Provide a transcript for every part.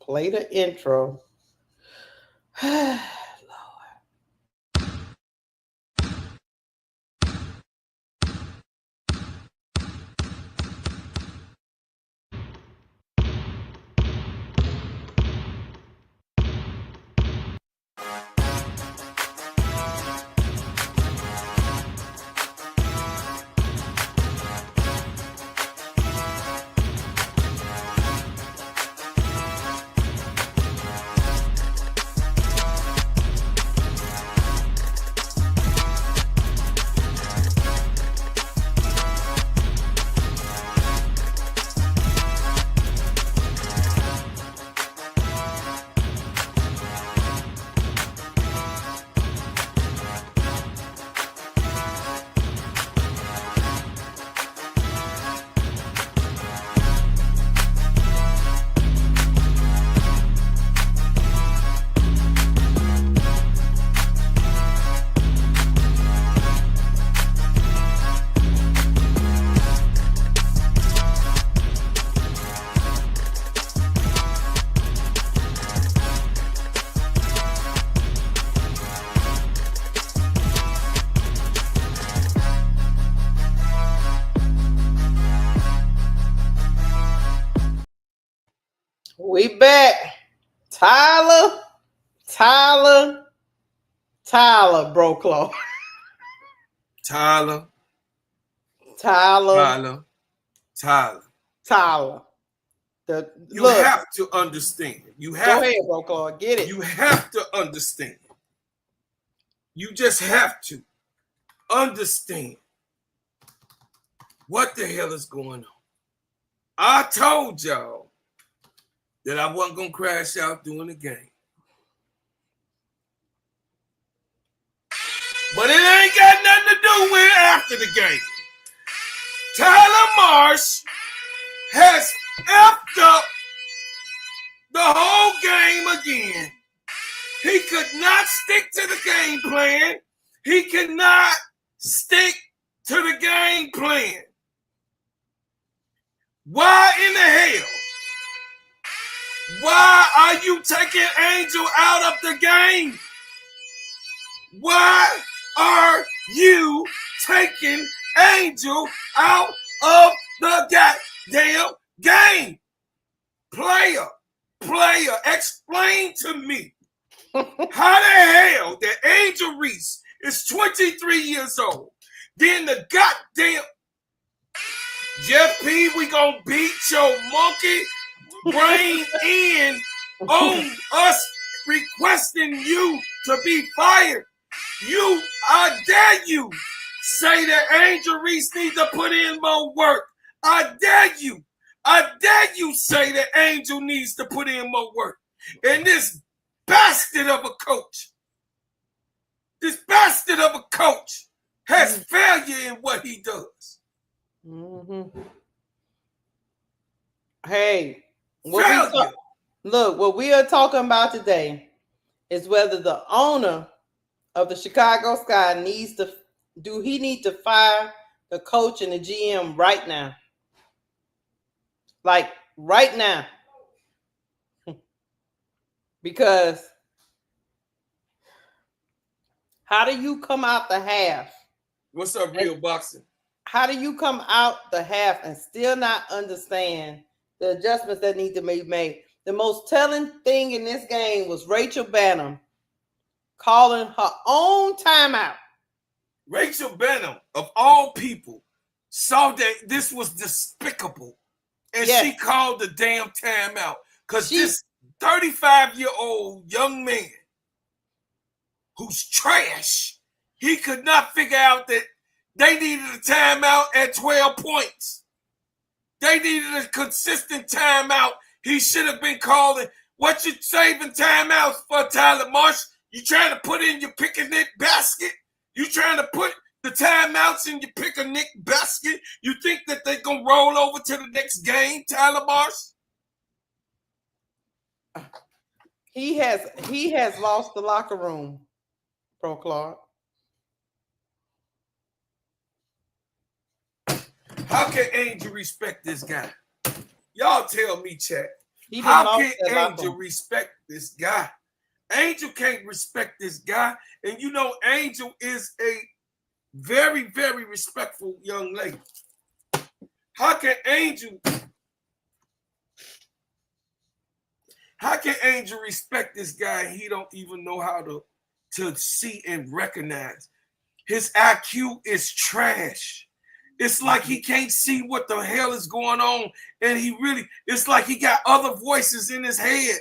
play the intro. We back. Tyler, bro, Claw. Tyler. You have to understand. Go ahead, bro, Claw. Get it. You have to understand. You just have to understand what the hell is going on. I told y'all that I wasn't going to crash out during the game. But it ain't got nothing to do with after the game. Tyler Marsh has effed up the whole game again. He could not stick to the game plan. He could not stick to the game plan. Why in the hell? Why are you taking Angel out of the game? Why are you taking Angel out of the goddamn game? Player, explain to me how the hell that Angel Reese is 23 years old. Then the goddamn Jeff P, we gonna beat your monkey brain in on us requesting you to be fired. I dare you say that Angel Reese needs to put in more work. I dare you say that Angel needs to put in more work. And this bastard of a coach has failure in what he does. Mm-hmm. Hey, what we are talking about today is whether the owner of the Chicago Sky need to fire the coach and the GM right now? Like right now. Because how do you come out the half? What's up, Real Boxing? How do you come out the half and still not understand the adjustments that need to be made? The most telling thing in this game was Rachel Bannum calling her own timeout. Rachel Bannum, of all people, saw that this was despicable. And she called the damn timeout. Because this 35-year-old young man who's trash, he could not figure out that they needed a timeout at 12 points. They needed a consistent timeout. He should have been calling. What you saving timeouts for, Tyler Marsh? You trying to put in your pick-a-nick basket? You trying to put the timeouts in your pick-a-nick basket? You think that they're going to roll over to the next game, Tyler Marsh? He has lost the locker room, Pro Clark. How can Angel respect this guy? Y'all tell me, chat. He done How lost can that locker Angel room. respect this guy? Angel can't respect this guy. And you know, Angel is a very, very respectful young lady. How can Angel respect this guy? He don't even know how to see and recognize. His IQ is trash. It's like he can't see what the hell is going on. And it's like he got other voices in his head.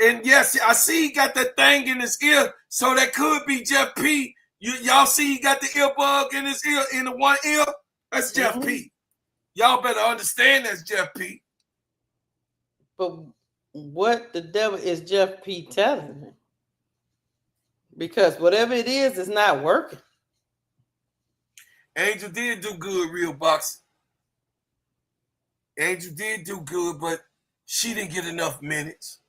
And yes, I see he got that thing in his ear. So that could be Jeff P. Y'all see he got the earbud in his ear, in the one ear? That's Jeff P. Y'all better understand that's Jeff P. But what the devil is Jeff P telling him? Because whatever it is not working. Angel did do good real boxing. Angel did do good, but she didn't get enough minutes.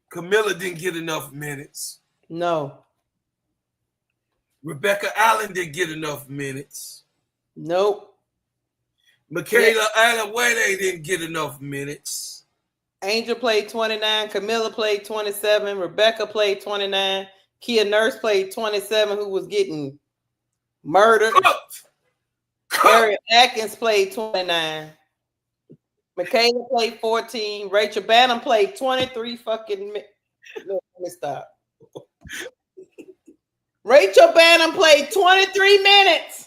Camilla didn't get enough minutes. No. Rebecca Allen didn't get enough minutes. Nope. Michaela Alawede didn't get enough minutes. Angel played 29. Camilla played 27. Rebecca played 29. Kia Nurse played 27, who was getting murdered. Harriet Atkins played 29. Michaela played 14. Rachel Banham played 23 fucking minutes. Let me stop. Rachel Banham played 23 minutes.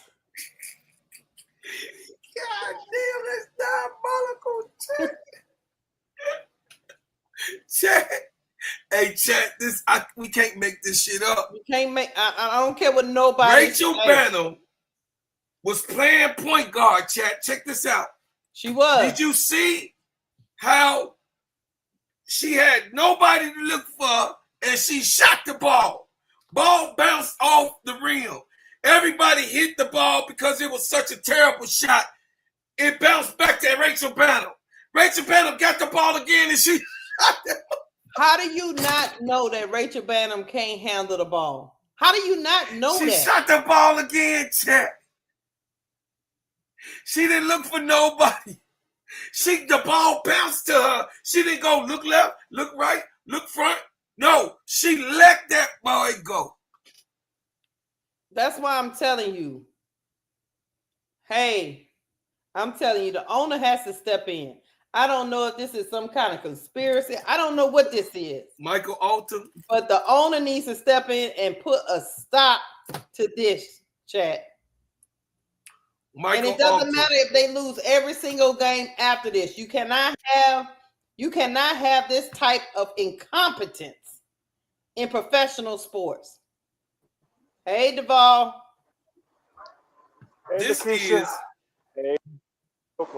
God damn, that's diabolical. Chat. Hey, chat, we can't make this shit up. You can't make, I don't care what nobody. Rachel Banham was playing point guard, chat. Check this out. She was. Did you see how she had nobody to look for and she shot the ball? Ball bounced off the rim. Everybody hit the ball because it was such a terrible shot. It bounced back to Rachel Banham. Rachel Banham got the ball again and she shot the ball. How do you not know that Rachel Banham can't handle the ball? How do you not know that? She shot the ball again, chat. She didn't look for nobody. The ball bounced to her. She didn't go look left, look right, look front. No, she let that boy go. That's why I'm telling you. Hey, I'm telling you, the owner has to step in. I don't know if this is some kind of conspiracy. I don't know what this is. Michael Alton. But the owner needs to step in and put a stop to this, chat. And it doesn't matter if they lose every single game after this. You cannot have this type of incompetence in professional sports. Hey, Duvall. Hey,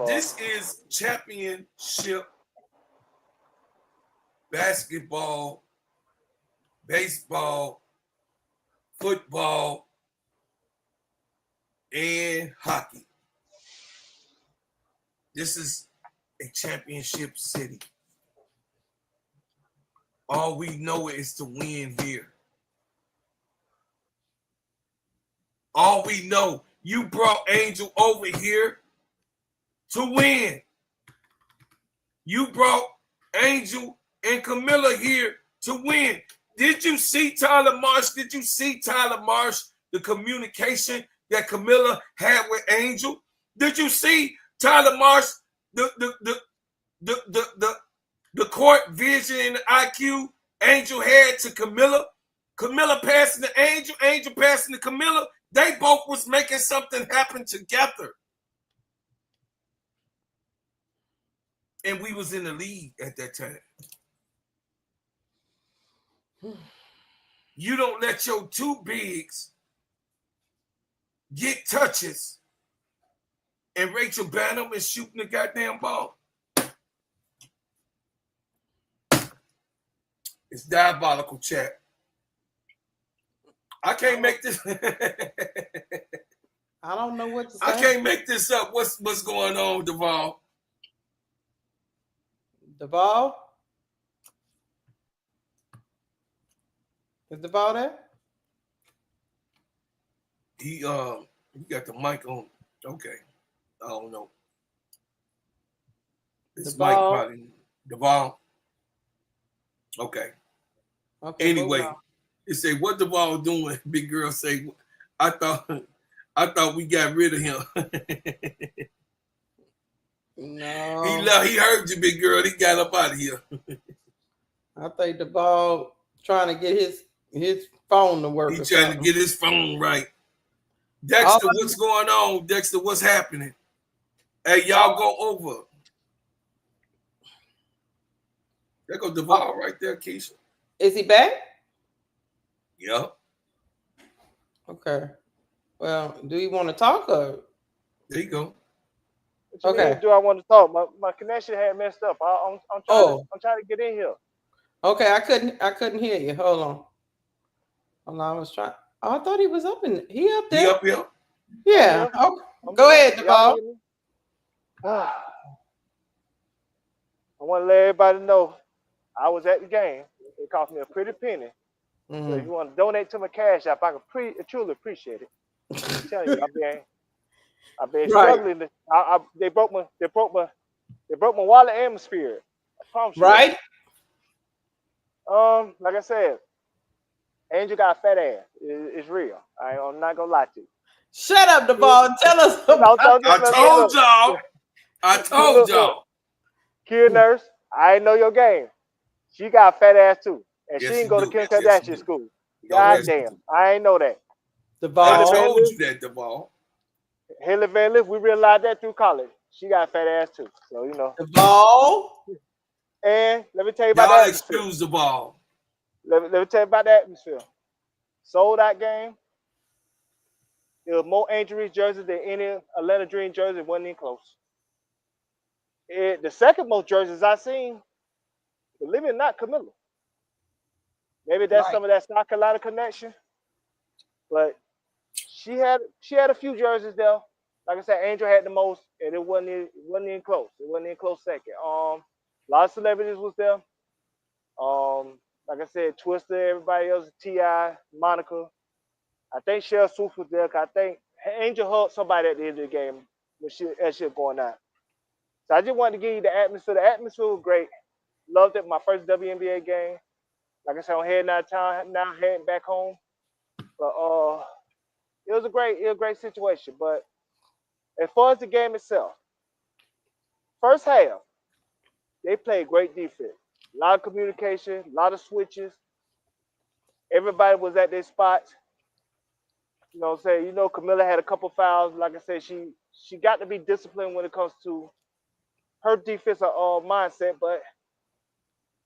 This is championship basketball, baseball, football, and hockey. This is a championship city. All we know is to win here. All we know, you brought Angel over here to win. You brought Angel and Camilla here to win. Did you see Tyler Marsh? Did you see Tyler Marsh, the communication that Camilla had with Angel? Did you see Tyler Marsh, the court vision and the IQ Angel had to Camilla? Camilla passing to Angel, Angel passing to Camilla. They both was making something happen together. And we was in the league at that time. You don't let your two bigs get touches and Rachel Banham is shooting the goddamn ball. It's diabolical, chat. I can't make this. I don't know what to say. I can't make this up. What's going on, Duvall? Duvall? Is Duvall there? He got the mic on. Okay. I don't know. It's Mike Duvall. probably. Duvall. Okay. Anyway, it say what Duvall doing? Big girl say, I thought we got rid of him. No. He left. He heard you, big girl. He got up out of here. I think Duvall trying to get his phone to work. He trying to get his phone right. Dexter, what's going on? Dexter, what's happening? Hey, y'all go over. There go Duvall right there, Keisha. Is he back? Yeah. Okay. Well, do you want to talk or? There you go. Okay. Do I want to talk? My connection had messed up. I'm trying to get in here. Okay, I couldn't hear you. Hold on. I was trying. Oh, I thought he was up in. He up there. He up here. Yeah. Okay. Go ahead, Duvall. I want to let everybody know I was at the game. It cost me a pretty penny. So if you want to donate to my cash app, I can truly appreciate it. I'm telling you, I've been struggling. They broke my wallet and my spirit. I promise you. Right. Like I said, Angel got a fat ass. It's real. I'm not gonna lie to you. Shut up, Duvall. Tell us about I told y'all. Kid nurse, I know your game. She got a fat ass too. And she didn't go to Kim Kardashian school. God damn. I ain't know that. Duvall. I told you that, Duvall. Haley Van Lith, we realized that through college. She got a fat ass too. So, you know. Duvall. And let me tell you about that. Excuse Duvall. Let me tell you about the atmosphere. Sold out game. There was more Angel Reese jerseys than any Atlanta Dream jersey. It wasn't even close. The second most jerseys I seen, believe it or not, Camilla. Maybe that's some of that South Carolina connection. But she had a few jerseys there. Like I said, Angel had the most, and it wasn't even close. It wasn't even close second. A lot of celebrities was there. Like I said, Twister, everybody else, T.I., Monica. I think Cheryl Swoops was there. I think Angel hugged somebody at the end of the game when she was going out. So I just wanted to give you the atmosphere. The atmosphere was great. Loved it. My first WNBA game. Like I said, I'm heading out of town now, heading back home. But it was a great situation. But as far as the game itself, first half, they played great defense. A lot of communication, a lot of switches. Everybody was at their spots. You know what I'm saying? You know, Camilla had a couple fouls. Like I said, she got to be disciplined when it comes to her defensive mindset. But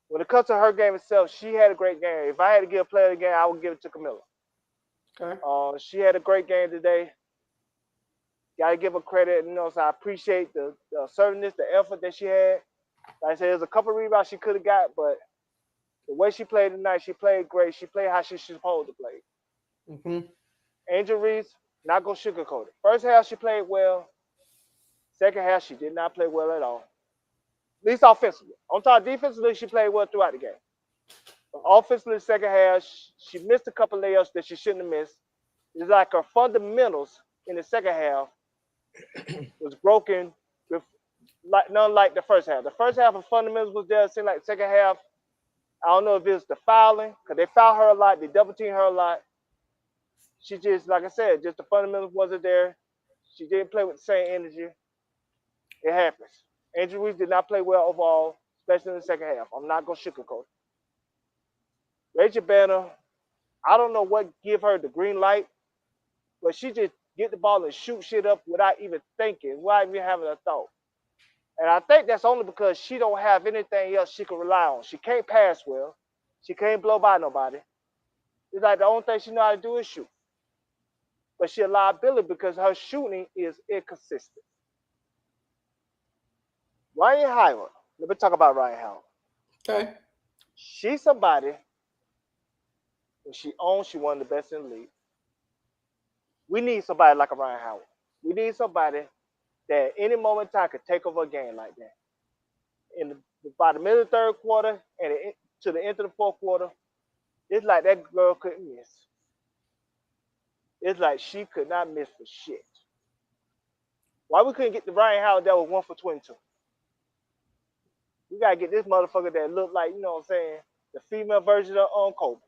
when it comes to her game itself, she had a great game. If I had to give a player of the game, I would give it to Camilla. Okay. She had a great game today. Got to give her credit. You know, so I appreciate the assertiveness, the effort that she had. Like I said, there's a couple of rebounds she could have got, but the way she played tonight, she played great. She played how she's supposed to play. Mm-hmm. Angel Reese, not going to sugarcoat it. First half, she played well. Second half, she did not play well at all. At least offensively. On top defensively, she played well throughout the game. But offensively, second half, she missed a couple layups that she shouldn't have missed. It's like her fundamentals in the second half was broken with none like the first half. The first half of fundamentals was there. It seemed like the second half, I don't know if it's the fouling, because they foul her a lot, they double team her a lot. She just, like I said, just the fundamentals wasn't there. She didn't play with the same energy. It happens. Angel Reese did not play well overall, especially in the second half. I'm not going to sugarcoat it. Rachel Banner, I don't know what give her the green light, but she just get the ball and shoot shit up without even thinking, without even having a thought. And I think that's only because she don't have anything else she can rely on. She can't pass well. She can't blow by nobody. It's like the only thing she know how to do is shoot. But she's a liability because her shooting is inconsistent. Rhyne Howard. Let me talk about Rhyne Howard. Okay. She's somebody, when she owns, she's one of the best in the league. We need somebody like a Rhyne Howard. We need somebody that at any moment in time could take over a game like that. By the middle of the third quarter and to the end of the fourth quarter, it's like that girl couldn't miss. It's like she could not miss for shit. Why we couldn't get the Rhyne Howard that was 1 for 22? We gotta get this motherfucker that look like, you know what I'm saying, the female version of Kobe.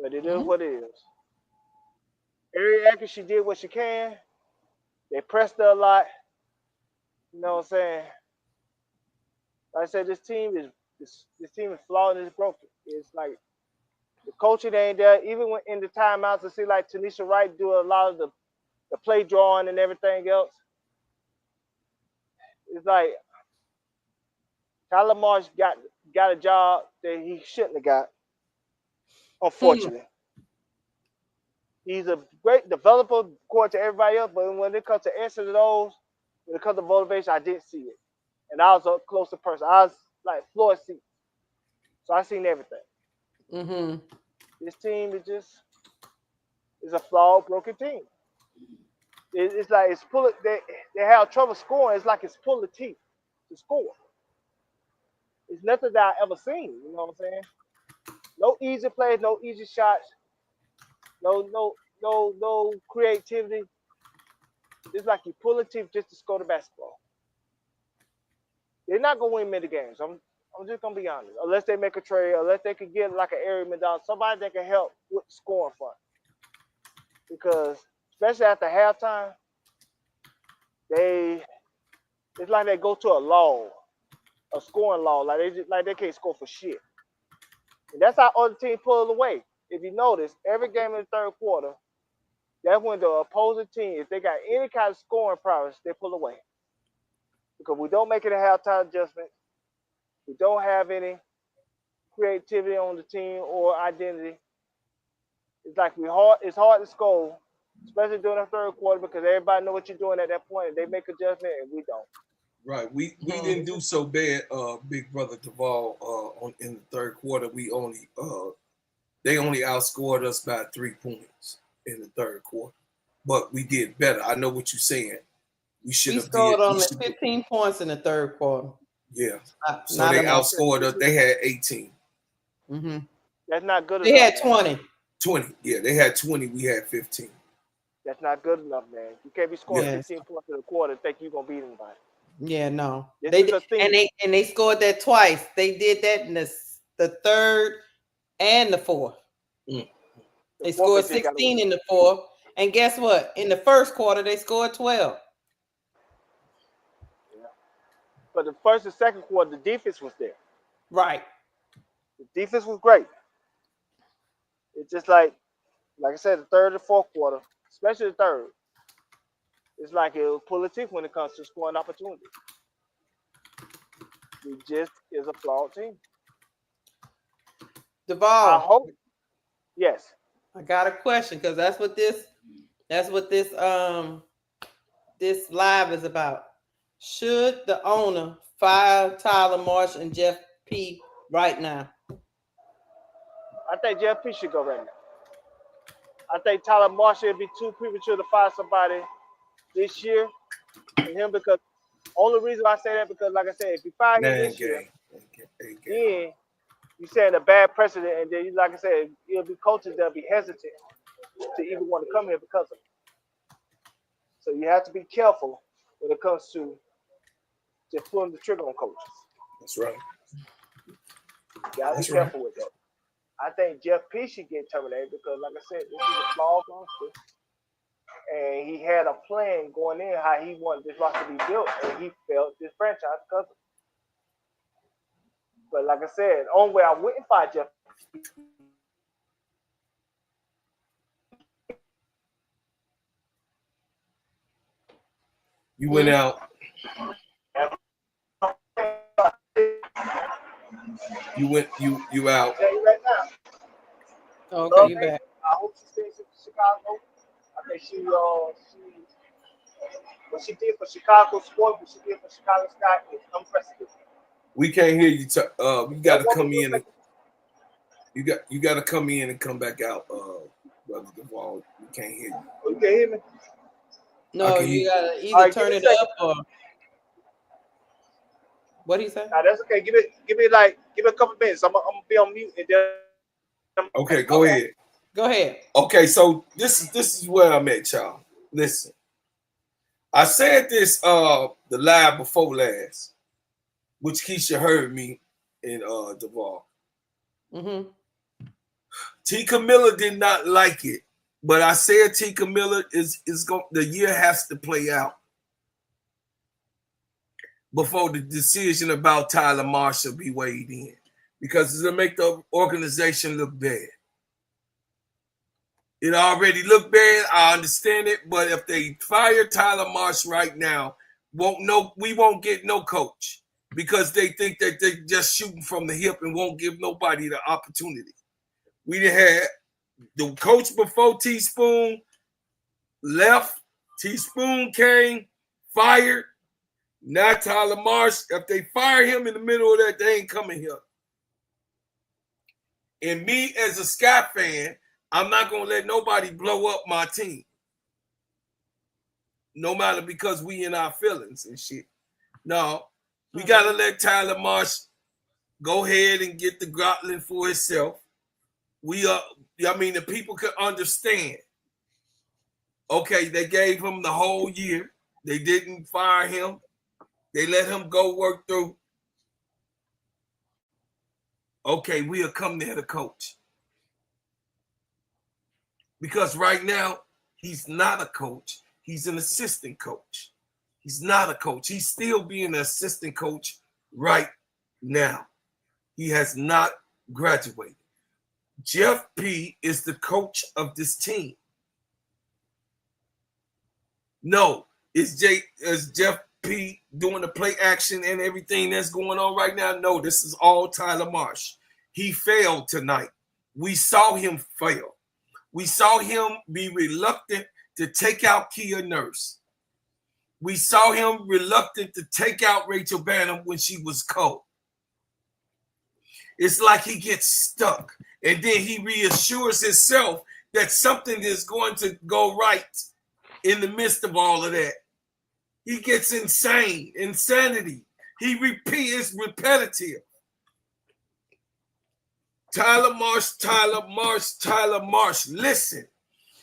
But it is what it is. Every actor, she did what she can. They pressed her a lot. You know what I'm saying? Like I said, this team is flawed and it's broken. It's like the coaching ain't there. Even when in the timeouts, I see like Tanisha Wright do a lot of the play drawing and everything else. It's like Tyler Marsh got a job that he shouldn't have got. Unfortunately. He's a great developer, according to everybody else, but when it comes to answers to those, when it comes to motivation, I didn't see it. And I was a closer person. I was like floor seat. So I seen everything. This team is a flawed, broken team. It's like they have trouble scoring. It's like it's pulling teeth to score. It's nothing that I ever seen. You know what I'm saying? No easy plays, no easy shots, no creativity. It's like you pull a teeth just to score the basketball. They're not gonna win many games. I'm just gonna be honest. Unless they make a trade, unless they can get like an Ariel Madonna, somebody that can help with the scoring front. Because especially after halftime, it's like they go to a scoring lull, like they can't score for shit. And that's how other teams pull away. If you notice, every game in the third quarter, that's when the opposing team, if they got any kind of scoring prowess, they pull away. Because we don't make it a halftime adjustment. We don't have any creativity on the team or identity. It's like it's hard to score, especially during the third quarter, because everybody know what you're doing at that point, and they make adjustment, and we don't. Right. We didn't do so bad, Big Brother Duvall, in the third quarter. They only outscored us by 3 points in the third quarter. But we did better. I know what you're saying. We scored only 15 points in the third quarter. Yeah. So they outscored us. They had 18. That's not good enough. They had 20. 20. Yeah, they had 20. We had 15. That's not good enough, man. You can't be scoring 15 points in the quarter and think you're gonna beat anybody. Yeah, no. They scored that twice. They did that in the third and the fourth. They scored 16 in the fourth. And guess what? In the first quarter, they scored 12. Yeah. But the first and second quarter, the defense was there. Right. The defense was great. It's just like I said, the third and fourth quarter, especially the third, it's like it will pull a teeth when it comes to scoring opportunities. It just is a flawed team. Duvall. I hope. Yes. I got a question because that's what this this live is about. Should the owner fire Tyler Marsh and Jeff P right now? I think Jeff P should go right now. I think Tyler Marsh would be too premature to fire somebody this year. And him, because only reason I say that because, like I said, if you fire him this year, then you setting a bad precedent, and then, like I said, it'll be coaches that'll be hesitant to even want to come here because of it. So you have to be careful when it comes to just pulling the trigger on coaches. That's right. You gotta be careful with that. I think Jeff P should get terminated because, like I said, this is a flawed roster. And he had a plan going in how he wanted this roster to be built, and he failed this franchise because of it. But like I said, the only way I wouldn't fire Jeff P. You went out. You out. Right now. Okay, you back. I hope she stays in Chicago. I think she what she did for Chicago sport, what she did for Chicago Sky is unprecedented. We can't hear you. You got to come in. You got to come in and come back out, Brother Duvall. We can't hear you. You can't hear me? No, you gotta either turn it up or what do you say? Nah, that's okay. Give me a couple minutes. I'm gonna be on mute and then. Okay, go ahead. Go ahead. Okay, so this is where I'm at, y'all. Listen, I said this the live before last. which Keisha heard me in Duval. Mm-hmm. T. Camilla did not like it, but I said T. Camilla is going. The year has to play out before the decision about Tyler Marsh will be weighed in, because it'll make the organization look bad. It already looked bad. I understand it, but if they fire Tyler Marsh right now, we won't get no coach, because they think that they're just shooting from the hip and won't give nobody the opportunity. We had the coach before Teaspoon left. Teaspoon came, fired. Now Tyler Marsh, if they fire him in the middle of that, they ain't coming here. And me as a Sky fan, I'm not going to let nobody blow up my team. No matter, because we in our feelings and shit. No, we got to let Tyler Marsh go ahead and get the Gotland for himself. The people could understand. Okay, they gave him the whole year. They didn't fire him. They let him go work through. Okay, we'll come there to coach. Because right now, he's not a coach. He's an assistant coach. He's not a coach. He's still being an assistant coach right now. He has not graduated. Jeff P. is the coach of this team. No, is Jeff P. doing the play action and everything that's going on right now? No, this is all Tyler Marsh. He failed tonight. We saw him fail. We saw him be reluctant to take out Kia Nurse. We saw him reluctant to take out Rachel Banham when she was cold. It's like he gets stuck, and then he reassures himself that something is going to go right in the midst of all of that. He gets insanity. He is repetitive. Tyler Marsh. Listen,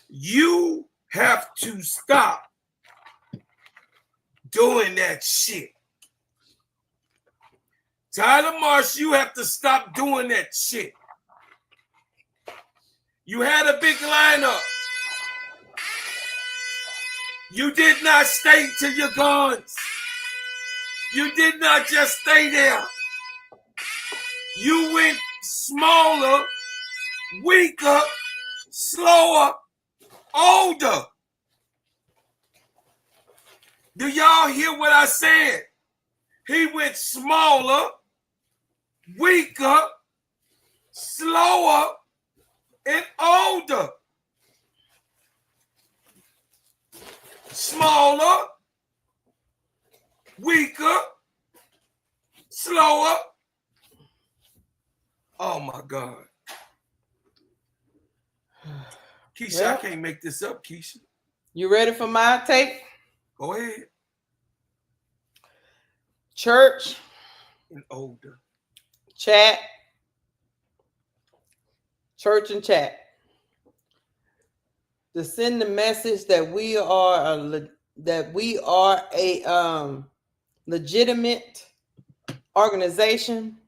you have to stop doing that shit. Tyler Marsh, you have to stop doing that shit. You had a big lineup. You did not stay to your guns. You did not just stay there. You went smaller, weaker, slower, older. Do y'all hear what I said? He went smaller, weaker, slower, and older. Smaller, weaker, slower. Oh my God. Keisha, I can't make this up, Keisha. You ready for my take? Go ahead. Church. And older. Chat. Church and chat. To send the message that we are a legitimate organization,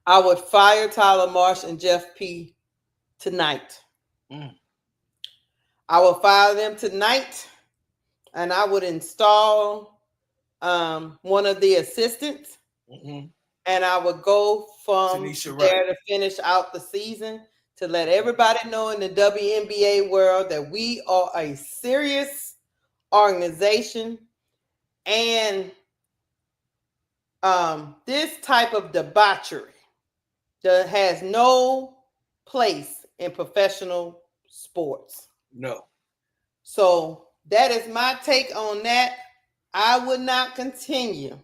I would fire Tyler Marsh and Jeff P. tonight. I will fire them tonight, and I would install one of the assistants, and I would go from there to finish out the season, to let everybody know in the WNBA world that we are a serious organization, and this type of debauchery that has no place in professional sports. No. So that is my take on that. I would not continue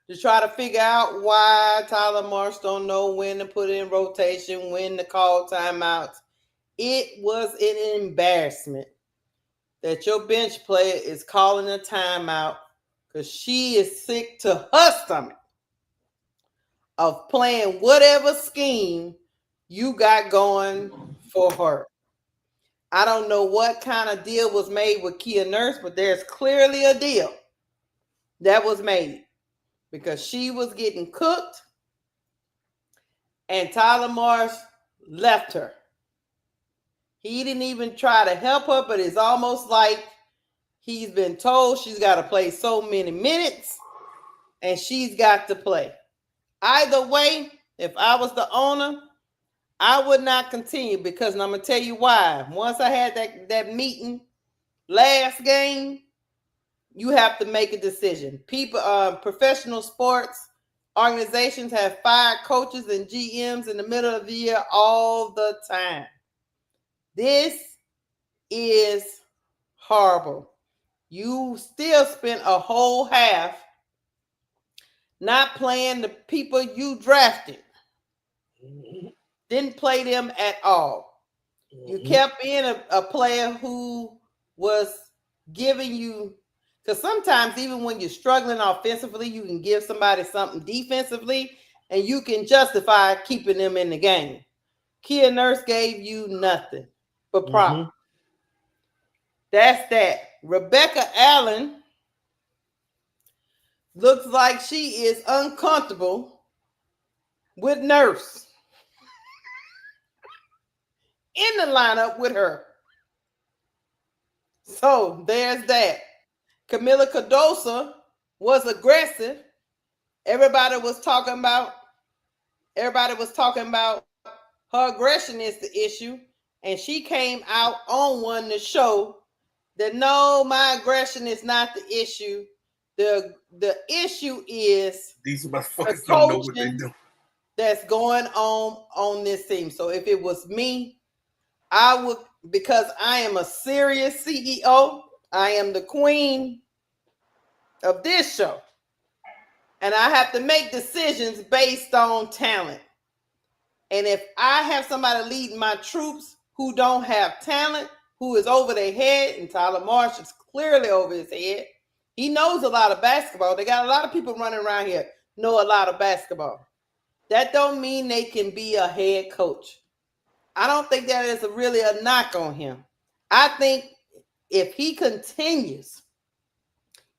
to try to figure out why Tyler Marsh don't know when to put in rotation, when to call timeouts. It was an embarrassment that your bench player is calling a timeout because she is sick to her stomach of playing whatever scheme you got going for her. I don't know what kind of deal was made with Kia Nurse, but there's clearly a deal that was made. because she was getting cooked and Tyler Marsh left her. He didn't even try to help her, but it's almost like he's been told she's got to play so many minutes and she's got to play. Either way, if I was the owner, I would not continue, because I'm going to tell you why. Once I had that meeting last game, you have to make a decision. People, professional sports organizations have fired coaches and GMs in the middle of the year all the time. This is horrible. You still spent a whole half not playing the people you drafted. Didn't play them at all. You kept in a player who was giving you, because sometimes even when you're struggling offensively, you can give somebody something defensively and you can justify keeping them in the game. Kia Nurse gave you nothing but problem. That's that. Rebecca Allen looks like she is uncomfortable with Nurse in the lineup with her. So there's that. Camila Cardoso was aggressive. Everybody was talking about her aggression is the issue. And she came out on one to show that no, my aggression is not the issue. The issue is these motherfuckers don't know what they do. That's going on this team. So if it was me, I would, because I am a serious CEO. I am the queen of this show. And I have to make decisions based on talent. And if I have somebody leading my troops who don't have talent, who is over their head, and Tyler Marsh is clearly over his head, he knows a lot of basketball. They got a lot of people running around here know a lot of basketball. That don't mean they can be a head coach. I don't think that is really a knock on him. I think if he continues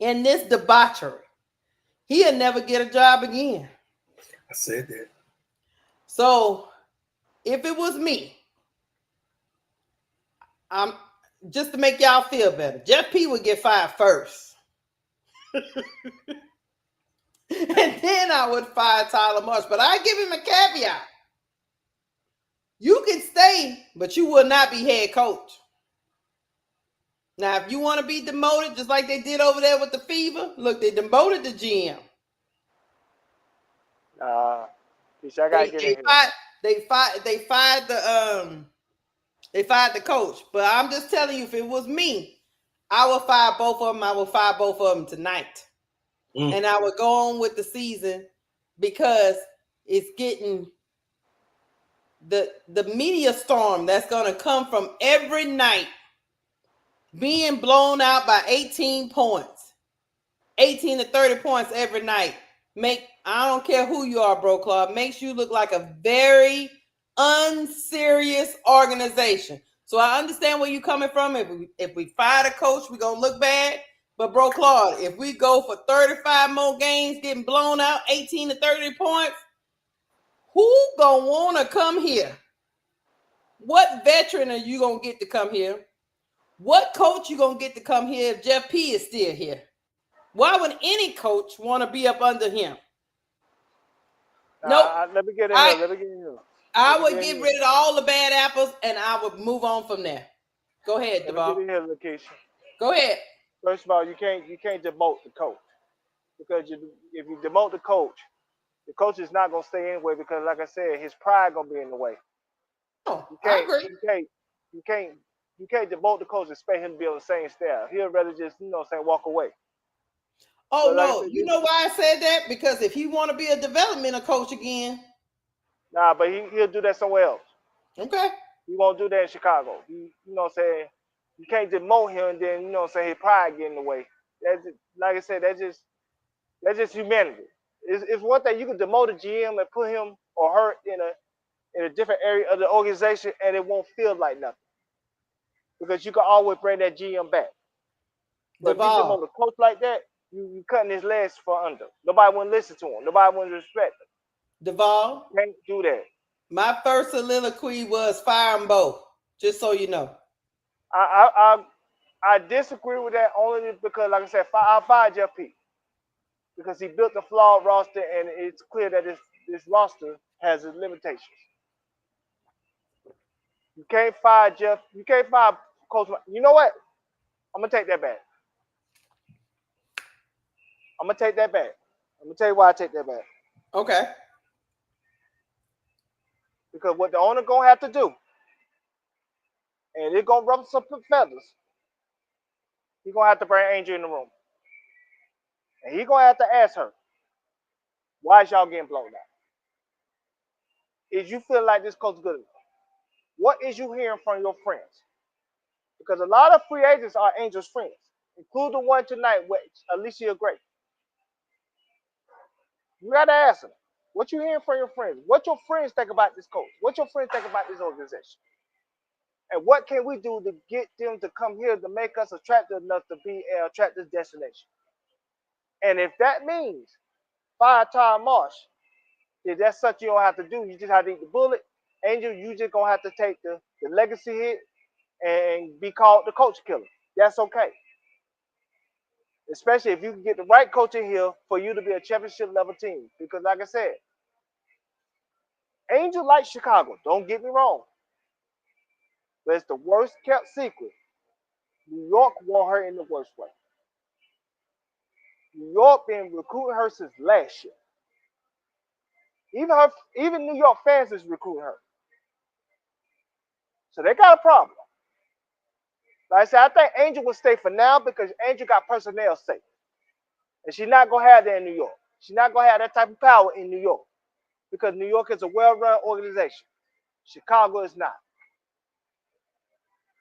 in this debauchery, he'll never get a job again. I said that. So if it was me, just to make y'all feel better, Jeff P would get fired first. And then I would fire Tyler Marsh. But I give him a caveat. You can stay, but you will not be head coach. Now, if you want to be demoted, just like they did over there with the Fever, look, they demoted the GM. I gotta get in here. They fired the coach. But I'm just telling you, if it was me, I would fire both of them. I would fire both of them tonight. And I would go on with the season, because it's getting the media storm that's going to come from every night being blown out by 18 points, 18 to 30 points every night. I don't care who you are, Bro Club, makes you look like a very unserious organization. So I understand where you're coming from. If we fire the coach, we're going to look bad. But, Bro Claude, if we go for 35 more games getting blown out, 18 to 30 points, who going to want to come here? What veteran are you going to get to come here? What coach you going to get to come here if Jeff P is still here? Why would any coach want to be up under him? Nope. Let me get in here. I would get rid of all the bad apples and I would move on from there. Go ahead, Devon. Get in here, Lakeisha. Go ahead. First of all, you can't demote the coach, because if you demote the coach is not gonna stay anyway, because like I said, his pride gonna be in the way. Oh, I agree. You can't demote the coach and expect him to be on the same staff. He'll rather just walk away. Oh, no. You know why I said that? Because if he want to be a developmental coach again. Nah, but he'll do that somewhere else. Okay. He won't do that in Chicago. You can't demote him and then, his pride get in the way. That's just, like I said, that's just humanity. It's one thing you can demote a GM and put him or her in a different area of the organization and it won't feel like nothing. Because you can always bring that GM back. But if you demote a coach like that, You cutting his legs for under. Nobody want to listen to him. Nobody want to respect him. Duval, Can't do that. my first soliloquy was fire them both. Just so you know. I disagree with that only because, like I said, I fired Jeff P. Because he built a flawed roster, and it's clear that this roster has its limitations. You can't fire Jeff. You can't fire Coach. You know what? I'm gonna take that back. I'm gonna tell you why I take that back. Okay. Because what the owner gonna have to do, and it's gonna ruffle some feathers. He's gonna have to bring Angel in the room, and he's gonna have to ask her, "Why is y'all getting blown out? Is you feel like this coach good enough? What is you hearing from your friends? Because a lot of free agents are Angel's friends, including the one tonight with Alicia Gray. You gotta ask them, what you hearing from your friends? What your friends think about this coach? What your friends think about this organization? And what can we do to get them to come here to make us attractive enough to be an attractive destination? And if that means fire Ty Marsh, if that's something you don't have to do, you just have to eat the bullet. Angel, you just gonna have to take the legacy hit and be called the coach killer. That's okay. Especially if you can get the right coach in here for you to be a championship level team. Because like I said, Angel likes Chicago. Don't get me wrong. But it's the worst kept secret. New York want her in the worst way. New York been recruiting her since last year. Even New York fans is recruiting her. So they got a problem. Like I said, I think Angel will stay for now because Angel got personnel safe. And she's not going to have that in New York. She's not going to have that type of power in New York because New York is a well-run organization. Chicago is not.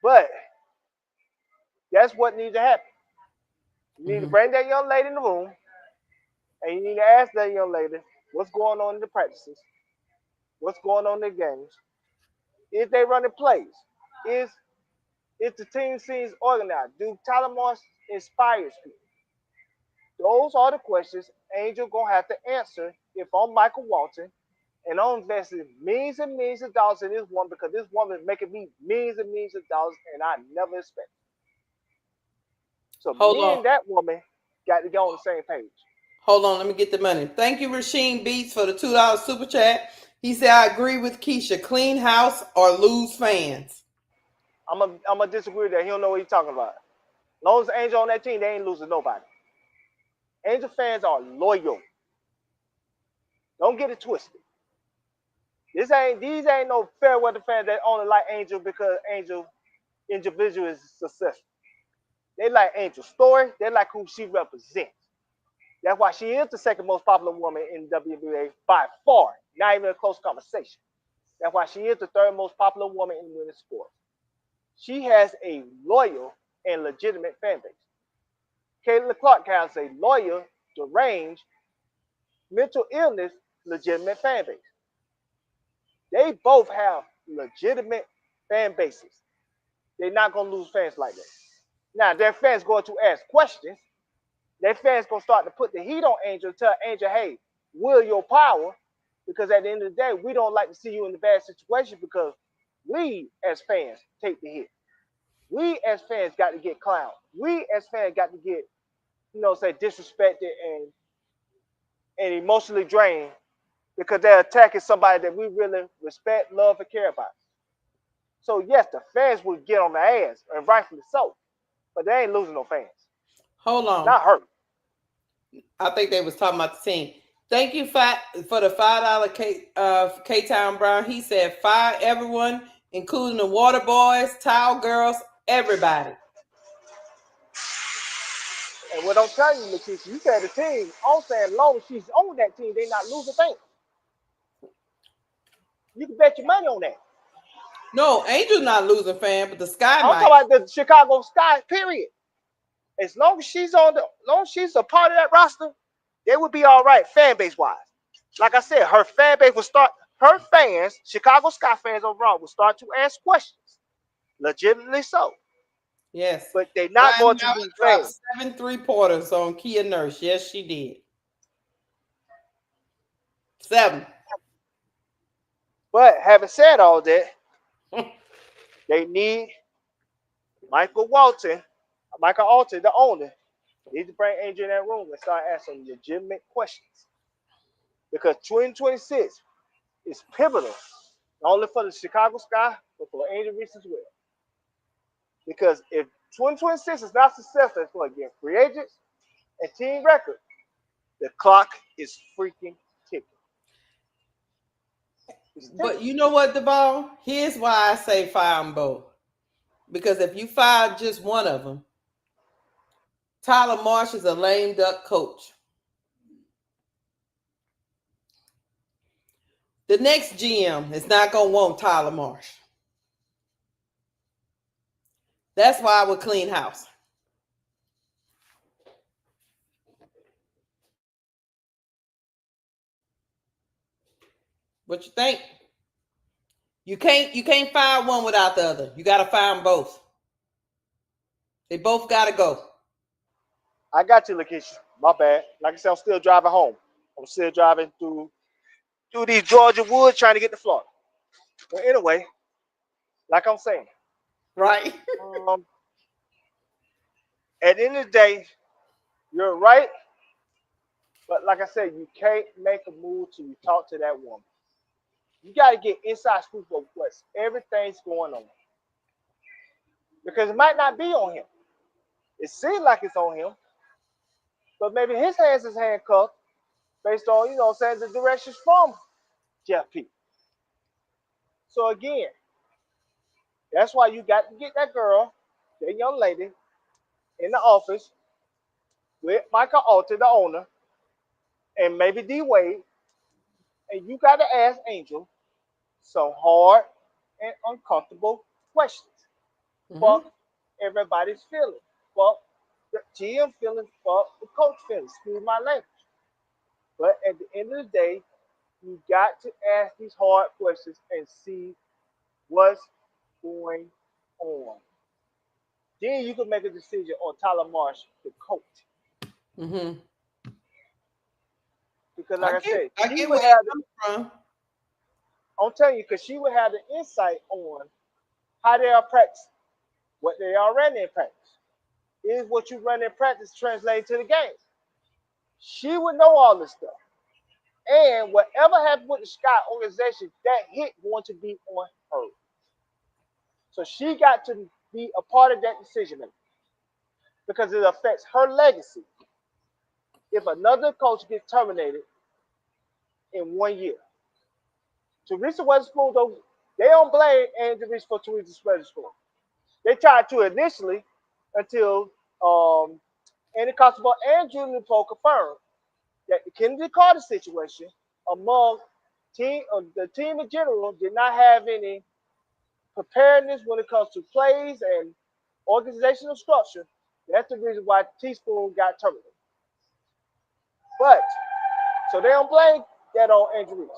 But that's what needs to happen. You need to bring that young lady in the room and you need to ask that young lady what's going on in the practices, what's going on in the games, if they running plays, is the team seems organized, do Tyler Marsh inspires people? Those are the questions Angel gonna have to answer if I'm Michael Walton and I'm investing millions and millions of dollars in this woman because this woman is making me millions and millions of dollars and I never expect it. So Hold me on. and that woman got to get on the same page. Hold on, let me get the money. Thank you, Rasheen Beats, for the $2 super chat. He said, I agree with Keisha. Clean house or lose fans. I'm gonna disagree with that. He don't know what he's talking about. As long as Angel on that team, they ain't losing nobody. Angel fans are loyal. Don't get it twisted. These ain't no fair weather fans that only like Angel because Angel individual is successful. They like Angel's story. They like who she represents. That's why she is the second most popular woman in WNBA by far. Not even a close conversation. That's why she is the third most popular woman in women's sports. She has a loyal and legitimate fan base. Kaitlyn Clark has a loyal, deranged, mental illness, legitimate fan base. They both have legitimate fan bases. They're not going to lose fans like that. Now, their fans going to ask questions. Their fans going to start to put the heat on Angel, tell Angel, hey, will your power, because at the end of the day, we don't like to see you in a bad situation because we, as fans, take the hit. We, as fans, got to get clowned. We, as fans, got to get, say, disrespected and emotionally drained because they're attacking somebody that we really respect, love, and care about. So, yes, the fans will get on their ass, and rightfully so, but they ain't losing no fans. Hold on. Not her. I think they was talking about the team. Thank you for the $5 K-Town Brown. He said, fire everyone, including the water boys, towel girls, everybody. And what I'm telling you, Lakeisha, you said the team. I'm saying, as long as she's on that team, they not losing fans. You can bet your money on that. No, Angel's not losing fan, but the Sky I'm might. talking about the Chicago Sky, period. As long as she's a part of that roster, they would be all right fan base wise. Like I said, her fan base will start. Her fans, Chicago Sky fans overall, will start to ask questions, legitimately so. Yes. But they're not Rhyne going to Howard be dropped fans. 7 3-pointers on Kia Nurse. Yes, she did. 7. But having said all that, they need Michael Alton, the owner, needs to bring Angel in that room and start asking legitimate questions. Because 2026 is pivotal, not only for the Chicago Sky, but for Angel Reese as well. Because if 2026 is not successful, it's going to get free agents and team record. The clock is freaking ticking. But you know what, DeVal? Here's why I say fire them both. Because if you fire just one of them, Tyler Marsh is a lame duck coach. The next GM is not going to want Tyler Marsh. That's why I would clean house. What you think? You can't fire one without the other. You got to fire them both. They both got to go. I got you, Lakeisha. My bad. Like I said, I'm still driving home. I'm still driving through these Georgia woods trying to get to Florida. But anyway, like I'm saying, Right. At the end of the day, you're right. But like I said, you can't make a move till you talk to that woman. You got to get inside scoop of what's everything's going on. Because it might not be on him. It seems like it's on him. But maybe his hands is handcuffed based on, saying the directions from Jeff P. So again, that's why you got to get that girl, that young lady, in the office with Michael Alton, the owner, and maybe D Wade, and you got to ask Angel some hard and uncomfortable questions. Fuck everybody's feelings. Fuck the GM feelings. Fuck the coach feelings. Excuse my language. But at the end of the day, you got to ask these hard questions and see what's going on. Then you can make a decision on Tyler Marsh, the coach. Mm-hmm. Because like I said, I she get would where have you're from. I'm telling you, because she would have the insight on how they are practicing, what they are running in practice. Is what you run in practice translating to the game? She would know all this stuff. And whatever happened with the Scott organization, that hit going to be on her. So she got to be a part of that decision making because it affects her legacy. If another coach gets terminated in 1 year, Teresa Weatherspoon, though, they don't blame Angel Reese for Teresa Weatherspoon. They tried to initially until Andy Constable and Julian Poe confirmed that the Kennedy Carter situation among the team in general did not have any preparedness when it comes to plays and organizational structure. That's the reason why Teaspoon got terminated. But so they don't blame that on Angel Reese.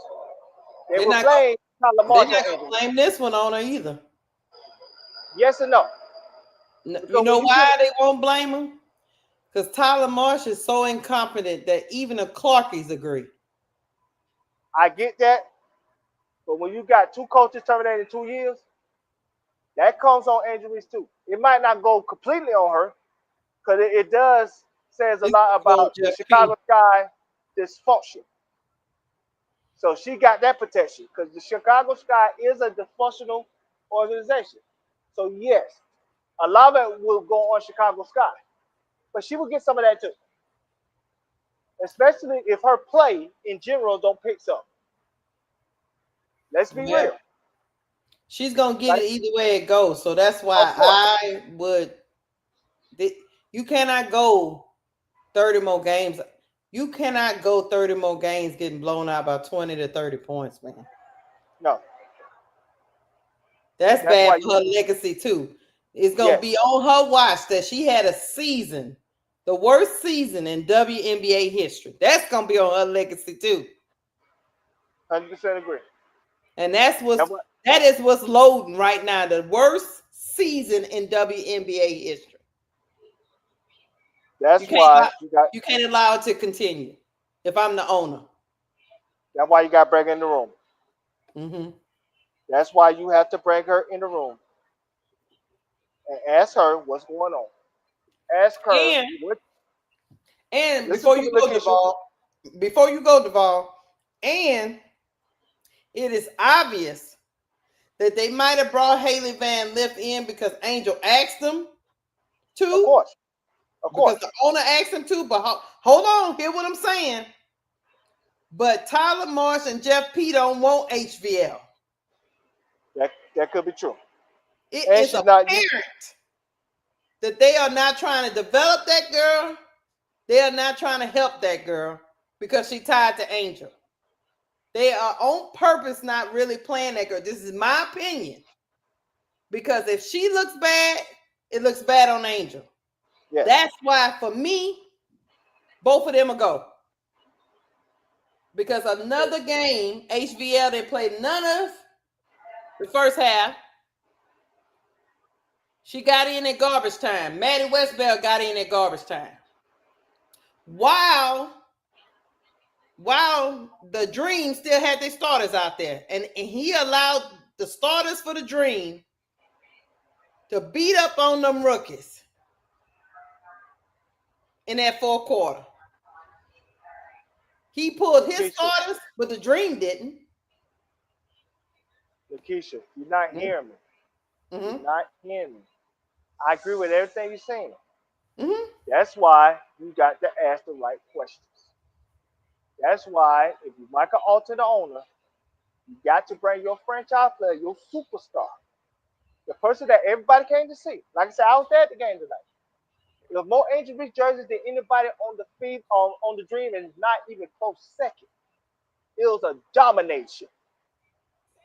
They will blame Tyler Marsh. They're not going to blame this one on her either. Yes or no? You know why they won't blame him? Because Tyler Marsh is so incompetent that even the Clarkies agree. I get that. But when you got two coaches terminated in 2 years, that comes on Angel Reese too. It might not go completely on her, because it does says a lot about the Chicago Sky dysfunction. So she got that protection because the Chicago Sky is a dysfunctional organization. So yes, a lot of it will go on Chicago Sky, but she will get some of that too, especially if her play in general don't pick up. Let's be real. She's gonna get it either way it goes. So that's why I would. You cannot go 30 more games. You cannot go 30 more games getting blown out by 20 to 30 points, man. No. That's bad for her legacy too. It's gonna be on her watch that she had a season, the worst season in WNBA history. That's gonna be on her legacy too. 100% agree. And that is what's loading right now. The worst season in WNBA history. That's why you can't allow it to continue. If I'm the owner, that's why you got to bring her in the room. Mm-hmm. That's why you have to bring her in the room and ask her what's going on. Ask her and before you go, Duvall, and it is obvious that they might have brought Hailey Van Lith in because Angel asked them to. Of course. Because the owner asked him to, but hold on, hear what I'm saying. But Tyler Marsh and Jeff P don't want HVL. That could be true. It is apparent that they are not trying to develop that girl. They are not trying to help that girl because she tied to Angel. They are on purpose not really playing that girl. This is my opinion. Because if she looks bad, it looks bad on Angel. Yes. That's why, for me, both of them will go. Because another game, HVL, they played none of the first half. She got in at garbage time. Maddie Westbell got in at garbage time. While the Dream still had their starters out there. And he allowed the starters for the Dream to beat up on them rookies in that fourth quarter. He pulled his starters, but the Dream didn't. Lakeisha, you're not hearing me. Mm-hmm. You're not hearing me. I agree with everything you're saying. Mm-hmm. That's why you got to ask the right questions. That's why if you Michael Alter, the owner, you got to bring your franchise player, your superstar, the person that everybody came to see. Like I said, I was there at the game tonight. There's more Angel Reese jerseys than anybody on the field on the Dream, and not even close second. It was a domination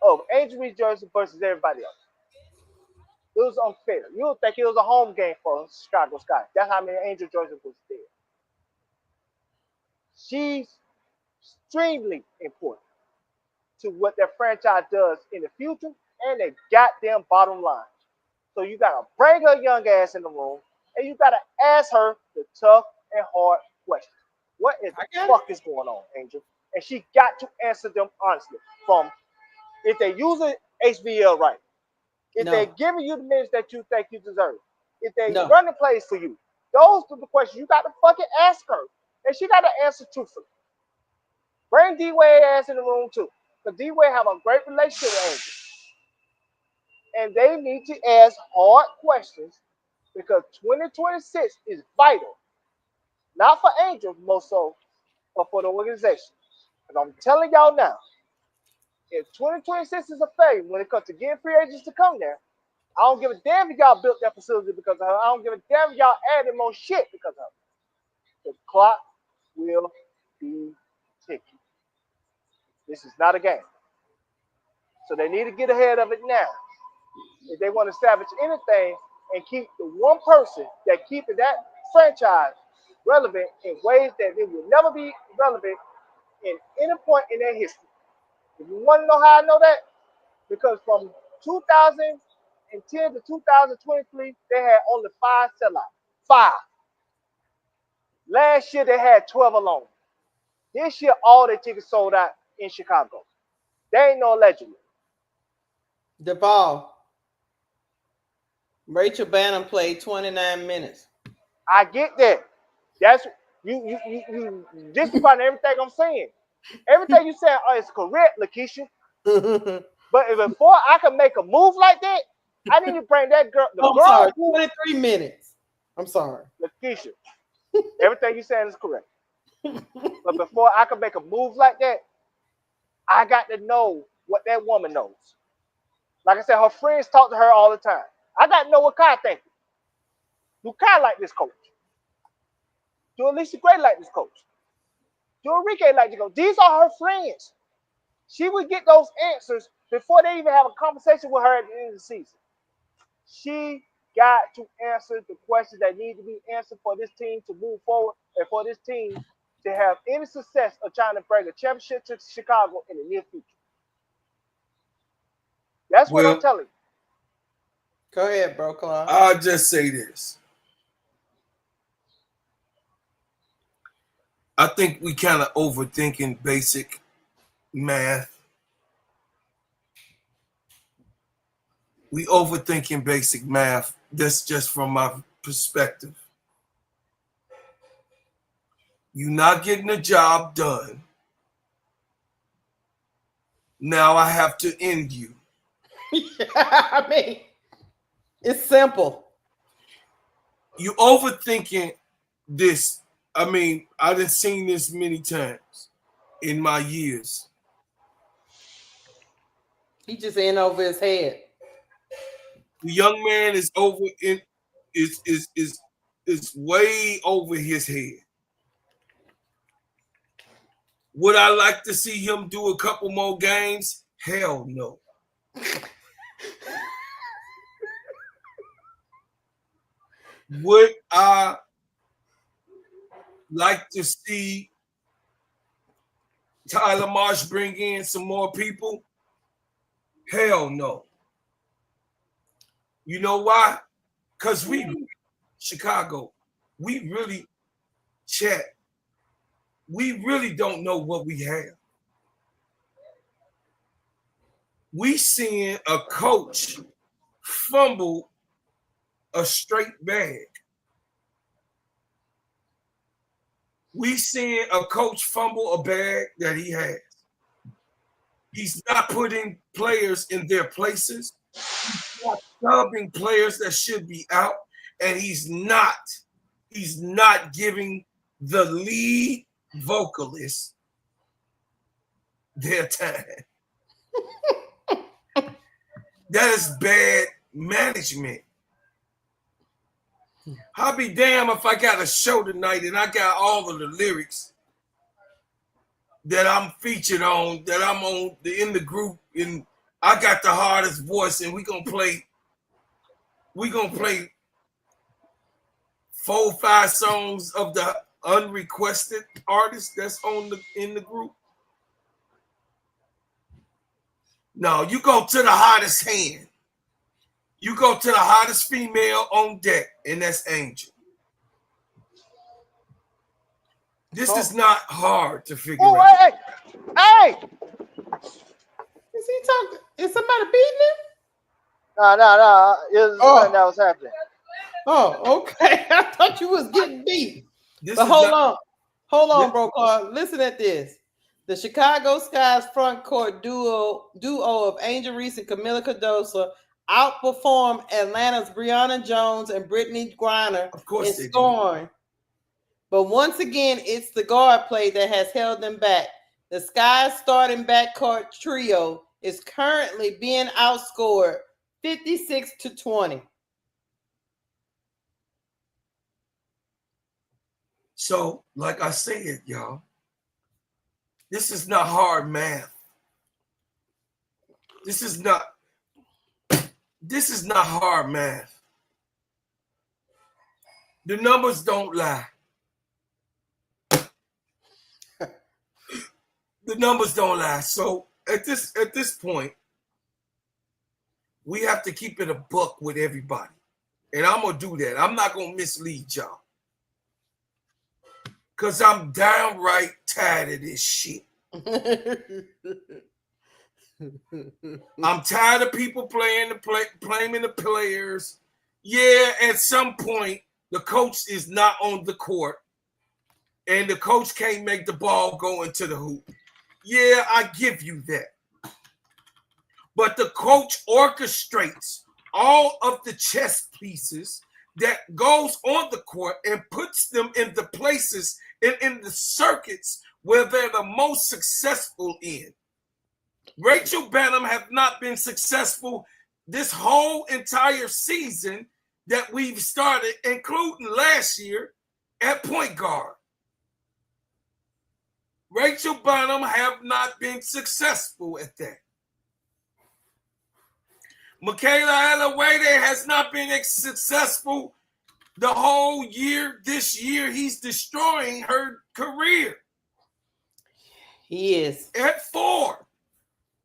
of Angel Reese jersey versus everybody else. It was unfair. You would think it was a home game for Chicago Sky. That's how many Angel jerseys was there. She's extremely important to what their franchise does in the future and their goddamn bottom line. So you gotta bring her young ass in the room and you gotta ask her the tough and hard questions. What is the fuck is going on, Angel? And she got to answer them honestly. From if they using HBL right, if they're giving you the minutes that you think you deserve, if they running plays for you, those are the questions you got to fucking ask her, and she got to answer truthfully. Bring D-Wade ass in the room too, because D-Wade have a great relationship with Angel, and they need to ask hard questions because 2026 is vital, not for Angel more so, but for the organization. And I'm telling y'all now, if 2026 is a failure when it comes to getting free agents to come there, I don't give a damn if y'all built that facility because of her. I don't give a damn if y'all added more shit because of her. The clock will be ticking. This is not a game. So they need to get ahead of it now. If they want to salvage anything and keep the one person that keeping that franchise relevant in ways that it will never be relevant in any point in their history. If you want to know how I know that, because from 2010 to 2023, they had only 5 sellouts. 5. Last year, they had 12 alone. This year, all their tickets sold out in Chicago. They ain't no legend. Duvall. Rachel Bannon played 29 minutes. I get that. That's you disregarding everything I'm saying. Everything you said is correct, Lakeisha. But before I can make a move like that, I need to bring that girl. Sorry, 23 minutes. I'm sorry. Lakeisha, everything you saying is correct. But before I can make a move like that, I got to know what that woman knows. Like I said, her friends talk to her all the time. I got to know what Kai thinking. Do Kai like this coach? Do Alicia Gray like this coach? Do Enrique like this coach? These are her friends. She would get those answers before they even have a conversation with her at the end of the season. She got to answer the questions that need to be answered for this team to move forward and for this team to have any success of trying to bring a championship to Chicago in the near future. That's what I'm telling you. Go ahead, bro, Clark. I'll just say this. I think we kind of overthinking basic math. We overthinking basic math. That's just from my perspective. You're not getting the job done. Now I have to end you. I mean, it's simple. You overthinking this. I mean, I done seen this many times in my years. He just in over his head. The young man is over in is way over his head. Would I like to see him do a couple more games? Hell no. Would I like to see Tyler Marsh bring in some more people? Hell no. You know why? Because Chicago, we really don't know what we have. We seeing a coach fumble a straight bag. We seeing a coach fumble a bag that he has. He's not putting players in their places. He's not subbing players that should be out, and he's not giving the lead vocalist their time. That is bad management. I'll be damned if I got a show tonight and I got all of the lyrics that I'm featured on, that I'm on in the group, and I got the hardest voice, and we gonna play 4 or 5 songs of the unrequested artist that's in the group. No, you go to the hottest hand. You go to the hottest female on deck, and that's Angel. This is not hard to figure out. Hey! Is he talking? Is somebody beating him? No. It was something that was happening. Oh, okay. I thought you was getting beat. But hold on, bro, Clark. Listen at this. The Chicago Sky's front court duo of Angel Reese and Camila Cardoso outperformed Atlanta's Breonna Jones and Brittany Griner in scoring. But once again, it's the guard play that has held them back. The Sky's starting backcourt trio is currently being outscored 56-20. So, like I said, y'all, this is not hard math. This is not hard math. The numbers don't lie. The numbers don't lie. So at this point, we have to keep it a buck with everybody. And I'm gonna do that. I'm not gonna mislead y'all. Cause I'm downright tired of this shit. I'm tired of people blaming the players. Yeah, at some point, the coach is not on the court, and the coach can't make the ball go into the hoop. Yeah, I give you that. But the coach orchestrates all of the chess pieces that goes on the court and puts them in the places and in the circuits where they're the most successful in. Rachel Banham have not been successful this whole entire season that we've started, including last year at point guard. Rachel Banham have not been successful at that. Michaela Alawade has not been successful the whole year. This year, he's destroying her career. He is. At 4.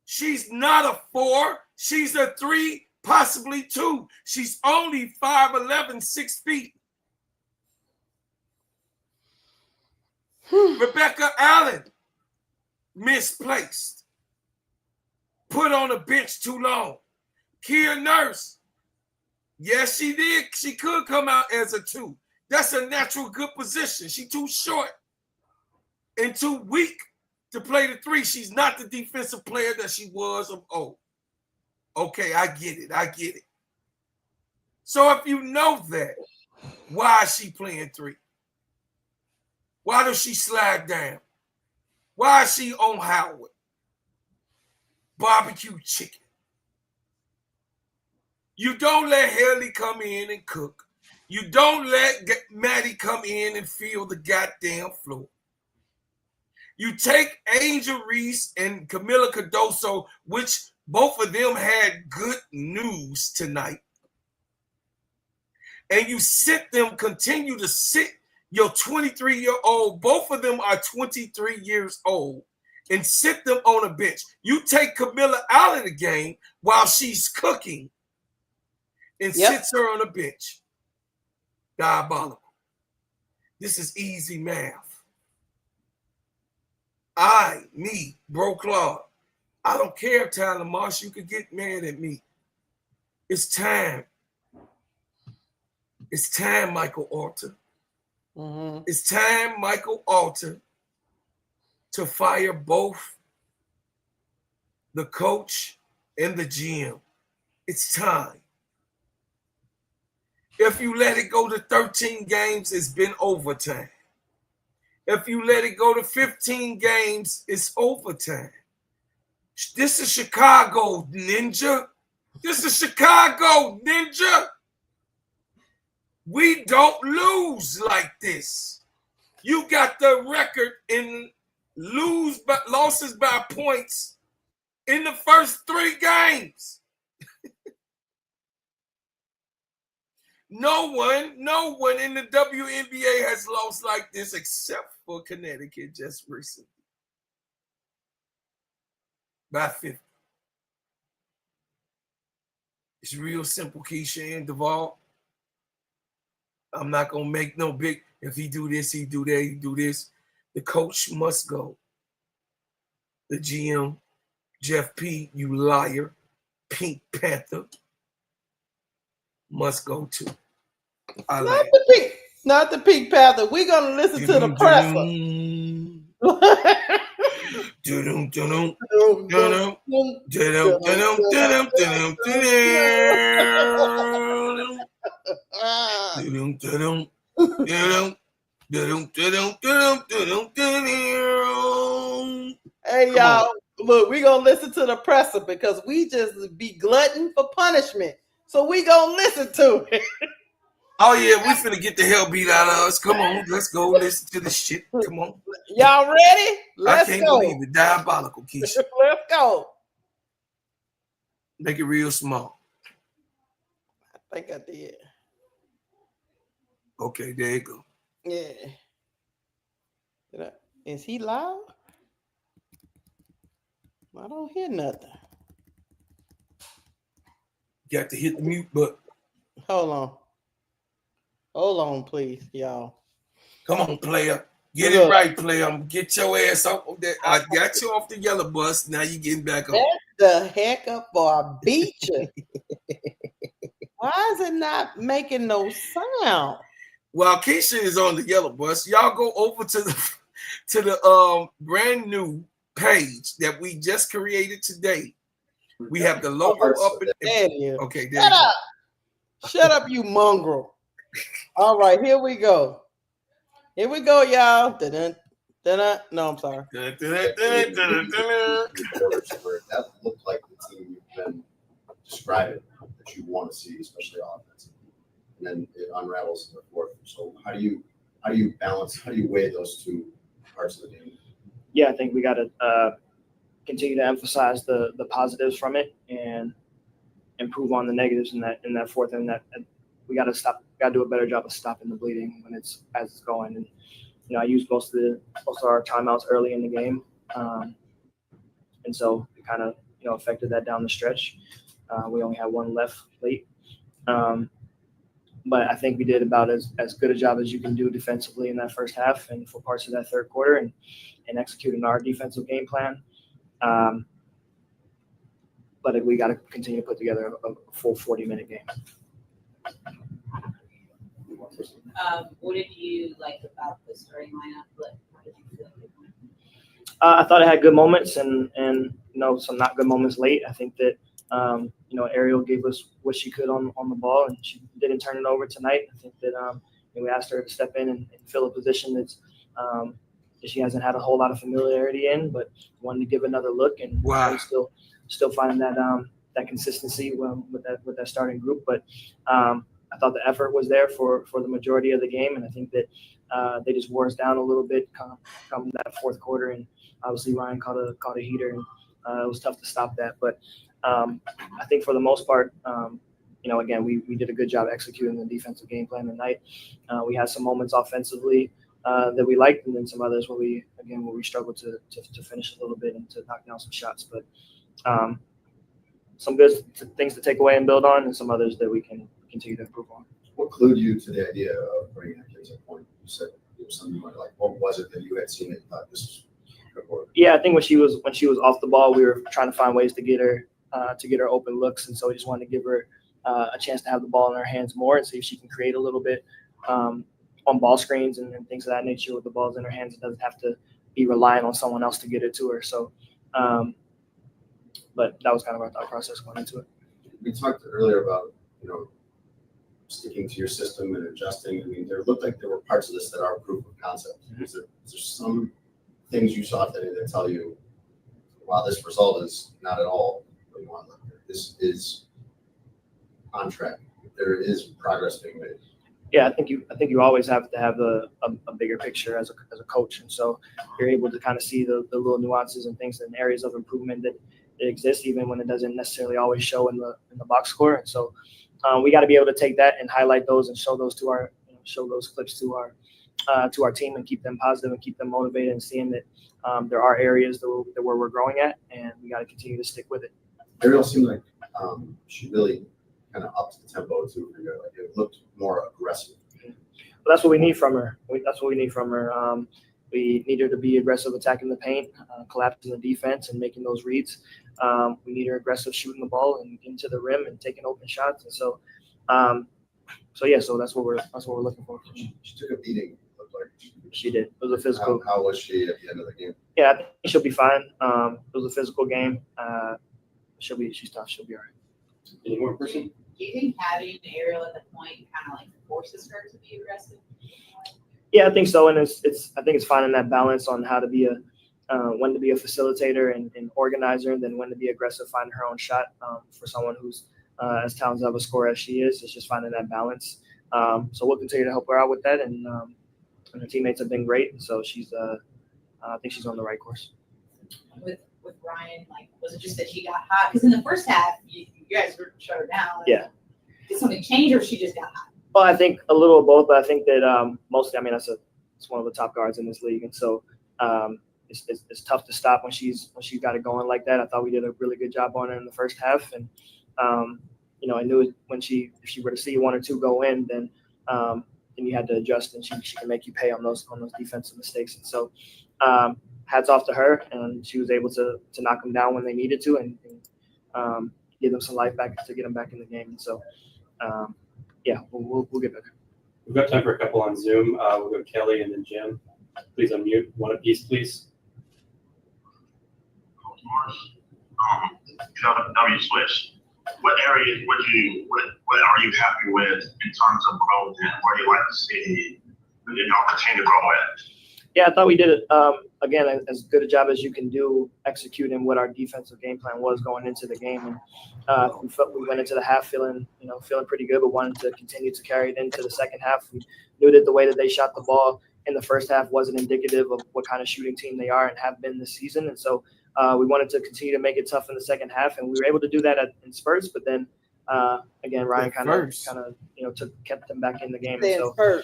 She's not a 4. She's a 3 possibly 2. She's only 5'11", 6 feet. Rebecca Allen, misplaced. Put on a bench too long. Kia Nurse, yes, she did. She could come out as a 2. That's a natural good position. She's too short and too weak to play the 3. She's not the defensive player that she was of old. Okay, I get it. So if you know that, why is she playing 3? Why does she slide down? Why is she on Howard? Barbecue chicken. You don't let Haley come in and cook. You don't let Maddie come in and fill the goddamn floor. You take Angel Reese and Camila Cardoso, which both of them had good news tonight, and you continue to sit your 23-year-old, both of them are 23 years old, and sit them on a bench. You take Camila out of the game while she's cooking and sits her on a bench. Diabolical. This is easy math. Bro Claude, I don't care, Tyler Marsh. You could get mad at me. It's time. It's time, Michael Alter. Mm-hmm. It's time, Michael Alter, to fire both the coach and the GM. It's time. If you let it go to 13 games, it's been overtime. If you let it go to 15 games, it's overtime. This is Chicago, ninja. This is Chicago, ninja. We don't lose like this. You got the record in losses by points in the first 3 games. No one in the WNBA has lost like this except for Connecticut just recently. By 50. It's real simple, Keisha and Duvall. I'm not going to make no big, if he do this, he do that, he do this. The coach must go. The GM, Jeff P., you liar, Pink Panther, must go too. Not the Pink Panther. We're going to listen to the presser. Hey, y'all, look, we're going to listen to the presser because we just be glutton for punishment. So we going to listen to it. Oh, yeah, we finna get the hell beat out of us. Come on, let's go listen to this shit. Come on. Y'all ready? Let's go. I can't believe it. Diabolical, Keisha. Let's go. Make it real small. I think I did. Okay, there you go. Yeah. Is he loud? I don't hear nothing. Got to hit the mute button. Hold on, please, y'all. Come on, player. Get it right, player. Get your ass off of that. I got you off the yellow bus. Now you getting back on. That's the heck up for a beat you. Why is it not making no sound? Well, Keisha is on the yellow bus. Y'all go over to the brand new page that we just created today. We have the logo up. Okay, there Shut up. Shut up, you mongrel. All right, here we go. Here we go, y'all. Dun-dun, dun-dun. No, I'm sorry. That looked like the team you've been describing that you want to see, especially offense. And then it unravels in the fourth. So how do you balance? How do you weigh those two parts of the game? Yeah, I think we got to continue to emphasize the positives from it and improve on the negatives in that fourth. And that we got to do a better job of stopping the bleeding when as it's going. And I used most of our timeouts early in the game, and so it kind of affected that down the stretch. We only had one left late. But I think we did about as good a job as you can do defensively in that first half and for parts of that third quarter and executing our defensive game plan. But we got to continue to put together a full 40-minute game. What did you like about the starting lineup? How did you feel like it went? I thought it had good moments and some not good moments late. I think that Ariel gave us what she could on the ball, and she didn't turn it over tonight. I think that we asked her to step in and fill a position that she hasn't had a whole lot of familiarity in, but wanted to give another look and still finding that consistency with that starting group. But I thought the effort was there for the majority of the game, and I think that they just wore us down a little bit come that fourth quarter, and obviously Ryan caught a heater, and it was tough to stop that. But I think for the most part, again, we did a good job executing the defensive game plan tonight. We had some moments offensively that we liked, and then some others where we struggled to finish a little bit and to knock down some shots. But some good things to take away and build on, and some others that we can continue to improve on. What clued you to the idea of bringing that kid to a point? You said it was something like, what was it that you had seen and thought this was good work? Yeah, I think when she was off the ball, we were trying to find ways to get her open looks, and so we just wanted to give her a chance to have the ball in her hands more and see if she can create a little bit on ball screens and things of that nature with the balls in her hands. It doesn't have to be relying on someone else to get it to her. So, but that was kind of our thought process going into it. We talked earlier about sticking to your system and adjusting. I mean, there looked like there were parts of this that are proof of concept. Mm-hmm. Is there some things you saw today that tell you, wow, this result is not at all what you want to look at. This is on track. There is progress being made. Yeah, I think you always have to have a bigger picture as a coach, and so you're able to kind of see the little nuances and things and areas of improvement that exist, even when it doesn't necessarily always show in the box score. And so we got to be able to take that and highlight those and show those clips to our team and keep them positive and keep them motivated and seeing that there are areas where we're growing at, and we got to continue to stick with it. Ariel seemed like she really kind of upped the tempo too. Like it looked more aggressive. Well, that's what we need from her. We need her to be aggressive attacking the paint, collapsing the defense, and making those reads. We need her aggressive shooting the ball and into the rim and taking open shots. And so that's what we're looking for. She took a beating. Looked like she did. It was a physical. How was she at the end of the game? Yeah, I think she'll be fine. It was a physical game. She's tough. She'll be all right. Any more person? Do you think having Ariel at the point kind of like forces her to be aggressive? Yeah, I think so, and I think it's finding that balance on how to be when to be a facilitator and organizer, and then when to be aggressive, finding her own shot. For someone who's as talented of a scorer as she is, it's just finding that balance. So we'll continue to help her out with that, and her teammates have been great. So I think she's on the right course. With Ryan, was it just that she got hot? Because in the first half, you guys were shut her down. Yeah. Did something change, or she just got hot? Well, I think a little of both, but I think that mostly, it's one of the top guards in this league, and so it's tough to stop when she's got it going like that. I thought we did a really good job on her in the first half, and I knew if she were to see one or two go in, then you had to adjust, and she can make you pay on those defensive mistakes. And so hats off to her, and she was able to knock them down when they needed to, and give them some life back to get them back in the game. And so. Yeah, we'll get better. We've got time for a couple on Zoom. We'll go Kelly and then Jim. Please unmute one apiece, please. Marsh, W switch. What areas what are you happy with in terms of growth, and where do you like to see continue to grow at? Yeah, I thought we did it again as good a job as you can do executing what our defensive game plan was going into the game, and we went into the half feeling pretty good, but wanted to continue to carry it into the second half. We knew that the way that they shot the ball in the first half wasn't indicative of what kind of shooting team they are and have been this season, and so we wanted to continue to make it tough in the second half, and we were able to do that in spurts. But then again, Ryan kind of kept them back in the game. And so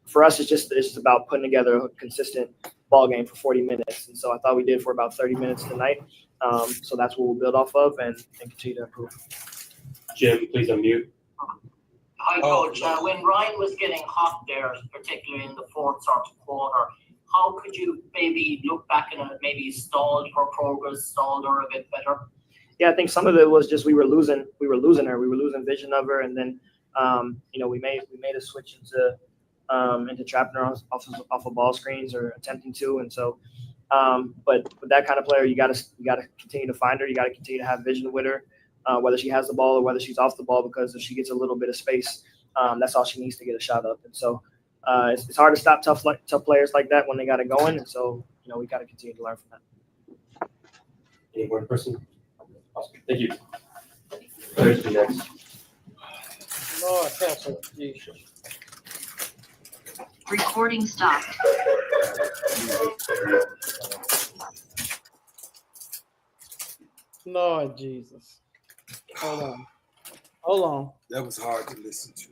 for us, it's about putting together a consistent ball game for 40 minutes. And so I thought we did for about 30 minutes tonight. So that's what we'll build off of and continue to improve. Jim, please unmute. Hi, Coach. When Rhyne was getting hot there, particularly in the fourth sort of quarter, how could you maybe look back and maybe stalled her progress, stalled her a bit better? Yeah, I think some of it was just we were losing her. We were losing vision of her, and then we made a switch into trapping her off of ball screens or attempting to, and so. But with that kind of player, you gotta continue to find her. You gotta continue to have vision with her, whether she has the ball or whether she's off the ball. Because if she gets a little bit of space, that's all she needs to get a shot up. And so it's hard to stop tough players like that when they got it going. And so we gotta continue to learn from that. Any more person? Awesome. Thank you. Thursday next. Lord help us, Jesus. Recording stopped. Lord Jesus. Hold on. That was hard to listen to.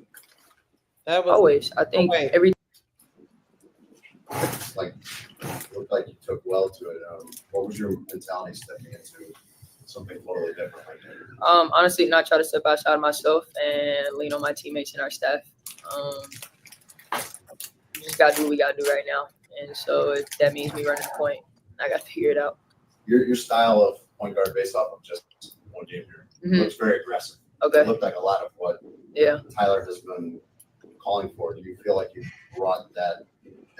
That was Always, I think every. Like, it looked like you took well to it. What was your mentality stepping into something totally different like that? Honestly, not try to step outside of myself and lean on my teammates and our staff. We just gotta do what we gotta do right now, and so if that means me running the point, I gotta figure it out. Your style of point guard based off of just one game here looks very aggressive. Okay. It looked like a lot of what Tyler has been calling for. Do you feel like you brought that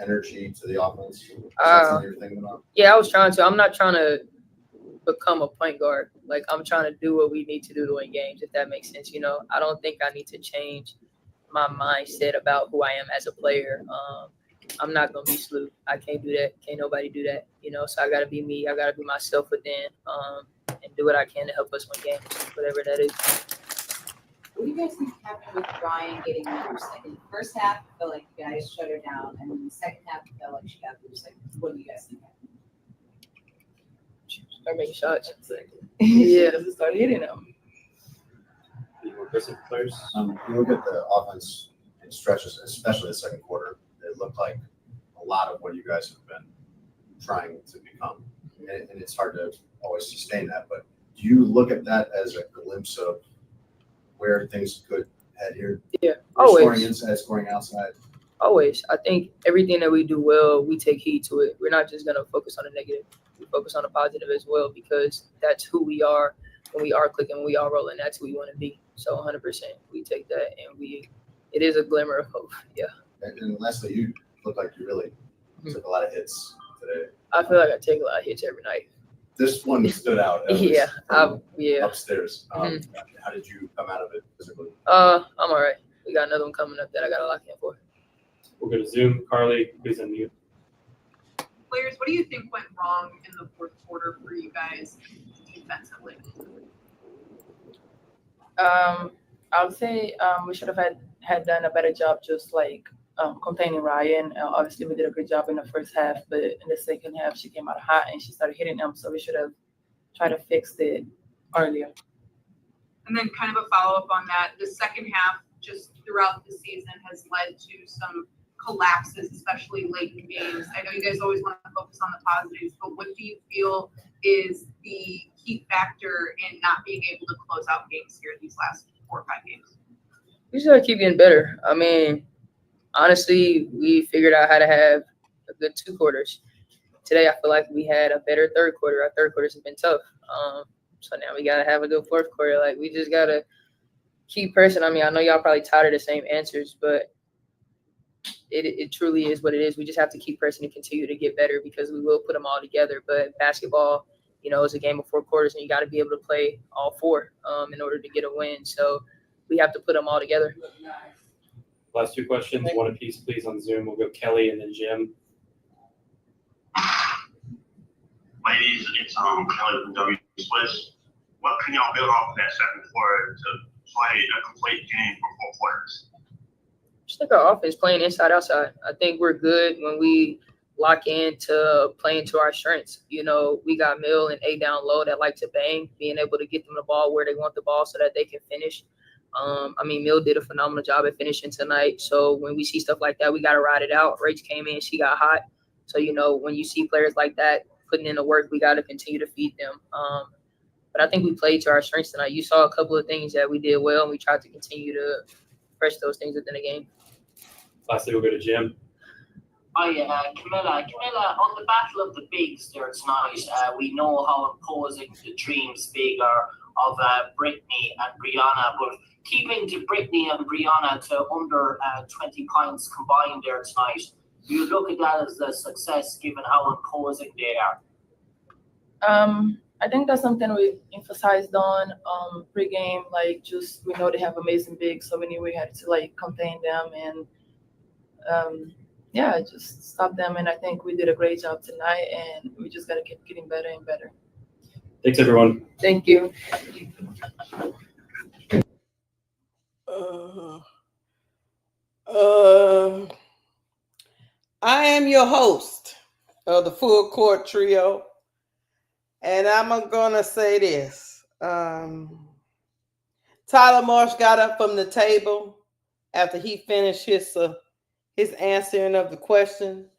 energy to the offense? Is that something you're thinking about? Yeah, I was trying to. I'm not trying to become a point guard. Like, I'm trying to do what we need to do to win games, if that makes sense. I don't think I need to change my mindset about who I am as a player. I'm not gonna be Sloop. I can't do that. Can't nobody do that. So I gotta be me. I gotta be myself within, and do what I can to help us win games, whatever that is. What do you guys think happened with Rhyne getting loose? Like in the first half, I felt like you guys shut her down, and in the second half, I felt like she got loose. Like, what do you guys think happened? Start making shots. Yeah, doesn't start hitting them. Any more person players? You look at the offense in stretches, especially the second quarter. It looked like a lot of what you guys have been trying to become, and it's hard to always sustain that. But do you look at that as a glimpse of where things could head here? Yeah, Scoring always. inside, scoring outside. Always. I think everything that we do well, we take heed to it. We're not just gonna focus on the negative. We focus on the positive as well, because that's who we are when we are clicking, when we are rolling. That's who we want to be. So 100%, we take that, and it is a glimmer of hope. Yeah. And lastly, you look like you really took a lot of hits today. I feel like I take a lot of hits every night. This one stood out. Yeah. Upstairs. How did you come out of it physically? I'm all right. We got another one coming up that I got to lock in for. We'll go to Zoom. Carly, please unmute. Players, what do you think went wrong in the fourth quarter for you guys defensively? I would say we should have had done a better job just like containing Ryan. Obviously, we did a good job in the first half, but in the second half, she came out hot and she started hitting them. So we should have tried to fix it earlier. And then kind of a follow-up on that, the second half just throughout the season has led to some collapses, especially late in games. I know you guys always want to focus on the positives, but what do you feel is the key factor in not being able to close out games here these last 4 or 5 games? We just got to keep getting better. I mean, honestly, we figured out how to have a good 2 quarters. Today, I feel like we had a better third quarter. Our third quarters have been tough. So now we got to have a good fourth quarter. Like, we just got to keep pressing. I mean, I know y'all probably tired of the same answers, but it truly is what it is. We just have to keep pressing and continue to get better, because we will put them all together. But basketball, is a game of 4 quarters, and you got to be able to play all 4 in order to get a win. So we have to put them all together. Last 2 questions, one apiece, please, on Zoom. We'll go Kelly and then Jim. Ladies, it's Kelly from W Swiss. What can y'all build off of that second quarter to play a complete game for 4 quarters? Just like our offense playing inside outside. I think we're good when we lock into playing to our strengths. We got Mill and A down low that like to bang, being able to get them the ball where they want the ball so that they can finish. Mill did a phenomenal job at finishing tonight. So when we see stuff like that, we got to ride it out. Rach came in, she got hot. So, when you see players like that putting in the work, we got to continue to feed them. But I think we played to our strengths tonight. You saw a couple of things that we did well, and we tried to continue to press those things within the game. Lastly, we'll go to Jim. Oh yeah, Camilla, on the Battle of the Bigs there tonight, we know how imposing the dreams big are of Brittany and Brianna, but keeping to Brittany and Brianna to under 20 points combined there tonight, do you look at that as a success given how imposing they are? I think that's something we emphasized on pregame. Just we know they have amazing bigs, so we knew we had to contain them and just stop them. And I think we did a great job tonight, and we just got to keep getting better and better. Thanks, everyone. Thank you. I am your host of the Full Court Trio, and I'm gonna say this. Tyler Marsh got up from the table after he finished his answering of the question,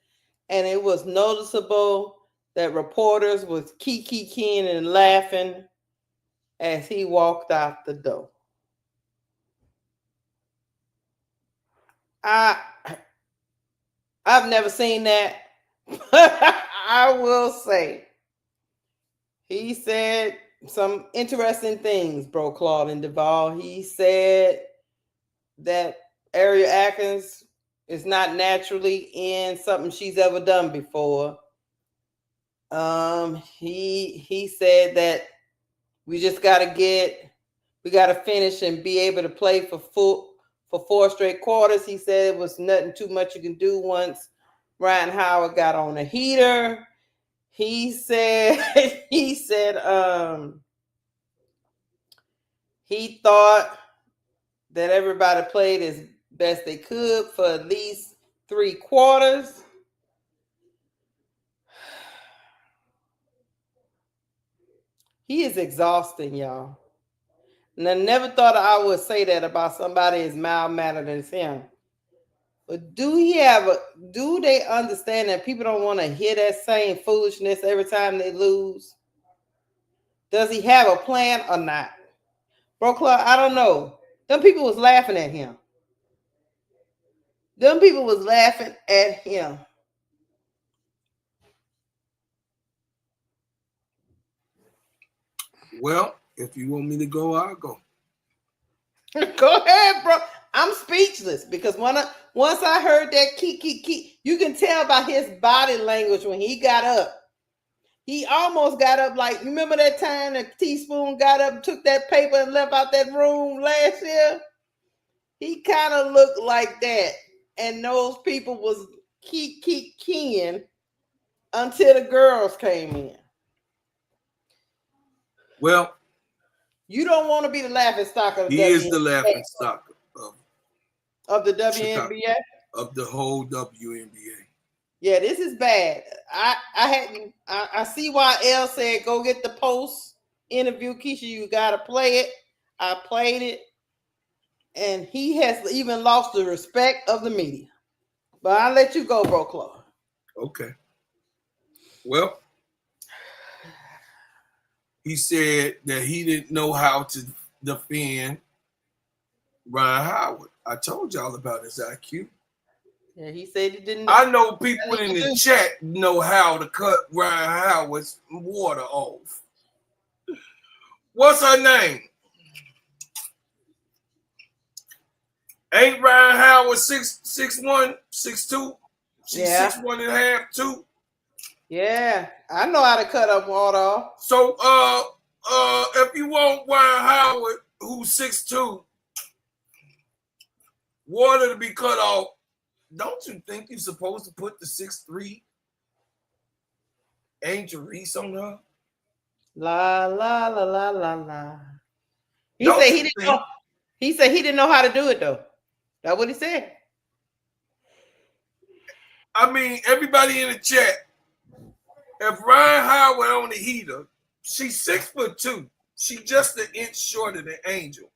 and it was noticeable that reporters was kiki-keying and laughing as he walked out the door. I've never seen that. I will say he said some interesting things, bro, Claude and Duvall. He said that Ariel Atkins is not naturally in something she's ever done before. He said that we just gotta finish and be able to play for 4 straight quarters. He said it was nothing too much you can do once Rhyne Howard got on a heater. He said he thought that everybody played as best they could for at least 3 quarters. He is exhausting, y'all. And I never thought I would say that about somebody as mild-mannered as him. But do they understand that people don't want to hear that same foolishness every time they lose? Does he have a plan or not? Bro, Clark, I don't know. Them people was laughing at him. Well, if you want me to go, I'll go. Go ahead, bro. I'm speechless because once I heard that key, you can tell by his body language when he got up. He almost got up remember that time that Teaspoon got up, took that paper and left out that room last year? He kind of looked like that. And those people was keying until the girls came in. Well, you don't want to be the laughing stock of the WNBA. He is the laughing stock of the WNBA? Of the whole WNBA. Yeah, this is bad. I see why Elle said go get the post interview. Keisha, you gotta play it. I played it. And he has even lost the respect of the media. But I'll let you go, bro, Claude. Okay. Well, he said that he didn't know how to defend Rhyne Howard. I told y'all about his IQ. Yeah, he said he didn't. I know people in the chat know how to cut Rhyne Howard's water off. What's her name? Ain't Rhyne Howard 6'1", 6'2"? She's 6'1" and a half, 2. Yeah, I know how to cut up water off. So if you want Rhyne Howard, who's 6'2", water to be cut off, don't you think you're supposed to put the 6'3" Angel Reese on her? La la la la la la. He said he didn't know. He said he didn't know how to do it though. That's what he said. I mean, everybody in the chat, if Rhyne Howard on the heater, she's 6'2". She's just an inch shorter than Angel.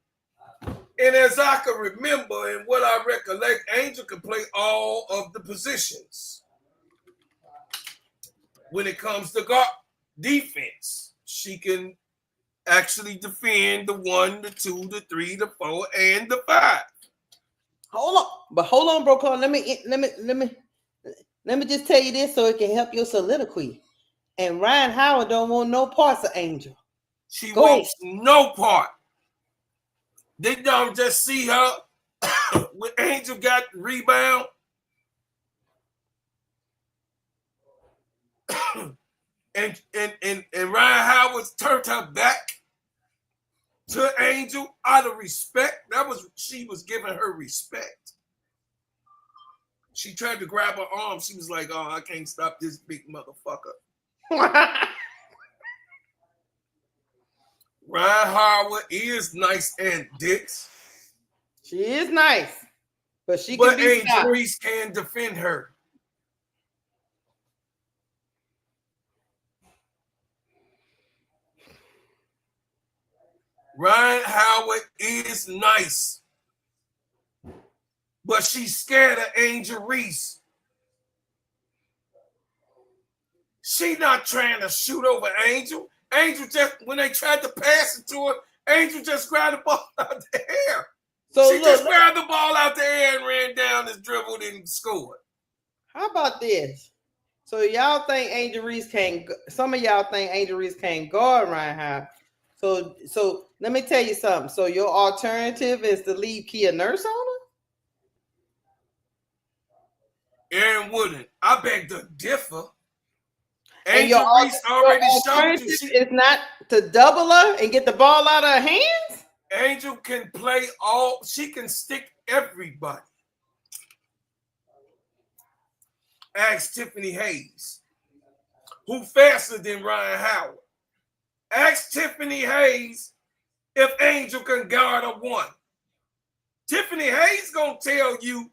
And as I can remember and what I recollect, Angel can play all of the positions. when it comes to guard defense. She can actually defend the 1, the 2, the 3, the 4, and the 5. Hold on, bro. Cole. Let me just tell you this so it can help your soliloquy. And Rhyne Howard don't want no parts of Angel. She wants no part. They don't just see her when Angel got the rebound. and Rhyne Howard turned her back to Angel out of respect. She was giving her respect. She tried to grab her arm. She was like, "Oh, I can't stop this big motherfucker." Rhyne Howard is nice and dicks. She is nice, but Angel Reese can defend her. Rhyne Howard is nice, but she's scared of Angel Reese. She not trying to shoot over Angel. Angel just, when they tried to pass it to her, Angel just grabbed the ball out the air. She just grabbed the ball out the air and ran down and dribbled and scored. How about this? So y'all think Angel Reese some of y'all think Angel Reese can't guard Rhyne Howard. So let me tell you something. So your alternative is to leave Kia Nurse on her? Aaron wouldn't. I beg to differ. Angel Reese already showed you it's not to double her and get the ball out of her hands? Angel can play she can stick everybody. Ask Tiffany Hayes, who faster than Rhyne Howard. Ask Tiffany Hayes if Angel can guard a 1. Tiffany Hayes gonna tell you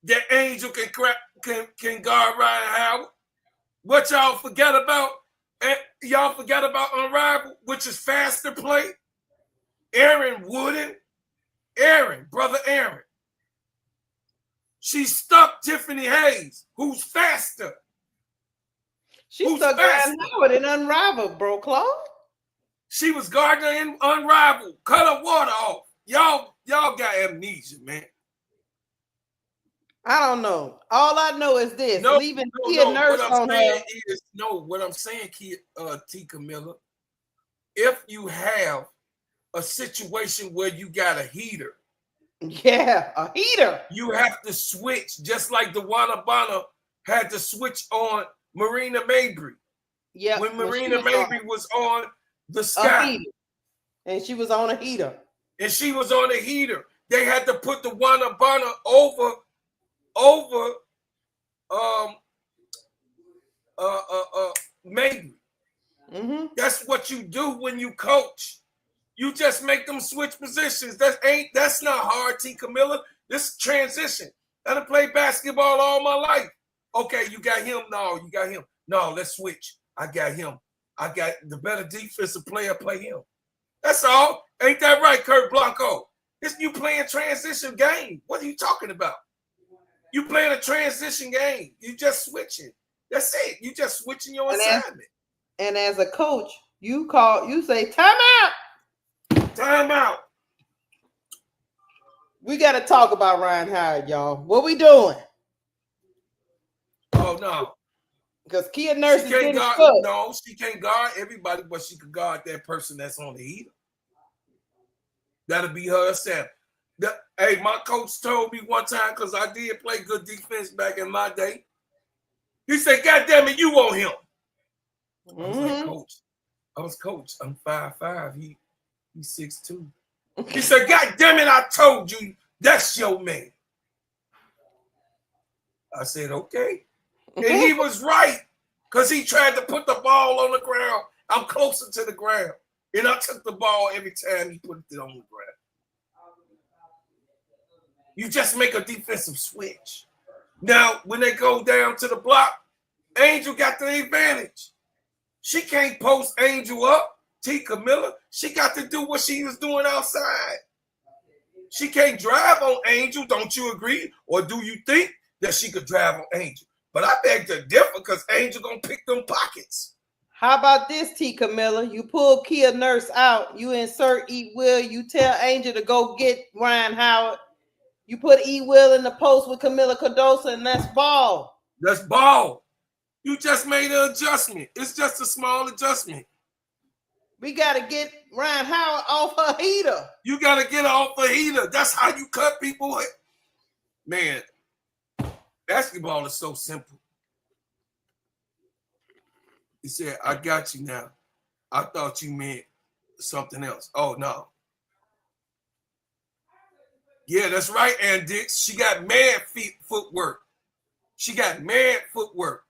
that Angel can guard Rhyne Howard. What y'all forget about? Y'all forget about Unrivaled, which is faster play. Aaron wouldn't. Brother Aaron. She stuck Tiffany Hayes, who's faster. She stuck Rhyne Howard in Unrivaled, bro, Claude. She was guarding her in Unrivaled. Cut her water off. Y'all got amnesia, man. I don't know. All I know is this: leaving Kia Nurse on her. What I'm saying, T. Camilla, if you have a situation where you got a heater, a heater, you have to switch, just like the Wanabana had to switch on Marina Mabry. Yeah, when Marina Mabry was on the Sky, and she was on a heater, they had to put the Wanabana over Mabry. Mm-hmm. That's what you do when you coach. You just make them switch positions. That's not hard, T. Camilla. This transition. I done played basketball all my life. Okay, you got him. No, you got him. No, let's switch. I got him. I got the better defensive player. Play him. That's all. Ain't that right, Kurt Blanco? It's you playing transition game. What are you talking about? You playing a transition game. You just switching. That's it. You just switching your assignment. And as a coach, you say time out. Time out. We got to talk about Rhyne Howard, y'all. What we doing? Oh no. Because Kia Nurse is getting cooked. No, she can't guard everybody, but she can guard that person that's on the heater. That'll be her assignment. Hey, my coach told me one time, because I did play good defense back in my day. He said, "God damn it, you want him." Mm-hmm. I was like, Coach, I'm 5'5". He's 6'2". He said, "God damn it, I told you that's your man." I said, "Okay." And he was right, because he tried to put the ball on the ground. I'm closer to the ground. And I took the ball every time he put it on the ground. You just make a defensive switch. Now, when they go down to the block, Angel got the advantage. She can't post Angel up, T. Camilla. She got to do what she was doing outside. She can't drive on Angel, don't you agree? Or do you think that she could drive on Angel? But I beg to differ because Angel gonna pick them pockets. How about this, T. Camilla? You pull Kia Nurse out. You insert E. Will. You tell Angel to go get Rhyne Howard. You put E. Will in the post with Camilla Cardoso, and that's ball. That's ball. You just made an adjustment. It's just a small adjustment. We got to get Rhyne Howard off her heater. You got to get her off the heater. That's how you cut people. Man, basketball is so simple. He said, I got you now. I thought you meant something else. Oh, no. Yeah, that's right, Ann Dix. She got mad footwork. She got mad footwork.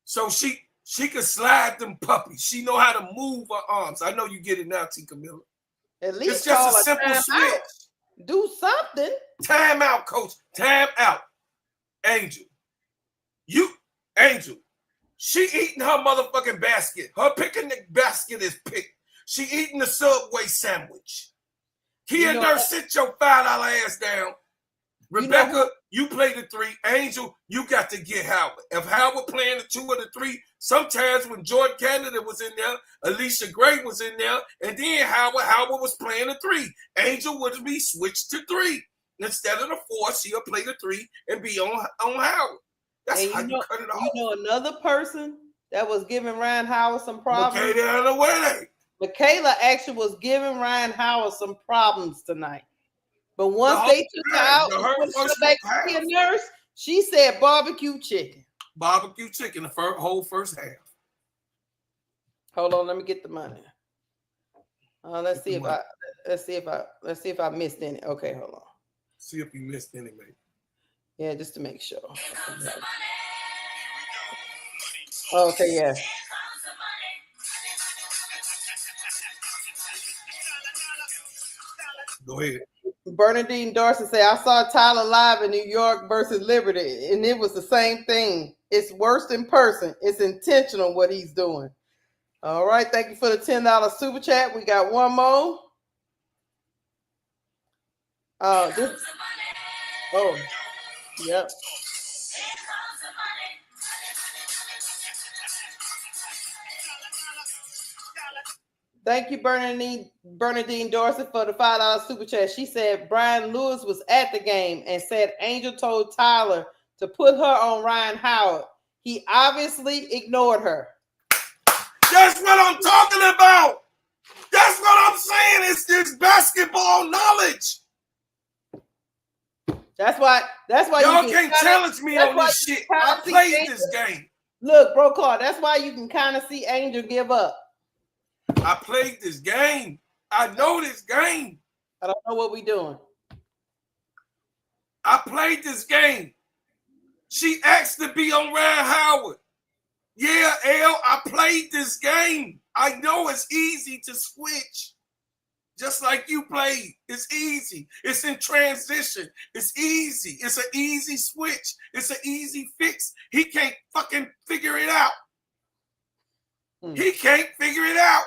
So she can slide them puppies. She know how to move her arms. I know you get it now, T. Camilla. At least it's just a simple switch. Do something. Time out, coach. Time out. Angel. Angel. She eating her motherfucking basket. Her picnic basket is picked. She eating the Subway sandwich. Kia Nurse, sit your $5 ass down. Rebecca, you play the 3. Angel, you got to get Howard. If Howard playing the 2 or the 3, sometimes when Jordan Canada was in there, Alicia Gray was in there, and then Howard was playing the 3. Angel would be switched to 3. Instead of the 4, she'll play the 3 and be on Howard. That's how you cut it off. You know another person that was giving Rhyne Howard some problems? Michaela actually was giving Rhyne Howard some problems tonight. But once they took her out and put her back to the nurse, she said barbecue chicken. Barbecue chicken the whole first half. Hold on, let me get the money. Let's see if I missed any. Okay, hold on. See if you missed any, mate. Yeah, just to make sure. Okay, yeah. Go ahead. Bernadine Darcy said, I saw Tyler live in New York versus Liberty, and it was the same thing. It's worse in person. It's intentional what he's doing. All right, thank you for the $10 super chat. We got one more. Yep. Thank you, Bernadine Dorsey, for the $5 super chat. She said Brian Lewis was at the game and said Angel told Tyler to put her on Rhyne Howard. He obviously ignored her. That's what I'm talking about. That's what I'm saying. It's this basketball knowledge. That's why y'all can't challenge me on this shit. I played this game. Look, bro, Clark, that's why you can kind of see Angel give up. I played this game. I know this game. I don't know what we doing. I played this game. She asked to be on Rhyne Howard. Yeah, L, I played this game. I know it's easy to switch. Just like you played. It's easy. It's in transition. It's easy. It's an easy switch. It's an easy fix. He can't fucking figure it out. He can't figure it out.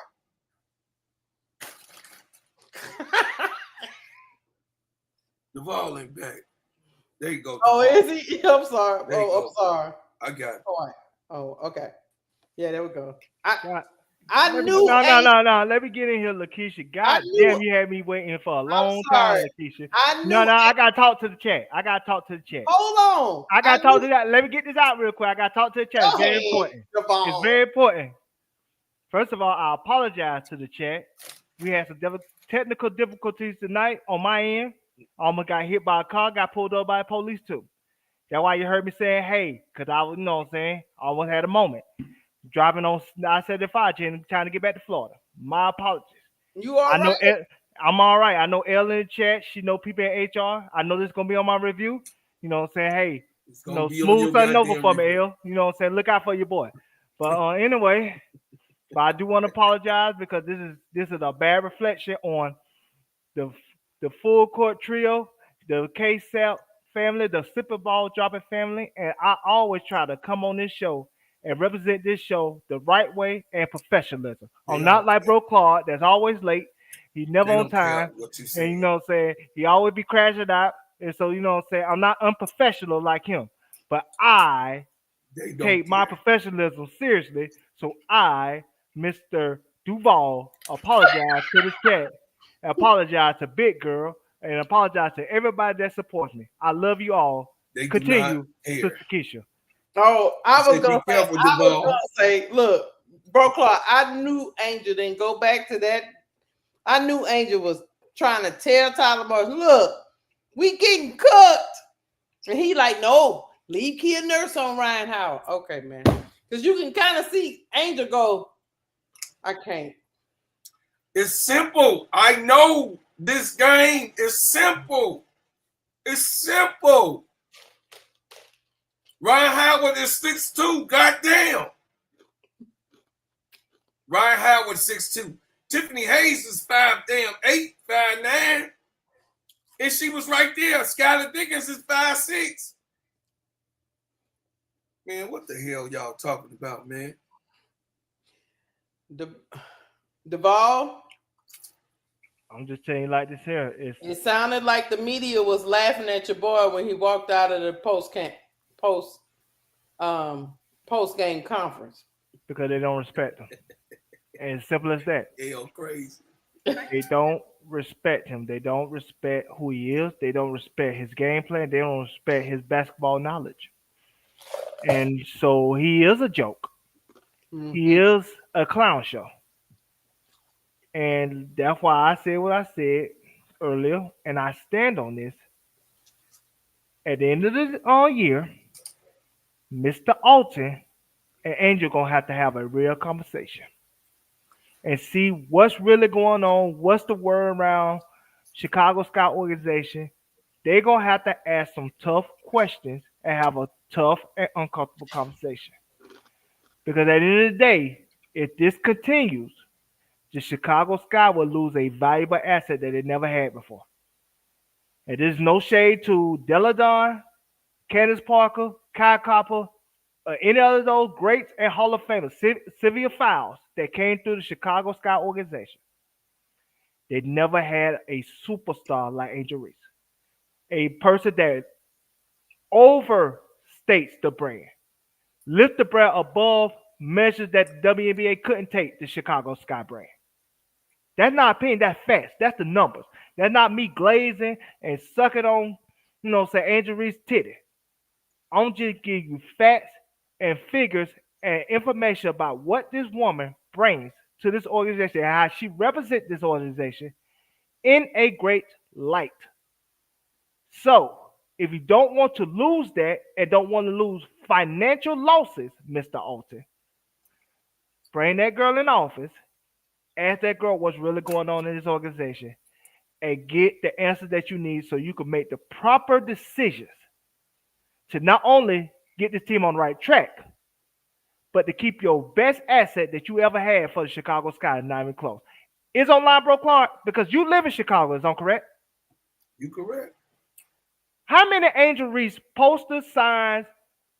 The ball ain't back. There you go. Oh, is he? I'm sorry. I'm sorry. I got it. Oh, okay. Yeah, there we go. I knew. No. Let me get in here, Lakeisha. God damn, you had me waiting for a long time, Lakeisha. I gotta talk to the chat. Hold on. I gotta talk to that. Let me get this out real quick. I gotta talk to the chat. It's very important. It's very important. First of all, I apologize to the chat. We had some technical difficulties tonight on my end. Almost got hit by a car, got pulled over by police too. That's why you heard me saying, hey, because I was, I almost had a moment. Driving on I-75 trying to get back to Florida. My apologies. You all right? I'm all right. I know Elle in the chat. She know people in HR. I know this is going to be on my review. You know what I'm saying? Hey, smooth something over for me, Elle. You know what I'm saying? Look out for your boy. But anyway, but I do want to apologize because this is a bad reflection on the full court trio, the K-Sap family, the Sipper Ball dropping family. And I always try to come on this show and represent this show the right way and professionalism. I'm not like Bro Claude, that's always late. He never on time. And you know what I'm saying? He always be crashing out. And so, you know what I'm saying? I'm not unprofessional like him. But I They don't take my care. professionalism seriously. So I, Mr. Duval, apologize to the chat, apologize to Big Girl, and apologize to everybody that supports me. I love you all. They do Continue, not care. Sister Keisha. Oh, I was gonna say, careful, Duval. look, Bro Clark, I knew Angel didn't go back to that. I knew Angel was trying to tell Tyler Marsh, look, we getting cooked. And he like, no, leave Kia Nurse on Rhyne Howard. Okay, man. Because you can kind of see Angel go, I can't. It's simple. I know this game is simple. It's simple. Rhyne Howard is 6'2". Goddamn. Rhyne Howard 6'2". Tiffany Hayes is 5'8", 5'9". And she was right there. Skylar Dickens is 5'6". Man, what the hell y'all talking about, man? Duval? I'm just telling you like this here. It sounded like the media was laughing at your boy when he walked out of the post-game conference. Because they don't respect him. And as simple as that. Hell crazy. They don't respect him. They don't respect who he is. They don't respect his game plan. They don't respect his basketball knowledge. And so he is a joke. Mm-hmm. He is a clown show. And that's why I said what I said earlier, and I stand on this. At the end of the year, Mr. Alton and Angel going to have a real conversation and see what's really going on, what's the word around Chicago Sky organization. They're going to have to ask some tough questions and have a tough and uncomfortable conversation. Because at the end of the day, if this continues, the Chicago Sky will lose a valuable asset that it never had before. And there's no shade to Deladon, Candace Parker, Kai Copper, any of those greats and Hall of Famers, Sylvia Fowles that came through the Chicago Sky organization. They never had a superstar like Angel Reese, a person that overstates the brand, lift the brand above measures that the WNBA couldn't take the Chicago Sky brand. That's not opinion, that's facts. That's the numbers. That's not me glazing and sucking on, say Angel Reese titty. I'm just giving you facts and figures and information about what this woman brings to this organization and how she represents this organization in a great light. So, if you don't want to lose that and don't want to lose financial losses, Mr. Alton, bring that girl in office, ask that girl what's really going on in this organization, and get the answers that you need so you can make the proper decisions to not only get this team on the right track, but to keep your best asset that you ever had for the Chicago Sky, not even close. It's online, Bro Clark, because you live in Chicago, is that correct? You correct. How many Angel Reese posters, signs,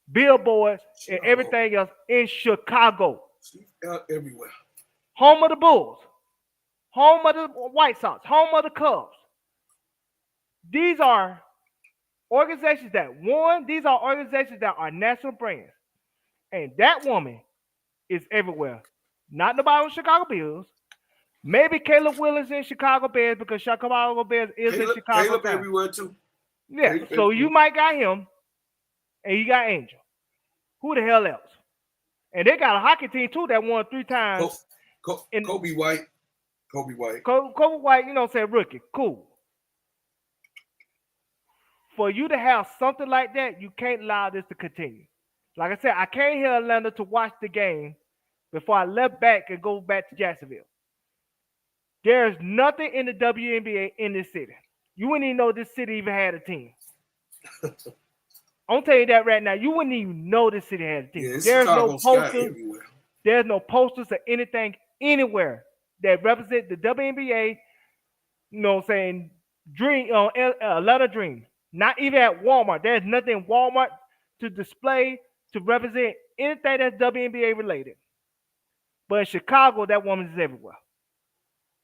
billboards, and everything else in Chicago? She's out everywhere. Home of the Bulls, home of the White Sox, home of the Cubs. These are organizations that won. These are organizations that are national brands. And that woman is everywhere. Not nobody on Chicago Bills. Maybe Caleb Willis in Chicago Bears because Chicago Bears is in Chicago. Caleb everywhere too. Yeah, Caleb so everywhere. you might got him and you got Angel. Who the hell else? And they got a hockey team too that won 3 times. Kobe White. Kobe White. Kobe White, rookie. Cool. For you to have something like that, you can't allow this to continue. Like I said, I came here in Atlanta to watch the game before I left back and go back to Jacksonville. There's nothing in the WNBA in this city. You wouldn't even know this city even had a team. I'm telling you that right now. You wouldn't even know this city had a team. Yeah, there's no posters. There's no posters or anything anywhere that represent the WNBA. Dream, Atlanta Dream. Not even at Walmart. There's nothing in Walmart to display to represent anything that's WNBA related. But in Chicago, that woman is everywhere.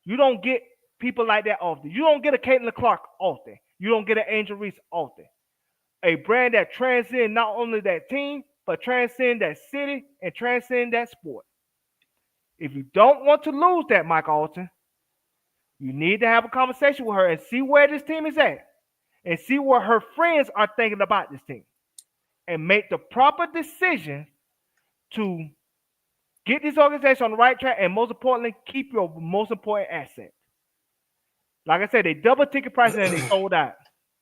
You don't get people like that often. You don't get a Kaitlyn Clark often. You don't get an Angel Reese often. A brand that transcends not only that team, but transcend that city and transcend that sport. If you don't want to lose that, Mike Alton, you need to have a conversation with her and see where this team is at and see what her friends are thinking about this team and make the proper decision to get this organization on the right track and, most importantly, keep your most important asset. Like I said, they double ticket pricing and they sold out.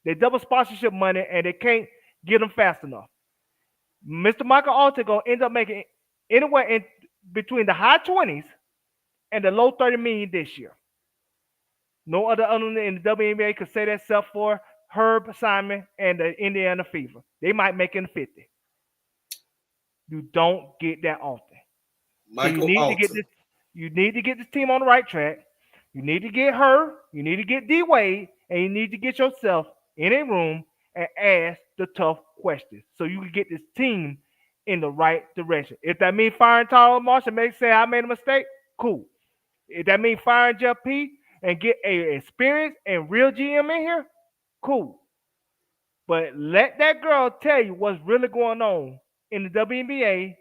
They double sponsorship money and they can't get them fast enough. Mr. Michael Alton going to end up making anywhere in between the high 20s and the low 30 million this year. No other owner in the WNBA could say that except for Herb Simon and the Indiana Fever. They might make it in 50. You don't get that often. Michael So Alton. You need to get this team on the right track. You need to get her. You need to get D Wade, and you need to get yourself in a room and ask the tough questions so you can get this team in the right direction. If that means firing Tyler Marsh and say I made a mistake, cool. If that means firing Jeff P and get a experienced and real GM in here, cool. But let that girl tell you what's really going on in the WNBA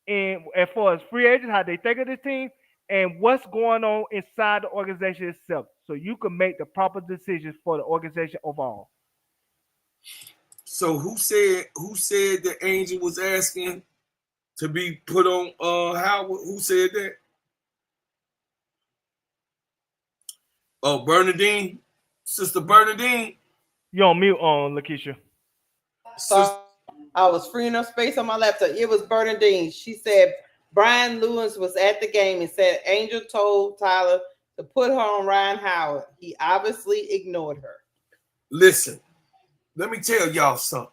and as far as free agents, how they think of this team, and what's going on inside the organization itself, so you can make the proper decisions for the organization overall. So who said the Angel was asking to be put on Howard? Who said that? Oh, Bernadine, Sister Bernadine. You're on mute, Lakeisha. So I was freeing up space on my laptop. It was Bernadine. She said Brian Lewis was at the game and said Angel told Tyler to put her on Rhyne Howard. He obviously ignored her. Listen, let me tell y'all something.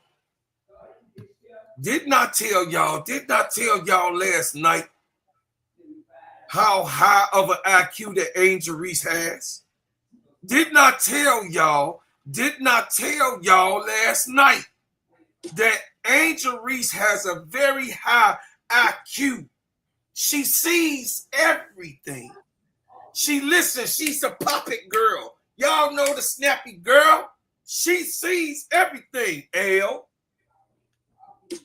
Did not tell y'all last night how high of an IQ that Angel Reese has? Did not tell y'all last night that Angel Reese has a very high IQ. She sees everything. She listens. She's a puppet girl. Y'all know the snappy girl. She sees everything, L.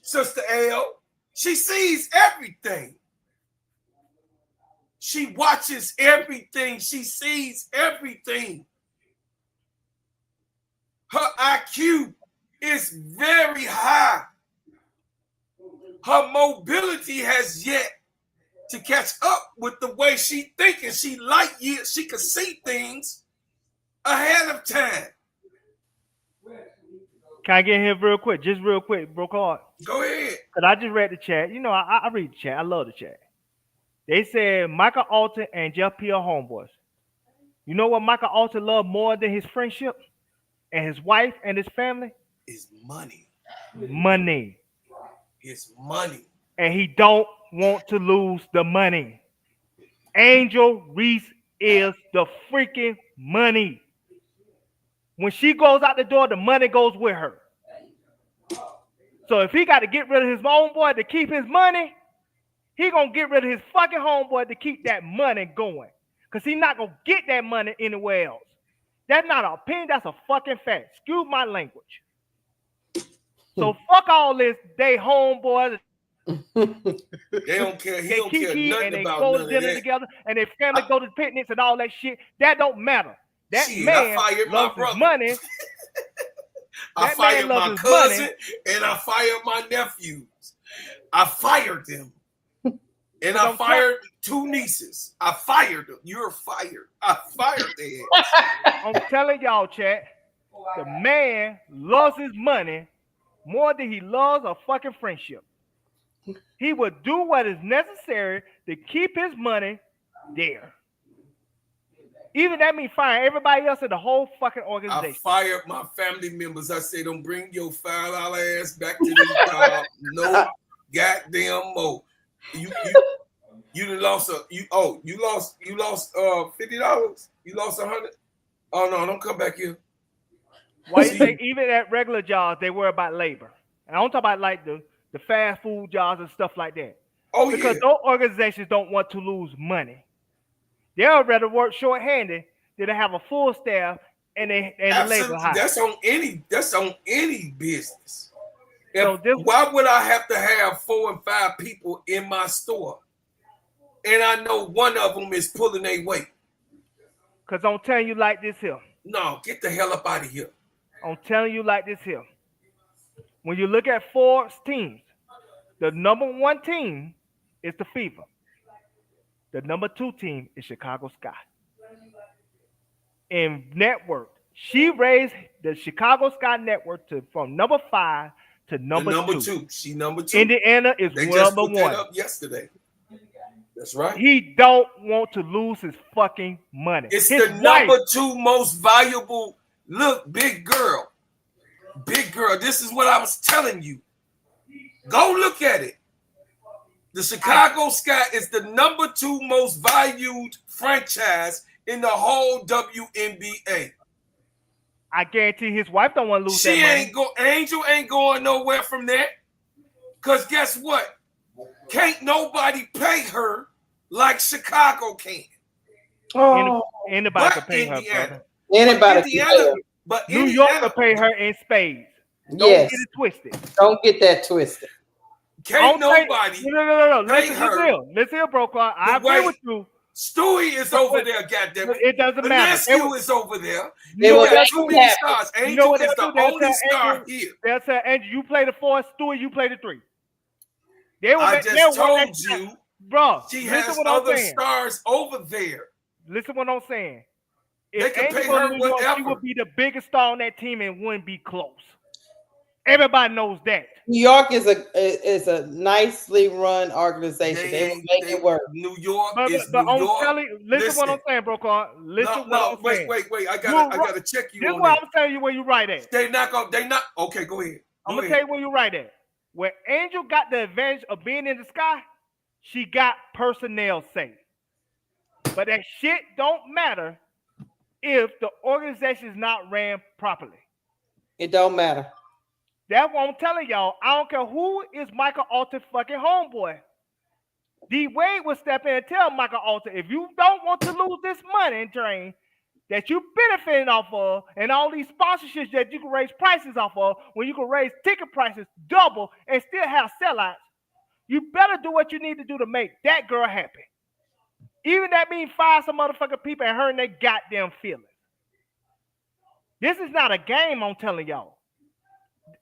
Sister L. She sees everything. She watches everything. She sees everything. Her IQ is very high. Her mobility has yet to catch up with the way she thinking. She light years. She can see things ahead of time. Can I get in here real quick? Just real quick, bro. Card. Go ahead. Because I just read the chat. You know, I read the chat. I love the chat. They said Michael Alton and Jeff P are homeboys. You know what Michael Alton loved more than his friendship and his wife and his family? Is money. Money. It's money. And he don't want to lose the money. Angel Reese is the freaking money. When she goes out the door, the money goes with her. So if he got to get rid of his homeboy to keep his money, he going to get rid of his fucking homeboy to keep that money going. Because he's not going to get that money anywhere else. That's not an opinion. That's a fucking fact. Excuse my language. So fuck all this. They homeboys. They don't care. He don't care nothing and they about go none to of dinner that. together and their family go to picnics and all that shit. That don't matter. That Shit, man I fired my loves his brother. money. I That fired man loves my his cousin money. and I fired my nephews. I fired them. And But I don't fired two nieces. I fired them. You're fired. I fired them. I'm telling y'all, chat, the man loves his money more than he loves a fucking friendship. He would do what is necessary to keep his money there. Even that means firing everybody else in the whole fucking I organization. fired my family members. I said, don't bring your $5 ass back to this job. No goddamn more. You done lost you lost $50. You lost $100. Oh no, don't come back here. Why you say even at regular jobs they worry about labor? And I don't talk about like the fast food jobs and stuff like that. Oh because yeah. those organizations don't want to lose money. They'll rather work short-handed than to have a full staff and the labor high. That's on any business. Why would I have to have 4 and 5 people in my store, and I know one of them is pulling their weight? Because I'm telling you like this here. No, get the hell up out of here. I'm telling you like this here. When you look at Forbes teams, the number 1 team is the Fever. The number 2 team is Chicago Sky. In network, she raised the Chicago Sky network from number 5 to number 2. She number 2. Indiana is they number just put 1. That up yesterday. That's right. He don't want to lose his fucking money. It's the number 2 most valuable. Look, big girl. Big girl. This is what I was telling you. Go look at it. The Chicago Sky is the number 2 most valued franchise in the whole WNBA. I guarantee his wife don't want to lose that money. Angel ain't going nowhere from there. Because guess what? Can't nobody pay her like Chicago can. Oh, anybody can pay her, brother. Anybody can pay her. But New York can pay her in spades. Don't Yes. get it twisted. Don't get that twisted. Can't nobody No. pay her. Listen here, bro. I agree with you. Stewie is over there, goddammit. It doesn't matter. Lesku is over there. They You will got make too it many happen. stars. Angel You know what is they'll the do? They'll only tell star Angel- here. They'll say, Andrew, you play the 4, Stewie, you play the 3. I just told you, bro. she listen has what I'm other saying. stars over there. Listen what I'm saying. They If can Angel pay was her in New York, she whatever. would be the biggest star on that team and wouldn't be close. Everybody knows that. New York is a nicely run organization. They will make it work. New York But is I'm New York. telling you, listen what I'm saying, bro. Listen what I'm saying. Wait. I gotta check you This is on why that. I'm telling you where you right at. They not. Okay, go ahead. I'm gonna tell you where you right at. Where Angel got the advantage of being in the sky, she got personnel say. But that shit don't matter if the organization is not ran properly. It don't matter. That's what I'm telling y'all. I don't care who is Michael Alter fucking homeboy. D Wade will step in and tell Michael Alter, if you don't want to lose this money train that you benefiting off of, and all these sponsorships that you can raise prices off of, when you can raise ticket prices double and still have sellouts, you better do what you need to do to make that girl happy. Even that means fire some motherfucking people and hurting their goddamn feelings. This is not a game, I'm telling y'all.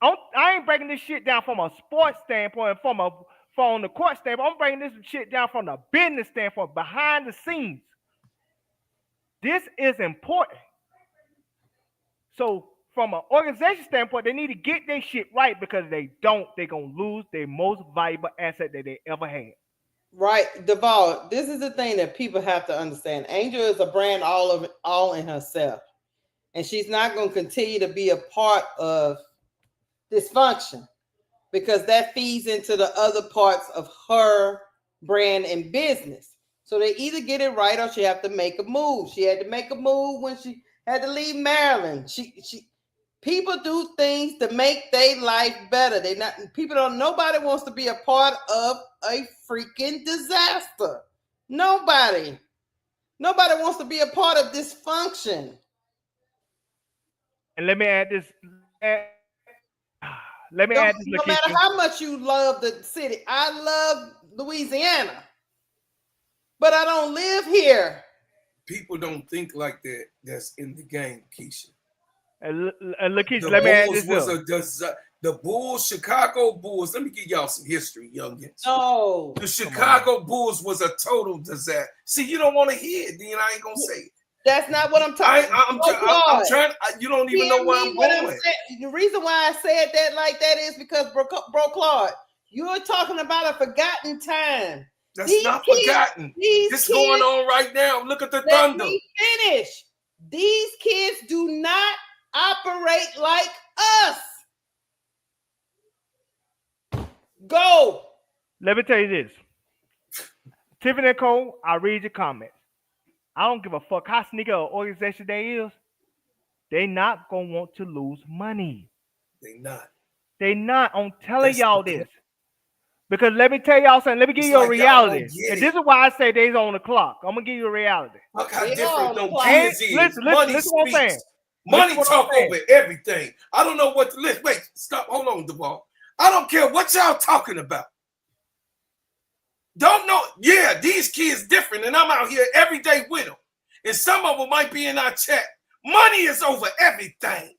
I ain't breaking this shit down from a sports standpoint, from the court standpoint. I'm breaking this shit down from the business standpoint, behind the scenes. This is important. So from an organization standpoint, they need to get their shit right, because if they don't, they're going to lose their most valuable asset that they ever had. Right, Duval, this is the thing that people have to understand. Angel is a brand all in herself. And she's not going to continue to be a part of dysfunction, because that feeds into the other parts of her brand and business. So they either get it right or she have to make a move. She had to make a move when she had to leave Maryland. People do things to make their life better. Nobody wants to be a part of a freaking disaster. Nobody wants to be a part of dysfunction. And let me add this. No matter how much you love the city, I love Louisiana, but I don't live here. People don't think like that. That's in the game, Keisha. And Lakeisha, let me add this. The Bulls, Chicago Bulls. Let me give y'all some history, youngins. No, the Chicago Bulls was a total disaster. See, you don't want to hear it, then I ain't gonna say it. That's not what I'm talking about. I'm trying. You don't even know where I'm going. The reason why I said that like that is because, bro Claude, you're talking about a forgotten time. That's not forgotten. This going on right now. Look at the Thunder. Let me finish. These kids do not operate like us. Go. Let me tell you this. Tiffany and Cole, I read your comments. I don't give a fuck how sneaky an organization they is. They not going to want to lose money. They not. I'm telling y'all this. Because let me tell y'all something. Let me give you a reality. And this is why I say they's on the clock. I'm going to give you a reality. Look how different them kids is. Listen what I'm saying. Money talk over everything. I don't know what to list. Wait, stop. Hold on, Duval. I don't care what y'all talking about. Don't know. Yeah, these kids different, and I'm out here every day with them. And some of them might be in our chat. Money is over everything.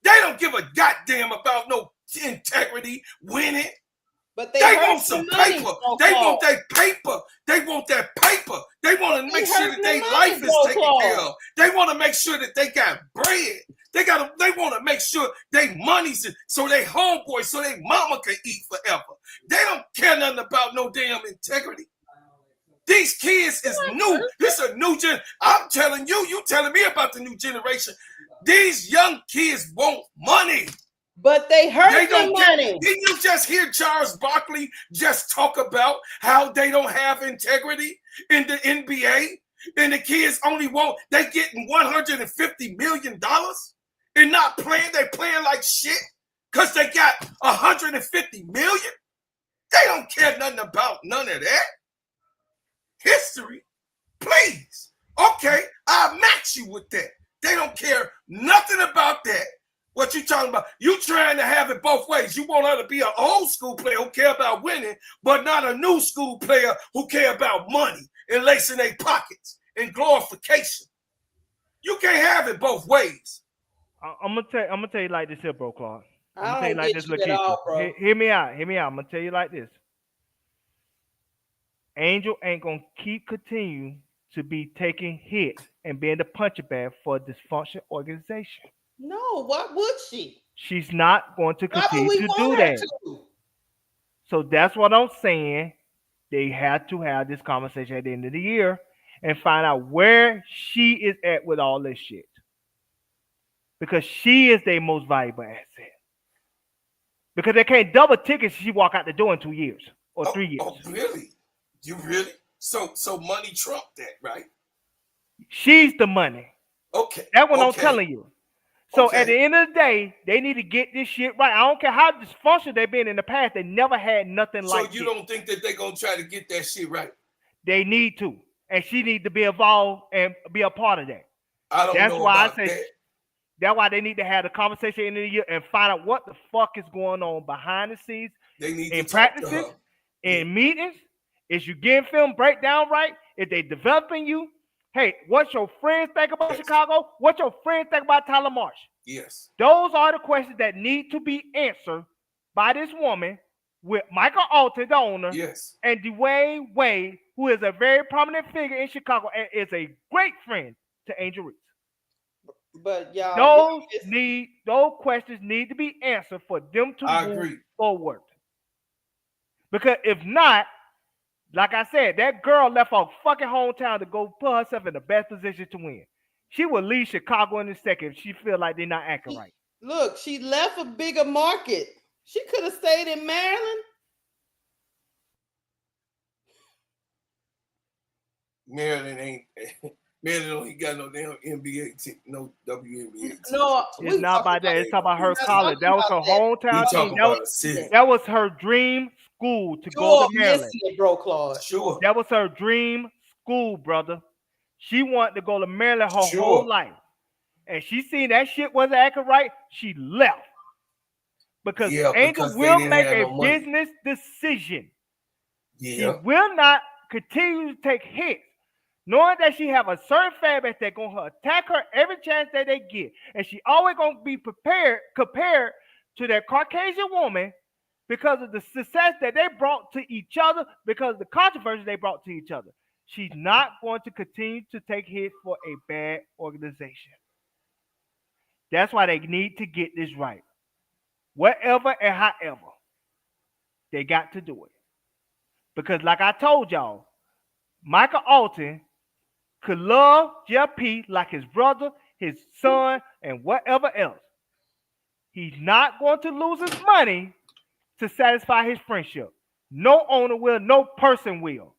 They don't give a goddamn about no integrity, winning. But they want some paper. They want that paper. They want that paper. They want to make sure that their life is taken care of. They want to make sure that they got bread. They want to make sure they money's so they homeboy, so they mama can eat forever. They don't care nothing about no damn integrity. These kids is new. This is a new gen. I'm telling you, you telling me about the new generation. These young kids want money. But they hurt the money. Didn't you just hear Charles Barkley just talk about how they don't have integrity in the NBA? And the kids they getting $150 million and not playing. They playing like shit because they got $150 million. They don't care nothing about none of that. History, please. Okay, I'll match you with that. They don't care nothing about that. What you talking about? You trying to have it both ways. You want her to be an old school player who care about winning, but not a new school player who care about money and lacing their pockets and glorification. You can't have it both ways. I'm gonna tell you like this here, bro, Clark. I don't get you at all, bro. Hear me out. I'm gonna tell you like this. Angel ain't gonna continue to be taking hits and being the punching bag for a dysfunctional organization. No, why would she? She's not going to continue to do that. So that's what I'm saying. They had to have this conversation at the end of the year and find out where she is at with all this shit. Because she is their most valuable asset. Because they can't double tickets if she walk out the door in 2 years or 3 years. Oh, really? You really? So money trumped that, right? She's the money. Okay. That's what I'm telling you. So at the end of the day, they need to get this shit right. I don't care how dysfunctional they've been in the past. They never had nothing like this. So you don't think that they're going to try to get that shit right? They need to. And she needs to be involved and be a part of that. I don't know about that. That's why they need to have the conversation in the year and find out what the fuck is going on behind the scenes. They need in to practices, in meetings. Is you getting film breakdown right? If they developing you? Hey, what your friends think about Chicago? What your friends think about Tyler Marsh? Yes. Those are the questions that need to be answered by this woman with Michael Alton, the owner, and Dwayne Wade, who is a very prominent figure in Chicago and is a great friend to Angel Reese. But y'all, those questions need to be answered for them to move forward. Because if not, like I said, that girl left her fucking hometown to go put herself in the best position to win. She will leave Chicago in a second if she feel like they're not acting right. Look, she left a bigger market. She could have stayed in Maryland. Maryland don't got no damn NBA team, no WNBA team. No, it's not about that. It's talking about her college. That was her hometown team. That was her dream school to go to Maryland. Bro, Claude. Sure. That was her dream school, brother. She wanted to go to Maryland her whole life. And she seen that shit wasn't acting right. She left. Because Angel will make a business decision. Yeah. She will not continue to take hits, knowing that she have a certain fan base that's going to attack her every chance that they get. And she always going to be compared to that Caucasian woman because of the success that they brought to each other, because of the controversy they brought to each other. She's not going to continue to take hits for a bad organization. That's why they need to get this right. Whatever and however, they got to do it. Because like I told y'all, Michael Alton could love Jeff P like his brother, his son, and whatever else. He's not going to lose his money to satisfy his friendship. No owner will, no person will.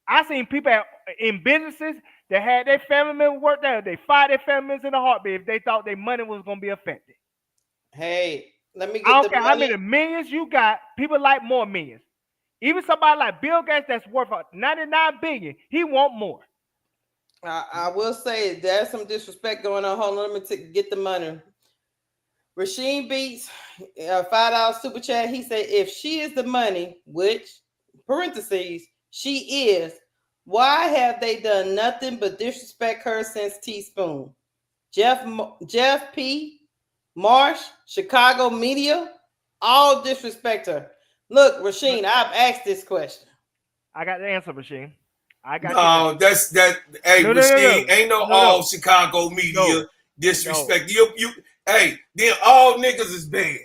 I seen people in businesses that had their family members work there. They fired their family members in a heartbeat if they thought their money was going to be affected. Hey, let me get I don't care how many millions you got. People like more millions. Even somebody like Bill Gates that's worth $99 billion, he want more. I will say there's some disrespect going on. Hold on, let me get the money. Rasheen Beats, $5 super chat. He said, if she is the money, which, parentheses, she is, why have they done nothing but disrespect her since Teaspoon? Jeff P., Marsh, Chicago media, all disrespect her. Look, Rasheen, I've asked this question. I got the answer, Rasheen. I got no, that's that. Hey, Rasheen, ain't no all Chicago media disrespect. You, hey, then all niggas is bad.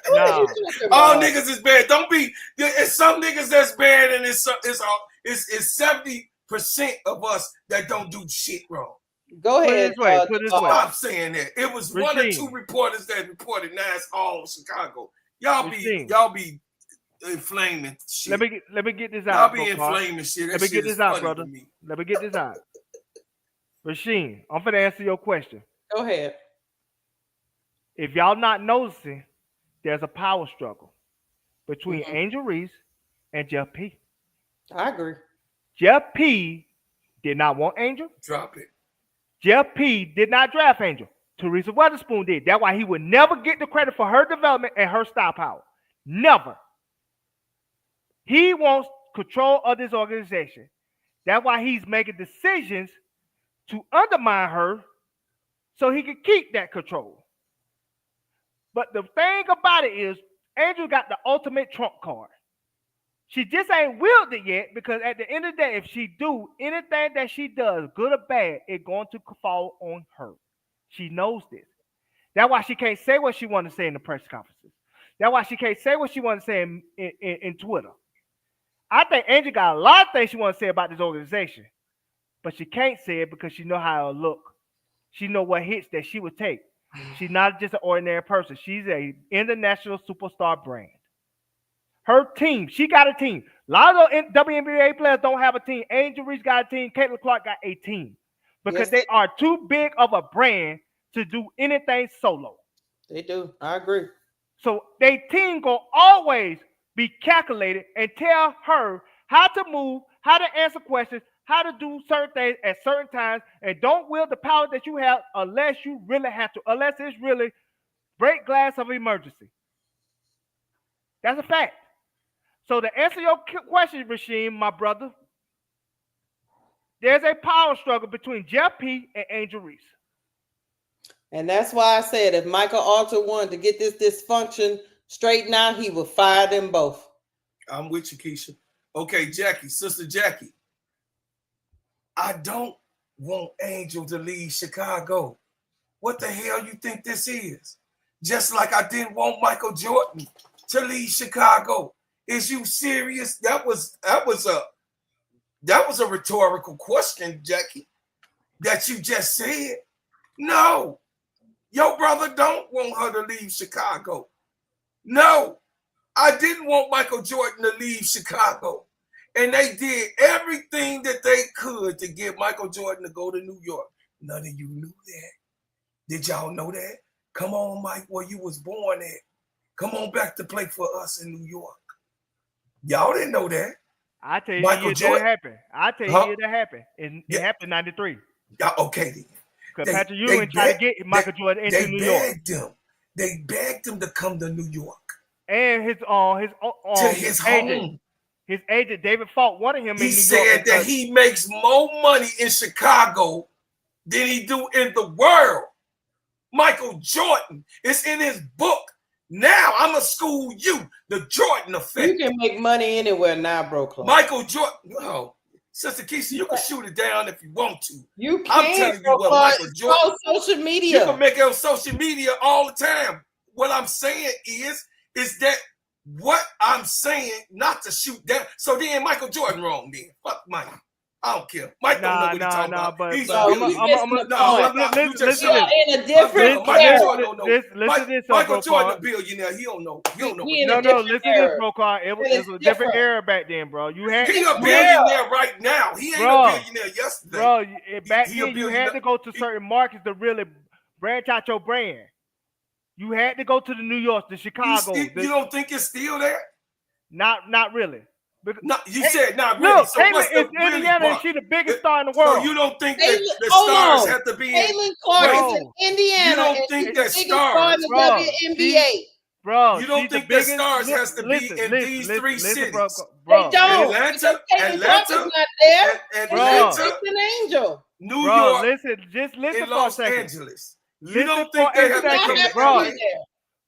Nah. All niggas is bad. Don't be. It's some niggas that's bad, and it's 70% of us that don't do shit wrong. Go ahead. Stop saying that. It was Rasheen. 1 or 2 reporters that reported. Now it's all Chicago. Y'all be inflaming shit. Let me get this out. Y'all be inflaming shit. Let me get this out, brother. Let me get this out. Rasheen, I'm finna answer your question. Go ahead. If y'all not noticing, there's a power struggle between Angel Reese and Jeff P. I agree. Jeff P did not want Angel. Drop it. Jeff P did not draft Angel. Teresa Weatherspoon did. That's why he would never get the credit for her development and her star power. Never. He wants control of this organization. That's why he's making decisions to undermine her so he can keep that control. But the thing about it is, Angel got the ultimate trump card. She just ain't willed it yet, because at the end of the day, if she do anything that she does, good or bad, it's going to fall on her. She knows this. That's why she can't say what she wants to say in the press conferences. That's why she can't say what she wants to say in Twitter. I think Angel got a lot of things she wants to say about this organization, but she can't say it because she know how it'll look. She know what hits that she would take. She's not just an ordinary person. She's a international superstar brand. Her team, she got a team. A lot of the WNBA players don't have a team. Angel Reese got a team. Kaitlyn Clark got a team because they are too big of a brand to do anything solo. They do. I agree. So their team gonna always be calculated and tell her how to move, how to answer questions, how to do certain things at certain times, and don't wield the power that you have unless you really have to, unless it's really break glass of emergency. That's a fact. So to answer your question, Rasheen, my brother, there's a power struggle between Jeff P. and Angel Reese. And that's why I said if Michael Alter wanted to get this dysfunction straightened out, he would fire them both. I'm with you, Keisha. Okay, Jackie, Sister Jackie. I don't want Angel to leave Chicago. What the hell you think this is? Just like I didn't want Michael Jordan to leave Chicago. Is you serious? That was a rhetorical question, Jackie, that you just said. No, your brother don't want her to leave Chicago. No, I didn't want Michael Jordan to leave Chicago. And they did everything that they could to get Michael Jordan to go to New York. None of you knew that. Did y'all know that? Come on, Mike, where you was born at. Come on back to play for us in New York. Y'all didn't know that. I tell you, Michael Jordan happened. I tell you, it happened. It happened in '93. Yeah, okay then. Because Patrick Ewing tried to get Michael Jordan into New York. They begged him to come to New York. And his agent, home. His agent, David Falk, wanted him in New York. He said that he makes more money in Chicago than he do in the world. Michael Jordan is in his book. Now I'm going to school you, the Jordan effect. You can make money anywhere now, bro. Clark. Michael Jordan. No. Sister Keisha, you can shoot it down if you want to. You can. I'm telling you what Michael Jordan. On social media. You can make it on social media all the time. What I'm saying is that what I'm saying, not to shoot down. So then Michael Jordan wrong then. Fuck Mike. I don't care. Mike don't know what he's talking about. But He's listen in a different Listen to this, Michael Jordan, a billionaire. He don't know. No, listen to this, bro. It was a different era back then, bro. He a billionaire right now. He ain't a billionaire yesterday. Bro, back then you had to go to certain markets to really branch out your brand. You had to go to the New York, the Chicago. You don't think it's still there? Not really. No, you said not really. Look, So Kaitlyn what's the is really Indiana, and part? she's the biggest star in the So world. you don't think Kaitlyn, that the hold stars on. have to be Caitlin Clark is in Indiana. You don't and think she's that the biggest star in the stars, WNBA. Bro, you don't she's think the that biggest. stars Look, has to listen, be in listen, these listen, three listen, cities? bro, They don't. Atlanta, because Caitlin Clark is Atlanta, not there. Atlanta, It's an Angel. New bro, York, listen, just listen and for a Los second. Angeles. You Listen don't for think a they have to second, come to bro. LA?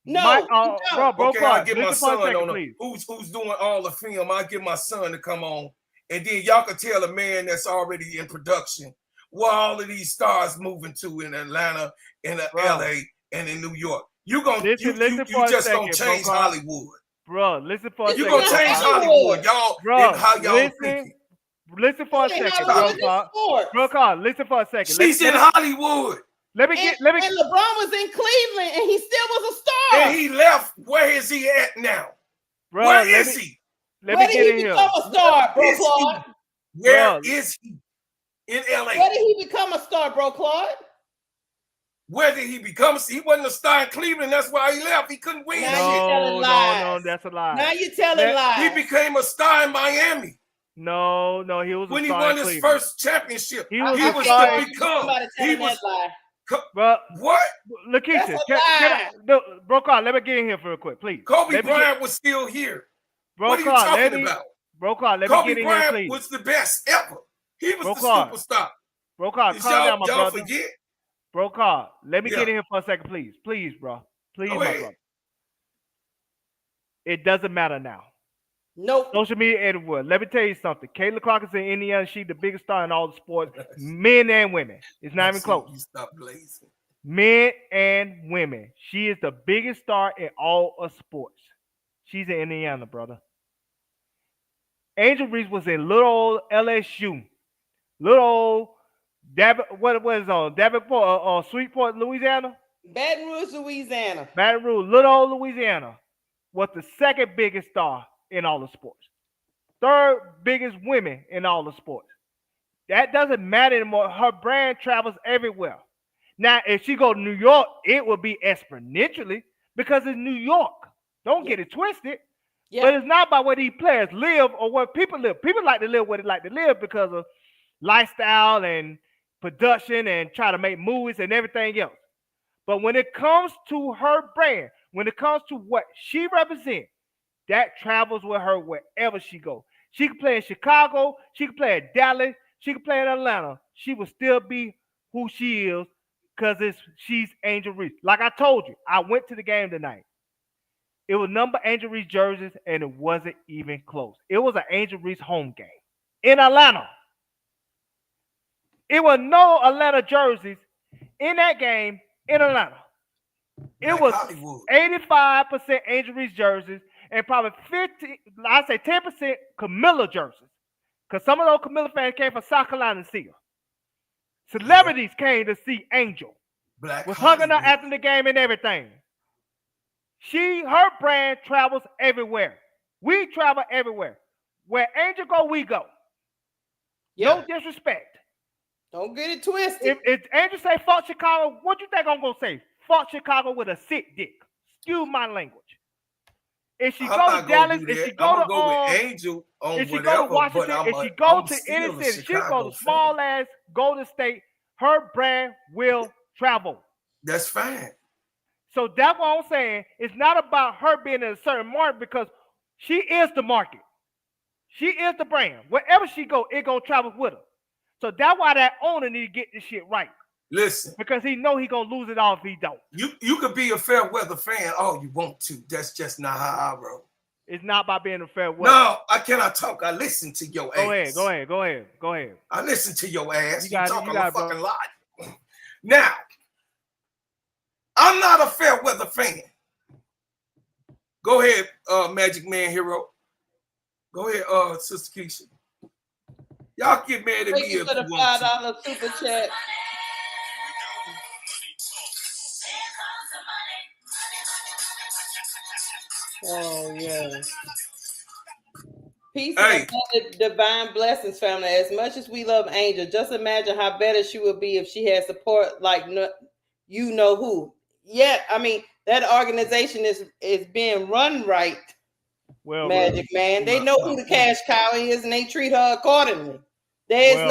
No, you don't. bro, Okay, Clark, I'll get my listen for a son second, on please. who's doing all the film. I'll get my son to come on. And then y'all can tell a man that's already in production where all of these stars moving to in Atlanta, in LA, and in New York. You just gonna change Hollywood. Bro, listen for a second. You gonna change Hollywood, y'all, and how y'all thinking. Listen for a second, bro. Clark, listen for a second. She's in Hollywood. Let me And LeBron was in Cleveland, and he still was a star. And he left. Where is he at now? Bro, Where is he? Let me get in here. Where did he become a star, bro, Claude? Where is he? In LA. Where did he become a star, bro, Claude? Where did he become? He wasn't a star in Cleveland. That's why he left. He couldn't win. No, that's a lie. Now you're telling lies. He became a star in Miami. No, he was when a he star won in his Cleveland. first championship. He was to become. He was. But what? Lakeisha, bro, Clark, let me get in here for real quick, please. Kobe Bryant was still here. Bro, what are you Clark, talking about? Bro, Clark, let Kobe me get in Bryant here, please. was the best ever. He was Bro, the Clark. superstar. Bro, Clark, Did calm down, my y'all brother. forget? Bro, Clark, let me Yeah. get in here for a second, please. Please, bro. Please, Go my ahead. brother. It doesn't matter now. Nope. Social media everywhere. Let me tell you something. Kaitlyn Clark is in Indiana. She's the biggest star in all the sports, men and women. It's not even close. You stop blazing. Men and women. She is the biggest star in all of sports. She's in Indiana, brother. Angel Reese was in little old LSU. Little old Davenport, Sweetport, Louisiana? Baton Rouge, Louisiana. Baton Rouge, little old Louisiana was the second biggest star in all the sports. Third biggest women in all the sports. That doesn't matter anymore. Her brand travels everywhere. Now, if she go to New York, it will be exponentially because it's New York. Don't get it twisted. Yeah. But it's not about where these players live or where people live. People like to live where they like to live because of lifestyle and production and try to make movies and everything else. But when it comes to her brand, when it comes to what she represents, that travels with her wherever she goes. She can play in Chicago. She can play in Dallas. She can play in Atlanta. She will still be who she is because she's Angel Reese. Like I told you, I went to the game tonight. It was number Angel Reese jerseys, and it wasn't even close. It was an Angel Reese home game in Atlanta. It was no Atlanta jerseys in that game in Atlanta. It was Hollywood. 85% Angel Reese jerseys and probably 10% Camilla jerseys. Because some of those Camilla fans came from South Carolina to see her. Celebrities came to see Angel. Was hugging her after the game and everything. Her brand travels everywhere. We travel everywhere. Where Angel go, we go. Yeah. No disrespect. Don't get it twisted. If Angel say fuck Chicago, what you think I'm gonna say? Fuck Chicago with a sick dick. Excuse my language. If she go to Dallas, if she go to Angel on if she whatever, go to Washington, if she go to any city, she go to small ass Golden State, her brand will travel. That's fine. So that's what I'm saying. It's not about her being in a certain market because she is the market. She is the brand. Wherever she go, it gonna travel with her. So that's why that owner need to get this shit right. Listen, because he know he gonna lose it all if he don't. You could be a fair weather fan all you want to. That's just not how I roll. It's not about being a fair weather. No, I cannot talk. I listen to your ass. Go ahead. I listen to your ass. You got talk it, a fucking lot. Now, I'm not a fair weather fan. Go ahead, Magic Man Hero. Go ahead, Sister Keisha. Y'all get mad at me if you for the want to. $5 super chat. Oh yeah. Peace and divine blessings, family. As much as we love Angel, just imagine how better she would be if she had support like you know who. Yeah, I mean that organization is being run right Well, Magic Man. They know who the cash cow is, and they treat her accordingly. There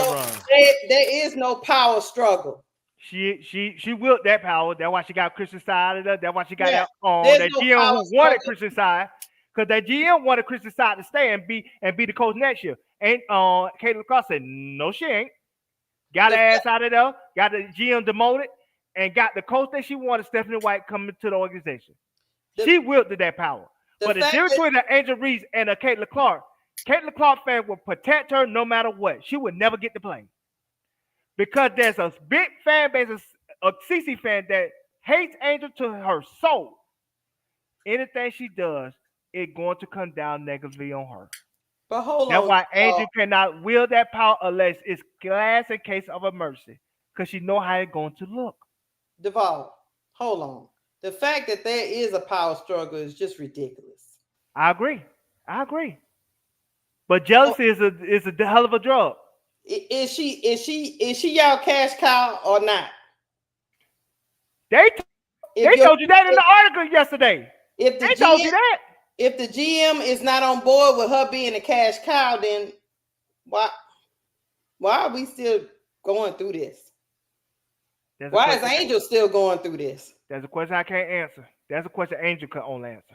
is no power struggle. She willed that power. That's why she got Christian side of her. That's why she got that no GM power who wanted struggle. Christian side. Because that GM wanted Christian side to stay and be the coach next year. And Kaitlyn Clark said, no, she ain't. Got her ass out of there, got the GM demoted, and got the coach that she wanted, Stephanie White, coming to the organization. She wielded that power. But the difference between the Angel Reese and a Kaitlyn Clark fan would protect her no matter what. She would never get to play. Because there's a big fan base, a CC fan that hates Angel to her soul. Anything she does, it's going to come down negatively on her. But hold on. That's why Angel cannot wield that power unless it's glass in case of emergency. Because she know how it's going to look. Duval, hold on. The fact that there is a power struggle is just ridiculous. I agree. But jealousy is a hell of a drug. Is she y'all cash cow or not? They told you that in the article yesterday. They told you that. If the GM is not on board with her being a cash cow, then why are we still going through this? Why is Angel still going through this? That's a question I can't answer. That's a question Angel could only answer.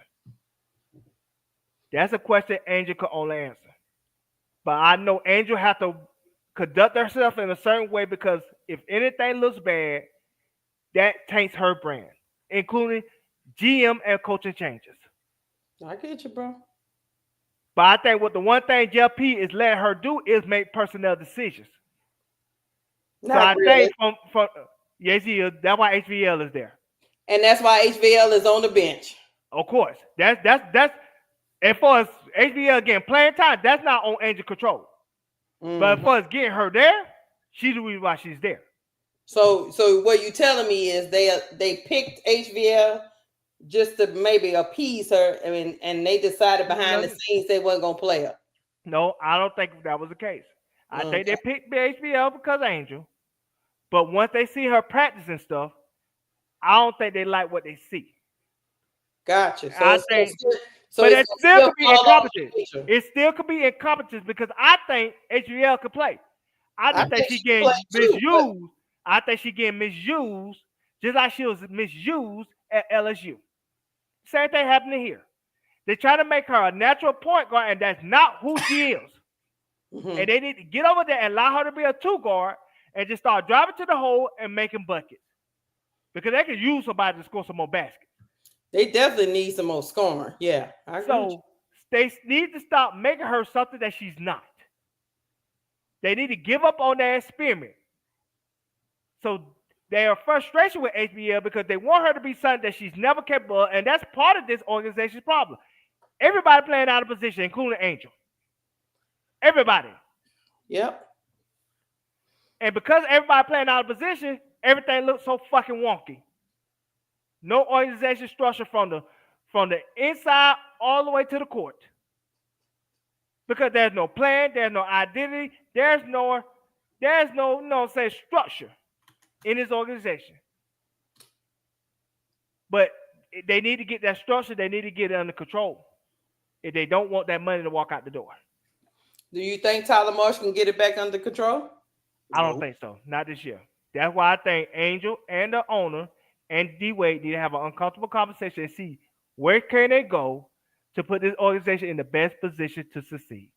But I know Angel has to conduct herself in a certain way because if anything looks bad, that taints her brand, including GM and coaching changes. I get you, bro. But I think the one thing Jeff P is letting her do is make personnel decisions. Not really. Think from yes, he is. That's why HVL is there. And that's why HVL is on the bench. Of course. That's as far as HVL getting playing time, that's not on Angel control. But as far as getting her there, she's the reason why she's there. So what you telling me is they picked HVL just to maybe appease her, and they decided behind the scenes they wasn't gonna play her. No, I don't think that was the case. I think they picked HBL because of Angel, but once they see her practicing stuff, I don't think they like what they see. Gotcha. But it still could be incompetence. It still could be incompetence because I think HBL could play. I just think she's getting misused. I think she's getting misused just like she was misused at LSU. Same thing happening here. They try to make her a natural point guard, and that's not who she is. And they need to get over there and allow her to be a two guard and just start driving to the hole and making buckets. Because they can use somebody to score some more baskets. They definitely need some more scoring. Yeah. So they need to stop making her something that she's not. They need to give up on that experiment. So they are frustration with HBL because they want her to be something that she's never capable of, and that's part of this organization's problem. Everybody playing out of position, including Angel. Everybody. Yep. And because everybody playing out of position, everything looks so fucking wonky. No organization structure from the inside all the way to the court. Because there's no plan, there's no identity, there's no structure in this organization. But they need to get that structure, they need to get it under control. If they don't want that money to walk out the door. Do you think Tyler Marsh can get it back under control? I don't think so. Not this year. That's why I think Angel and the owner and D-Wade need to have an uncomfortable conversation and see where can they go to put this organization in the best position to succeed.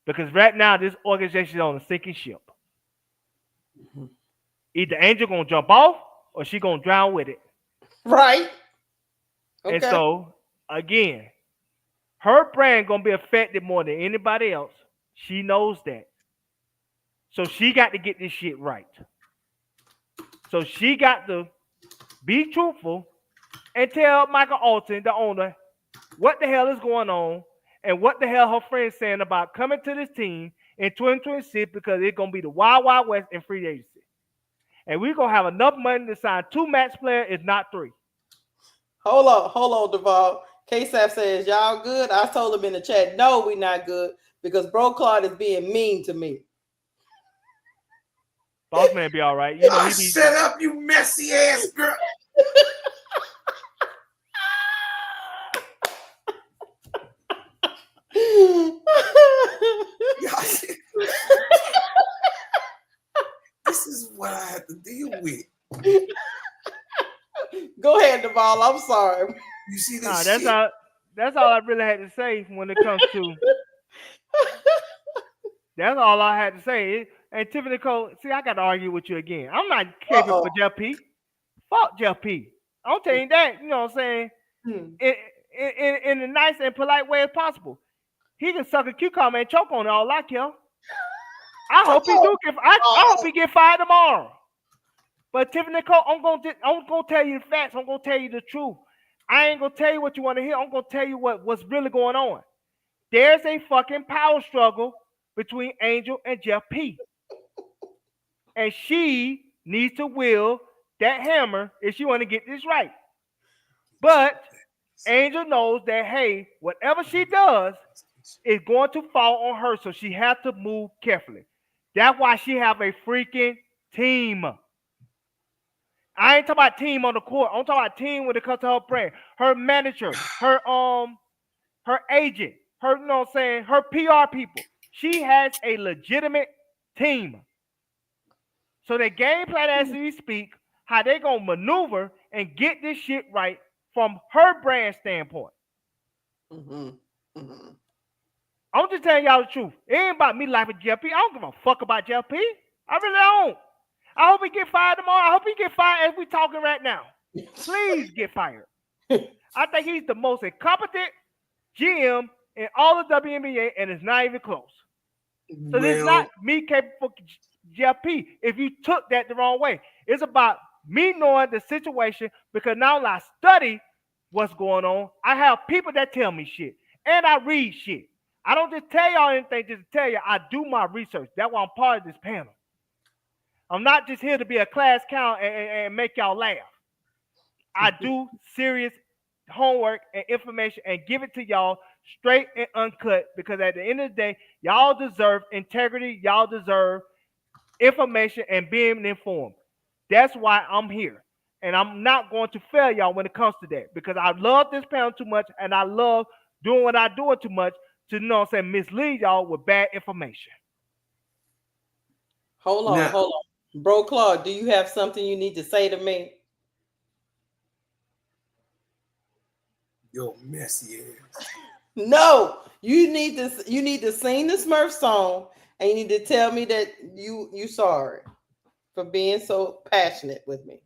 Because right now, this organization is on a sinking ship. Either Angel going to jump off or she going to drown with it. Right. Okay. And so, again, her brand going to be affected more than anybody else. She knows that. So she got to get this shit right. So she got to be truthful and tell Michael Alton, the owner, what the hell is going on and what the hell her friend's saying about coming to this team in 2026 because it's going to be the Wild Wild West in free agency. And we're going to have enough money to sign 2 max players, if not 3. Hold on, Duval. K-Sap says, y'all good? I told him in the chat, no, we not good because Bro Claude is being mean to me. Boss man be all right. You know, shut up, you messy ass girl. to deal with. Go ahead, Duval. I'm sorry. You see this Nah, shit? that's all I really had to say when it comes to. That's all I had to say. And Tiffany Cole, see, I got to argue with you again. I'm not caping for Jeff P. Fuck Jeff P. I'm telling you that. You know what I'm saying? In a nice and polite way as possible. He can suck a cucumber and choke on it all I care. I hope he do get. I hope he get fired tomorrow. But Tiffany Cole, I'm gonna tell you the facts. I'm gonna tell you the truth. I ain't gonna tell you what you want to hear. I'm gonna tell you what's really going on. There's a fucking power struggle between Angel and Jeff P. And she needs to wield that hammer if she want to get this right. But Angel knows that, hey, whatever she does is going to fall on her, so she has to move carefully. That's why she have a freaking team. I ain't talking about team on the court. I'm talking about team when it comes to her brand, her manager, her agent, her, you know what I'm saying, her PR people. She has a legitimate team. So the game plan as we speak, how they gonna maneuver and get this shit right from her brand standpoint. I'm just telling y'all the truth. It ain't about me liking Jeff P. I don't give a fuck about Jeff P. I really don't. I hope he get fired tomorrow. I hope he get fired as we talking right now. Please get fired. I think he's the most incompetent GM in all of WNBA, and it's not even close. So this is not me capable for Jeff P. If you took that the wrong way, it's about me knowing the situation, because now I study what's going on. I have people that tell me shit, and I read shit. I don't just tell y'all anything just to tell you. I do my research. That's why I'm part of this panel. I'm not just here to be a class count and make y'all laugh. I do serious homework and information and give it to y'all straight and uncut, because at the end of the day, y'all deserve integrity. Y'all deserve information and being informed. That's why I'm here. And I'm not going to fail y'all when it comes to that, because I love this panel too much, and I love doing what I do too much to, you know what I'm saying, mislead y'all with bad information. Hold on. Bro Claude, do you have something you need to say to me? Yo, messy ass. No, you need to sing the Smurf song, and you need to tell me that you sorry for being so passionate with me.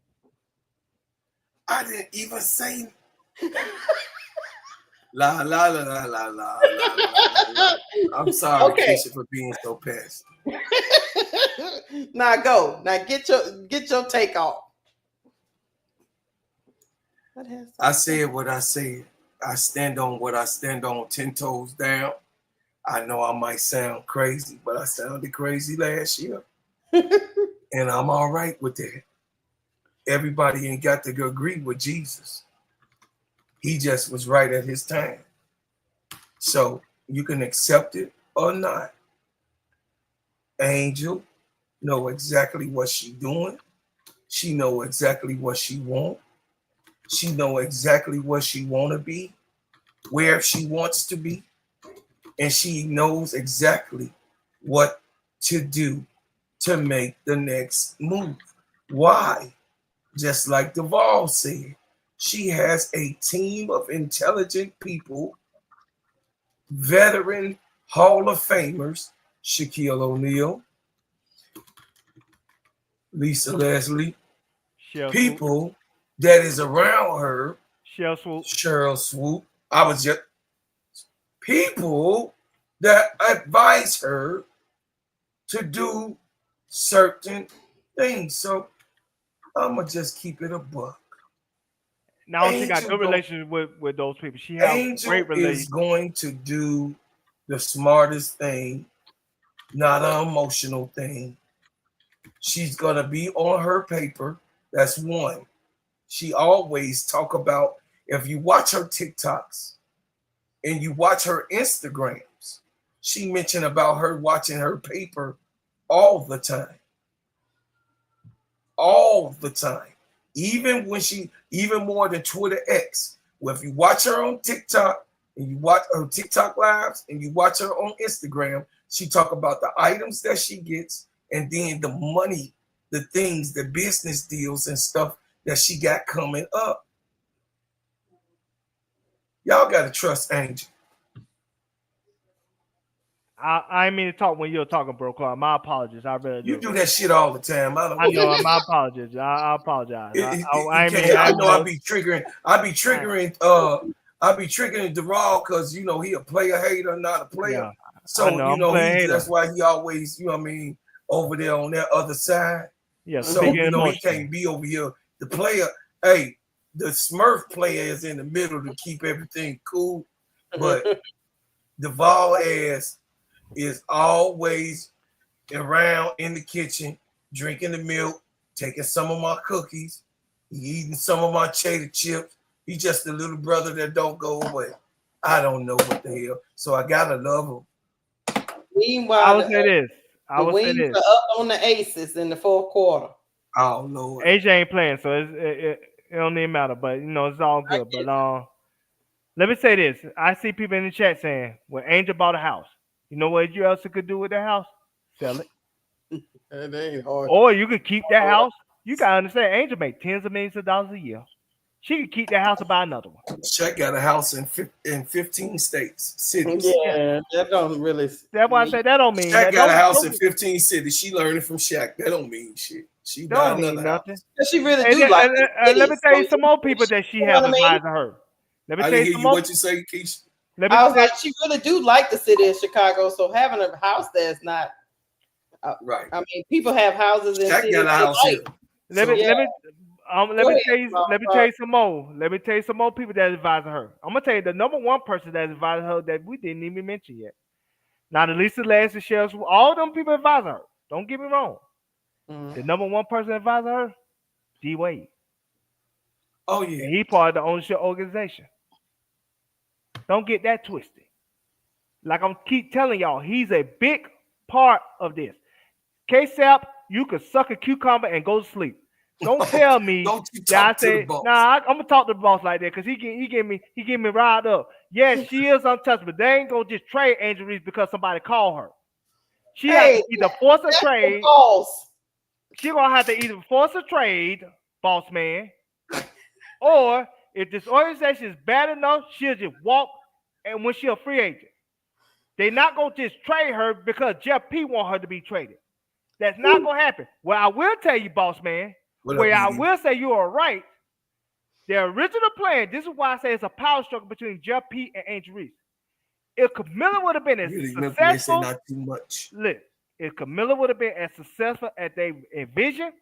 I didn't even say la la la la la la la. I'm sorry, Keisha, for being so passionate. Now go. Now get your take off. I said what I said. I stand on what I stand on, 10 toes down. I know I might sound crazy, but I sounded crazy last year. And I'm all right with that. Everybody ain't got to agree with Jesus. He just was right at his time. So you can accept it or not. Angel know exactly what she doing. She know exactly what she want. She know exactly what she want to be, where she wants to be, and she knows exactly what to do to make the next move. Why? Just like Duval said, she has a team of intelligent people, veteran Hall of Famers, Shaquille O'Neal, Lisa Leslie, people that is around her, Cheryl Swoop. I was just people that advise her to do certain things. So I'm gonna just keep it a buck. Now she got good relations with those people. She has great relations. Is going to do the smartest thing, not an emotional thing. She's gonna be on her paper. That's one. She always talk about, if you watch her TikToks and you watch her Instagrams, she mentioned about her watching her paper all the time. All the time. Even more than Twitter X. Well, if you watch her on TikTok and you watch her TikTok lives and you watch her on Instagram, she talk about the items that she gets and then the money the things, the business deals and stuff that she got coming up. Y'all got to trust Angel. I didn't mean to talk when you were talking, bro. Clark. My apologies. I really do. You do that shit all the time. I know. My apologies. I apologize. I know I be triggering. I be triggering Duval because he a player hater, not a player. Yeah, so that's why he always over there on that other side. Yeah. So he can't be over here. The player, hey, the Smurf player is in the middle to keep everything cool, but Duval ass is always around in the kitchen, drinking the milk, taking some of my cookies, eating some of my cheddar chips. He's just a little brother that don't go away. I don't know what the hell. So I gotta love him. Meanwhile, I would say this. The Wings are up on the Aces in the fourth quarter. Oh no, AJ ain't playing, so it don't even matter. But it's all good. But let me say this. I see people in the chat saying, when Angel bought a house, you know what else you could do with that house? Sell it. It ain't hard. Or you could keep that house. You got to understand, Angel make tens of millions of dollars a year. She could keep that house and buy another one. Shaq got a house in 15 states, cities. Yeah, that don't really. That's why I say that don't mean. Shaq got a house in 15 cities. She learning from Shaq. That don't mean shit. She don't mean nothing. She really do like it. Let me tell you some more people that she has advising her. Let me tell you some more. What you say, Keisha? I was like, she really do like the city of Chicago, so having a house there is not right. I mean, people have houses in cities. Got a house here. Let me tell you some more. Let me tell you some more people that advise her. I'm gonna tell you the number one person that advised her that we didn't even mention yet. Now, the Lisa Lance, the Sheriffs, all them people advise her. Don't get me wrong. The number one person advising her, D Wade. Oh yeah, and he part of the ownership organization. Don't get that twisted. Like I'm keep telling y'all, he's a big part of this. K-Sap, you could suck a cucumber and go to sleep. Don't tell me that I say, nah, I'm gonna talk to the boss like that because he get me riled up. Yes, she is untouchable. But they ain't gonna just trade Angel Reese because somebody called her. She has to either force a trade. She gonna have to either force a trade, boss man, or if this organization is bad enough, she'll just walk. And when she's a free agent, they're not gonna just trade her because Jeff P want her to be traded. That's not gonna happen. Well, I will tell you, boss man. I will say you are right. The original plan, this is why I say it's a power struggle between Jeff P and Angel Reese. If Camilla would have been as successful, not too much. Look, if Camilla would have been as successful as they envisioned,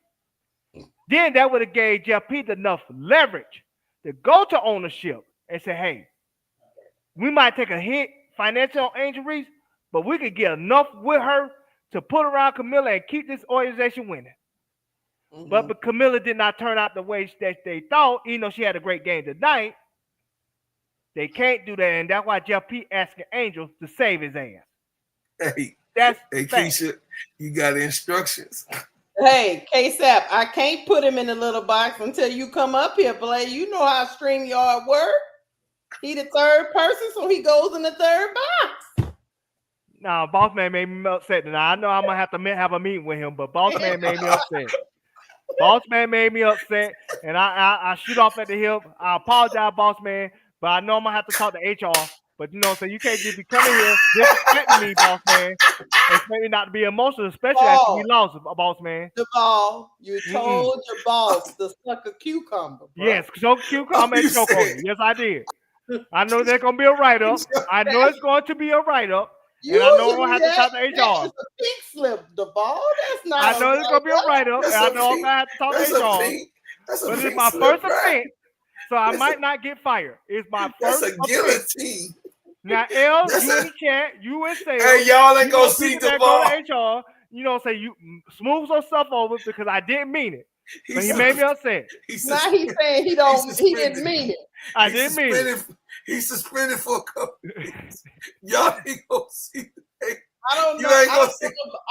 then that would have gave Jeff P enough leverage to go to ownership and say, hey, we might take a hit financial on Angel Reese, but we could get enough with her to put around Camilla and keep this organization winning. But Camilla did not turn out the way that they thought, even though she had a great game tonight. They can't do that, and that's why Jeff P asking Angel to save his ass. Hey, that's Keisha, you got instructions. Hey, K-Sap, I can't put him in the little box until you come up here, Blay. You know how StreamYard work. He the third person, so he goes in the third box. Nah, Boss Man made me upset. Now I know I'm gonna have to have a meeting with him, but Boss Man made me upset. Boss Man made me upset, and I shoot off at the hip. I apologize, Boss Man, but I know I'm gonna have to talk to HR. But so you can't just be coming here disrespecting me, Boss Man. Expect me not to be emotional, especially after we lost, Boss Man. The ball, you told your boss to suck a cucumber. Bro. Yes, so cucumber and choke on it. Yes, I did. I know there's gonna be a write-up. I know it's going to be a write-up. And I know I'm gonna have to talk to HR. That's a pink slip, the ball. That's not. I know it's gonna be a write-up, and I know I'm gonna have to talk to HR. But it's my first offense, so I might not get fired. It's my first offense. That's a guillotine. Now, L, you in the chat, you and say, hey, y'all ain't gonna see the ball. Go to HR, say you smooth some stuff over because I didn't mean it. But he made me upset. Now he's saying he didn't mean it. I didn't mean it. He's suspended for a couple weeks. Y'all ain't gonna see. I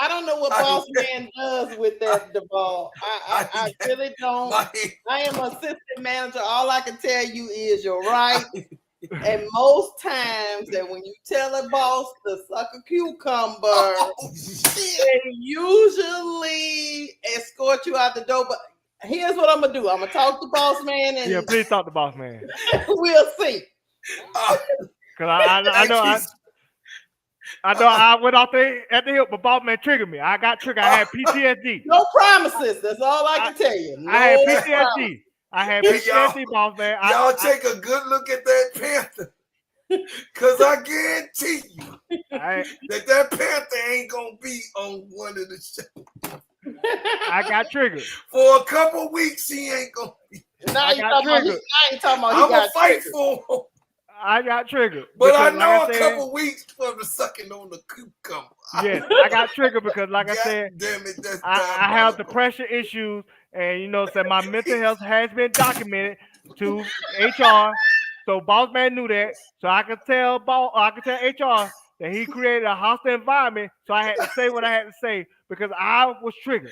don't know what Boss Man does with the ball. I really don't. I am assistant manager. All I can tell you is you're right. And most times that when you tell a boss to suck a cucumber, they usually escort you out the door. But here's what I'm gonna do. I'm gonna talk to boss man, and please talk to boss man. We'll see. Cause I know I went out there at the hip, but boss man triggered me. I got triggered. I had PTSD. No promises. That's all I can tell you. No I had PTSD. promises. I had PTSD, boss man. Y'all take a good look at that Panther. Because I guarantee you that Panther ain't going to be on one of the shows. I got triggered. For a couple weeks, he ain't going to be. Now you talking about he I'm going to fight for him. I got triggered. But I know a couple weeks from the sucking on the cucumber. Yes, I got triggered because, like I said, damn it, I have depression issues, and my mental health has been documented to HR. So boss man knew that, so I could tell HR that he created a hostile environment. So I had to say what I had to say because I was triggered.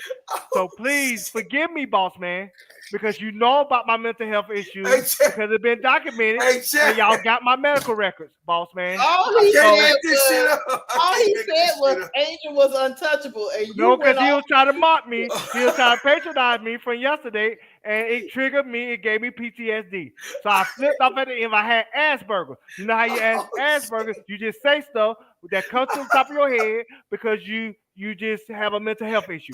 So please forgive me, boss man, because you know about my mental health issues because it's been documented, and y'all got my medical records, boss man. All he said was Angel was untouchable, and no, because he was trying to mock me. He was trying to patronize me from yesterday, and it triggered me. It gave me PTSD. So I flipped off at the end. I had Asperger. You know how you ask Asperger? You just say stuff that comes to the top of your head because you just have a mental health issue.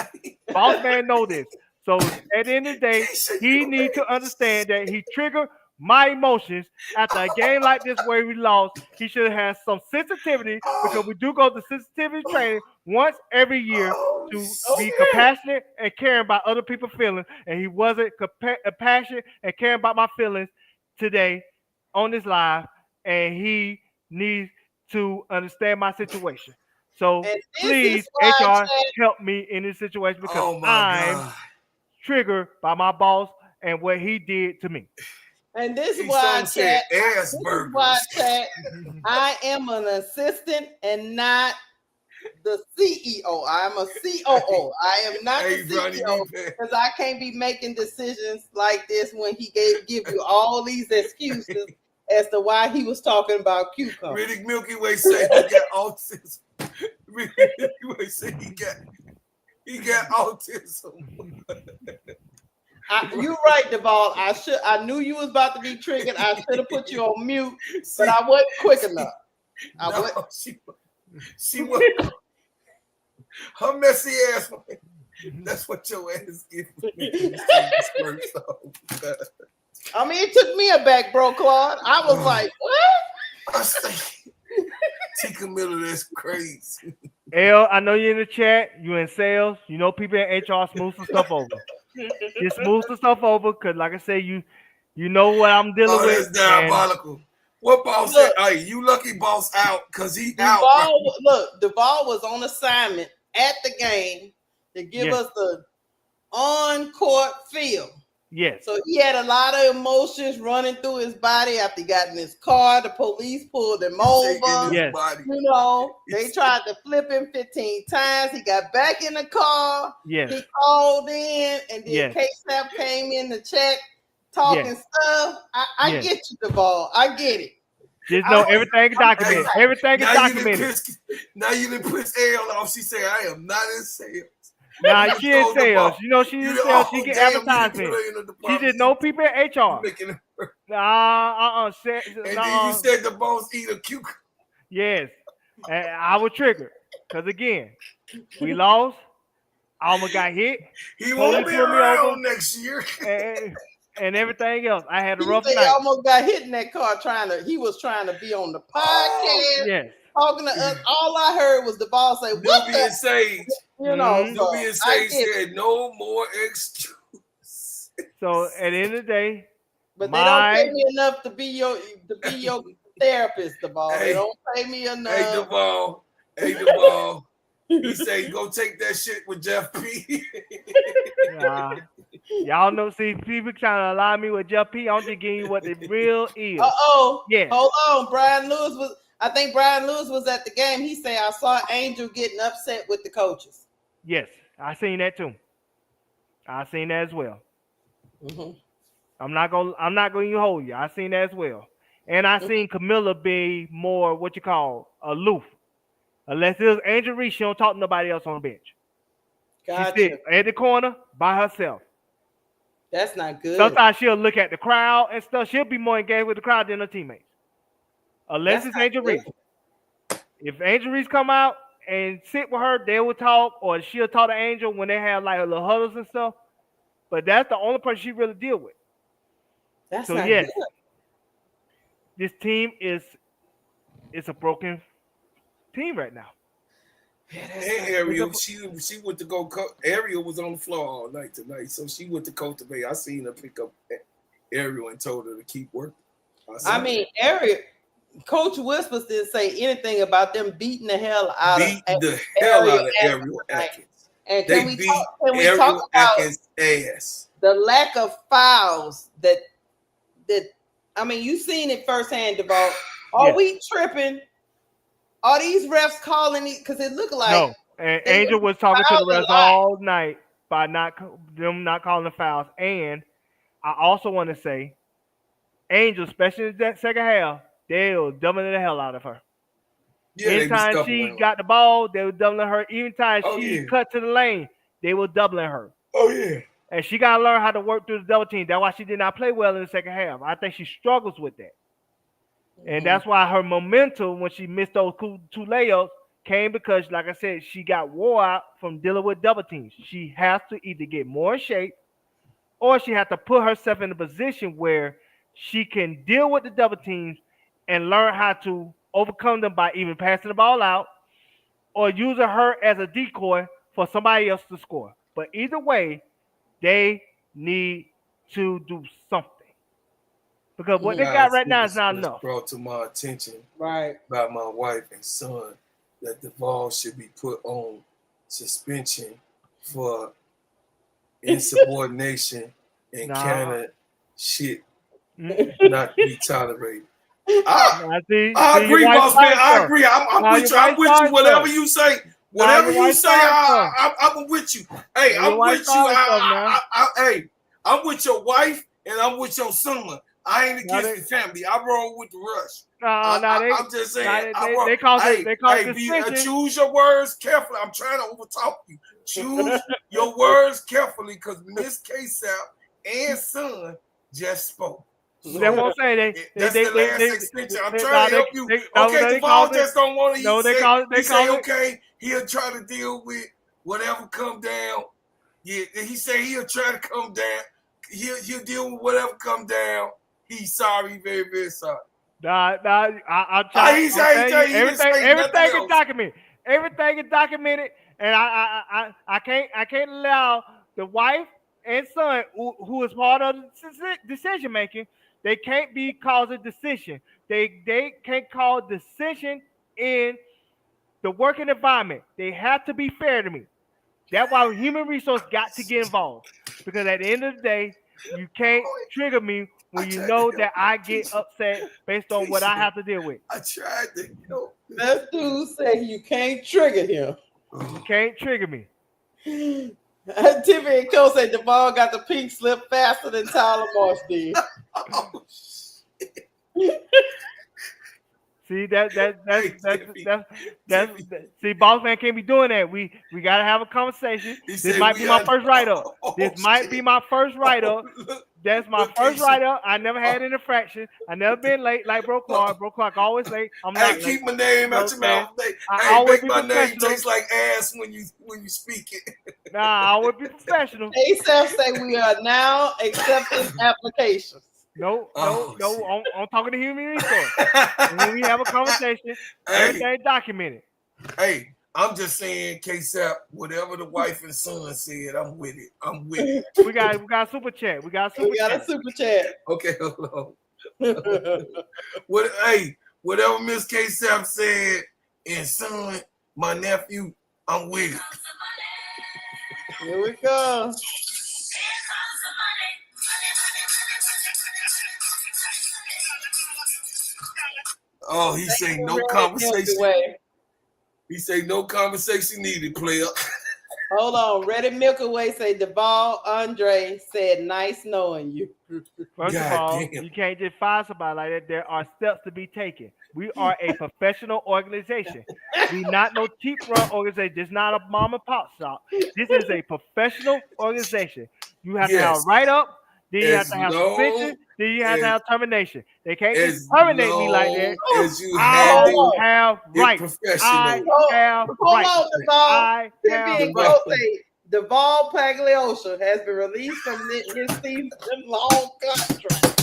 Boss man know this. So at the end of the day, he needs to understand that he triggered my emotions after a game like this where we lost. He should have some sensitivity because we do go to sensitivity training once every year to be compassionate and caring about other people's feelings. And he wasn't compassionate and caring about my feelings today on this live. And he needs to understand my situation. So please, HR, help me in this situation because I'm triggered by my boss and what he did to me. And this is why I chat. I am an assistant and not the CEO. I'm a COO. I am not the CEO because I can't be making decisions like this when he give you all these excuses as to why he was talking about cucumber. Riddick Milky Way said he got autism. Riddick Milky Way said he got autism. You're right, Duvall. I knew you was about to be triggered. I should have put you on mute, but I wasn't quick enough. She was her messy ass. That's what your ass gives me. I mean, it took me aback, bro, Claude. I was like, what? I say, Tika Miller, that's crazy. L, I know you're in the chat. You in sales. You know people in HR smooth some stuff over. Just smooth the stuff over because, like I say, you know what I'm dealing with. That's diabolical. What boss said? Hey, you lucky boss out because he out. Look, Duvall was on assignment at the game to give us the on-court feel. Yes. So he had a lot of emotions running through his body after he got in his car. The police pulled him over. Yes. You know, they tried to flip him 15 times. He got back in the car. Yes. He called in, and then K-Snap came in to check, talking stuff. I get you, Duvall. I get it. Just know everything is documented. Everything is documented. Now you didn't put L off. She said, I am not in sales. Nah, she in sales. You know she in sales. She get advertisement. She just know people in HR. And Nah, then you said the boss eat a cucumber. Yes. And I was triggered. Because again, we lost. I almost got hit. He won't be around next year. And everything else. I had a rough night. night. He almost got hit in that car he was trying to be on the podcast. Yes. Talking to us. All I heard was the boss say, what Newbie and Sage. You know, Newbie and Sage said no more excuse. So at the end of the day, but they don't pay me enough to be your therapist, Duvall. They don't pay me enough. Hey, Duvall. He said, go take that shit with Jeff P. Y'all know, see, people trying to align me with Jeff P. I'm just giving you what the real is. Yeah. Hold on. I think Brian Lewis was at the game. He said, I saw Angel getting upset with the coaches. Yes, I seen that too. I seen that as well. Mm-hmm. I'm not gonna hold you. I seen that as well. And I seen Camilla be more what you call aloof. Unless it was Angel Reese, she don't talk to nobody else on the bench. Gotcha. She sit at the corner by herself. That's not good. Sometimes she'll look at the crowd and stuff. She'll be more engaged with the crowd than her teammates. Unless That's it's not Angel good. Reese. If Angel Reese come out and sit with her, they will talk, or she'll talk to Angel when they have like a little huddles and stuff. But that's the only person she really deal with. That's So not yes, good. this team is a broken team right now. And Ariel, she went to go. Ariel was on the floor all night tonight, so she went to cultivate. I seen her pick up Ariel and told her to keep working. I mean, Ariel, Coach Whispers didn't say anything about them beating the hell out of Ariel Atkins. And They can we beat talk about Atkins' ass. the lack of fouls that I mean, you seen it firsthand, Devon. Are we tripping? Are these refs calling it? Because it looked like No, and Angel was talking to the refs all night by not calling the fouls. And I also want to say, Angel, especially in that second half, they were doubling the hell out of her. Yeah, anytime she got the ball, they were doubling her. Even time she cut to the lane, they were doubling her. Oh yeah. And she got to learn how to work through the double team. That's why she did not play well in the second half. I think she struggles with that. And that's why her momentum, when she missed those two layups, came because, like I said, she got wore out from dealing with double teams. She has to either get more in shape, or she has to put herself in a position where she can deal with the double teams and learn how to overcome them by even passing the ball out or using her as a decoy for somebody else to score. But either way, they need to do something. Because what they got right now is not enough. Brought to my attention by my wife and son that the ball should be put on suspension for insubordination and kind of shit not to be tolerated. I agree, boss man. I agree. I'm with you. I'm with you. Whatever you say. Whatever you say, I'm with you. Hey, I'm with you. Hey, I'm with your wife and I'm with your son. I ain't against the family. I roll with the rush. I'm just saying. They call it choose your words carefully. I'm trying to overtalk you. Choose your words carefully because Miss K-Sap and son just spoke. So they won't say that's the last extension. I'm trying to help you. Okay, the ball just don't want to. He say okay. He'll try to deal with whatever come down. Yeah, he say he'll try to come down. He'll deal with whatever come down. He's sorry, very, very sorry. I'm trying. Everything is documented. Everything is documented, and I can't allow the wife and son who is part of the decision making. They can't be causing decision. They can't cause decision in the working environment. They have to be fair to me. That's why human resource got to get involved. Because at the end of the day, you can't trigger me when you know that I get upset based on what I have to deal with. I tried to help. That dude said you can't trigger him. You can't trigger me. Tiffany and Cole said the ball got the pink slip faster than Tyler Marsh did. See that's see, boss man can't be doing that. We gotta have a conversation. This might be my first write-up. This might be my first write-up. That's my first write-up. I never had an infraction. I never been late like Bro Clark. Bro Clark always late. I'm not keep my name out your mouth. I always make my name taste like ass when you speak it. Nah, I always be professional. ASAP say we are now accepting applications. No, I'm talking to human resource. And when we have a conversation, everything documented. Hey, I'm just saying, K-Sap, whatever the wife and son said, I'm with it. We got a super chat. We got a super chat. Okay, hold on. Whatever Miss K-Sap said, and son, my nephew, I'm with it. Here we go. Oh, he say no conversation. He say no conversation needed, player. Hold on. Reddit Milky Way say Duvall Andre said, "Nice knowing you." First of all, you can't just fire somebody like that. There are steps to be taken. We are a professional organization. We not no cheap run organization. This is not a mom and pop shop. This is a professional organization. You have to have write up, then you have to have suspension, then you have to have termination. They can't just terminate me like that. I have rights. I have rights. I have rights. Duvall Pagliocca has been released from his season-long contract.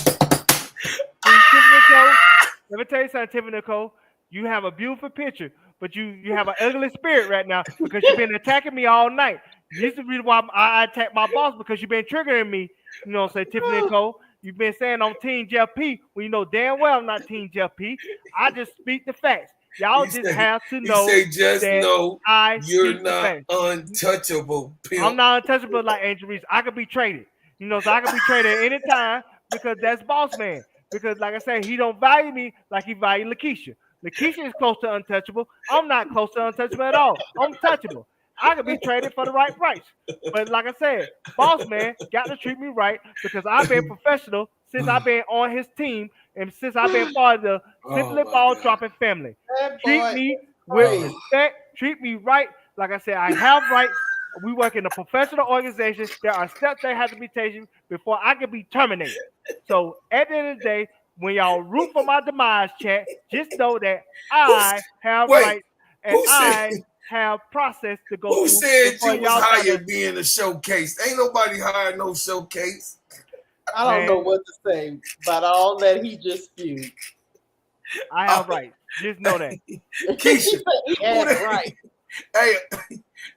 Let me tell you something, Tiffany Nicole. You have a beautiful picture, but you have an ugly spirit right now because you've been attacking me all night. This is the reason why I attack my boss, because you've been triggering me. You know, say Tiffany Nicole. You've been saying I'm Team Jeff P. When you know damn well I'm not Team Jeff P. I just speak the facts. Y'all have to know that you're not untouchable. Pimp. I'm not untouchable like Angel Reese. I could be traded. You know, so I could be traded at any time because that's boss man. Because like I said, he don't value me like he value Lakeisha. Lakeisha is close to untouchable. I'm not close to untouchable at all. I'm touchable. I could be traded for the right price. But like I said, boss man got to treat me right because I've been professional since I've been on his team and since I've been part of the Simply Ball Dropping family. Treat me with respect. Treat me right. Like I said, I have rights. We work in a professional organization. There are steps that have to be taken before I can be terminated. So at the end of the day, when y'all root for my demise, chat, just know that I have rights and I have process to go through. Who said you was hired being a showcase? Ain't nobody hired no showcase. I don't know what to say about all that he just spewed. I have rights. Just know that. Keisha, right.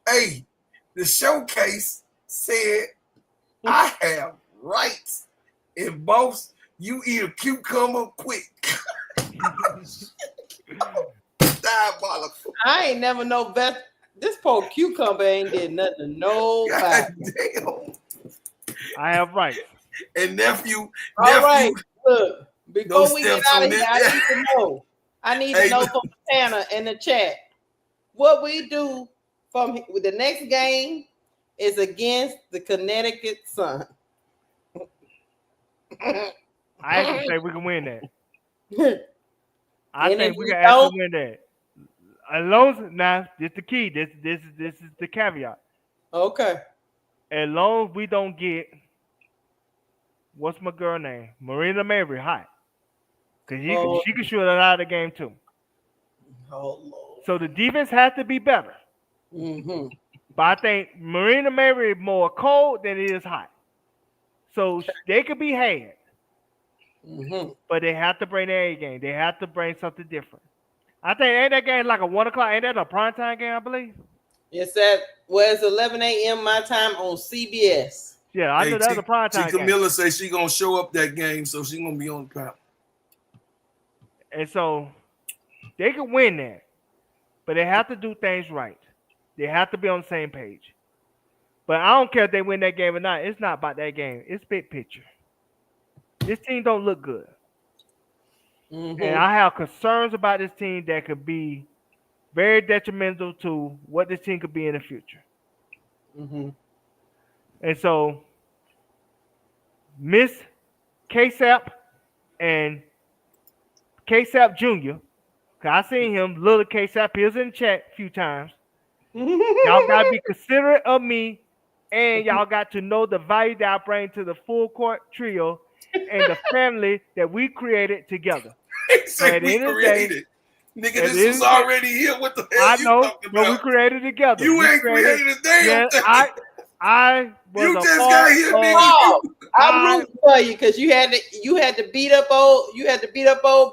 Hey, the showcase said I have rights. And boss, you eat a cucumber quick. Diabolical. I ain't never know best. This poor cucumber ain't did nothing to nobody. Damn. I have rights. And nephew. All right. Look, before we get out of here, I need to know from Tanner in the chat what we do from the next game is against the Connecticut Sun. I actually say we can win that. I think we can actually win that. As long as now, this is the key. This is the caveat. Okay. As long as we don't get what's my girl name? Marina Mabry hot. Because she can shoot it out of the game too. Oh, Lord. So the defense has to be better. Mm-hmm. But I think Marina Mabry is more cold than it is hot. So they could be had. Mm-hmm. But they have to bring their A game. They have to bring something different. I think ain't that game like a 1 o'clock? Ain't that a primetime game, I believe? It's at it's 11 a.m. my time on CBS. Yeah, I know that's a primetime game. Camilla says she gonna show up that game, so she gonna be on the panel. And so they can win that, but they have to do things right. They have to be on the same page. But I don't care if they win that game or not. It's not about that game. It's big picture. This team don't look good. Mm-hmm. And I have concerns about this team that could be very detrimental to what this team could be in the future. Mm-hmm. And so, Miss KSAP and KSAP Jr., because I seen him, little KSAP, he was in the chat a few times. Y'all got to be considerate of me, and y'all got to know the value that I bring to the full court trio and the family that we created together. Say we created. Nigga, this was already here. What the hell you talking about? But we created together. You ain't created a damn thing. I was you just got here, nigga. I'm rooting for you because you had to beat up old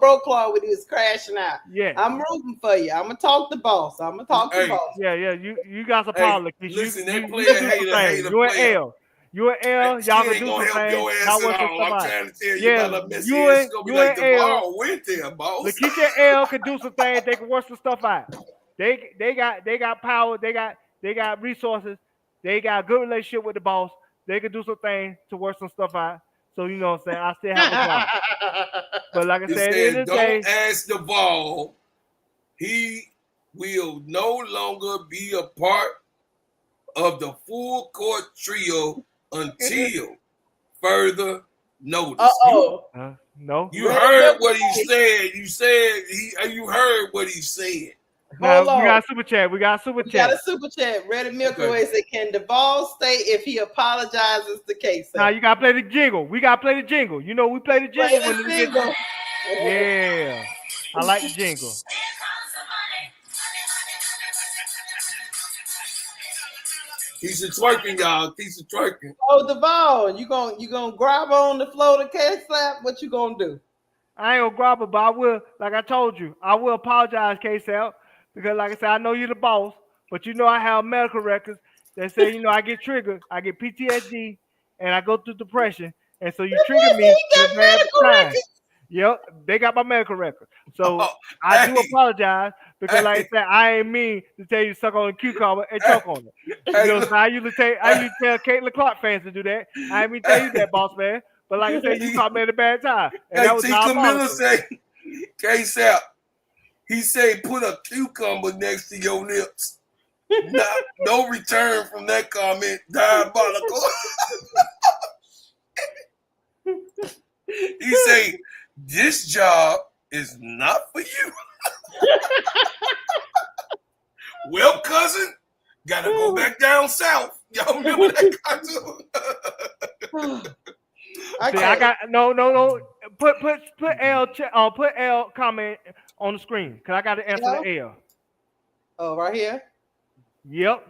Broclaw when he was crashing out. Yeah, I'm rooting for you. I'm gonna talk to boss. Yeah, you got some power. Listen, that player hater. You and L. You and L, y'all can do some things. I'm trying to tell you about you and L went there, boss. Lakeisha and L can do some things. They can work some stuff out. They got power. They got resources. They got a good relationship with the boss. They can do some things to work some stuff out. So you know what I'm saying? I still have a job. But like I said, at the end of the day, don't ask the ball. He will no longer be a part of the full court trio until further notice. No. You heard what he said. You heard what he said. Now, Hold on. we got a super chat. We got a super chat. Ready Milky Way said, can Duvall stay if he apologizes to Casey? Now you gotta play the jingle. We gotta play the jingle. You know we play the jingle Play the when we get jingle. Yeah. I like the jingle. He's a twerking, y'all. He's a twerking. Oh, Duvall, you gonna grab on the floor to catch slap? What you gonna do? I ain't gonna grab it, but I will, like I told you, I will apologize, K-Sal, because like I said, I know you're the boss, but you know I have medical records that say, I get triggered, I get PTSD, and I go through depression, and so you trigger me in a bad time. Yep, they got my medical record. So I do apologize because, like I said, I ain't mean to tell you to suck on a cucumber and choke on it. You know, so I usually tell Kaitlyn Clark fans to do that. I ain't mean to tell you that, boss man. But like I said, you caught me at a bad time. And that was Camilla say, K-Sal, he said put a cucumber next to your lips. No return from that comment. Diabolical. He say, this job is not for you. Well, cousin, gotta go back down south. Y'all remember that cartoon? See, I got no. Put L comment on the screen because I got to answer the L. Oh, right here. Yep.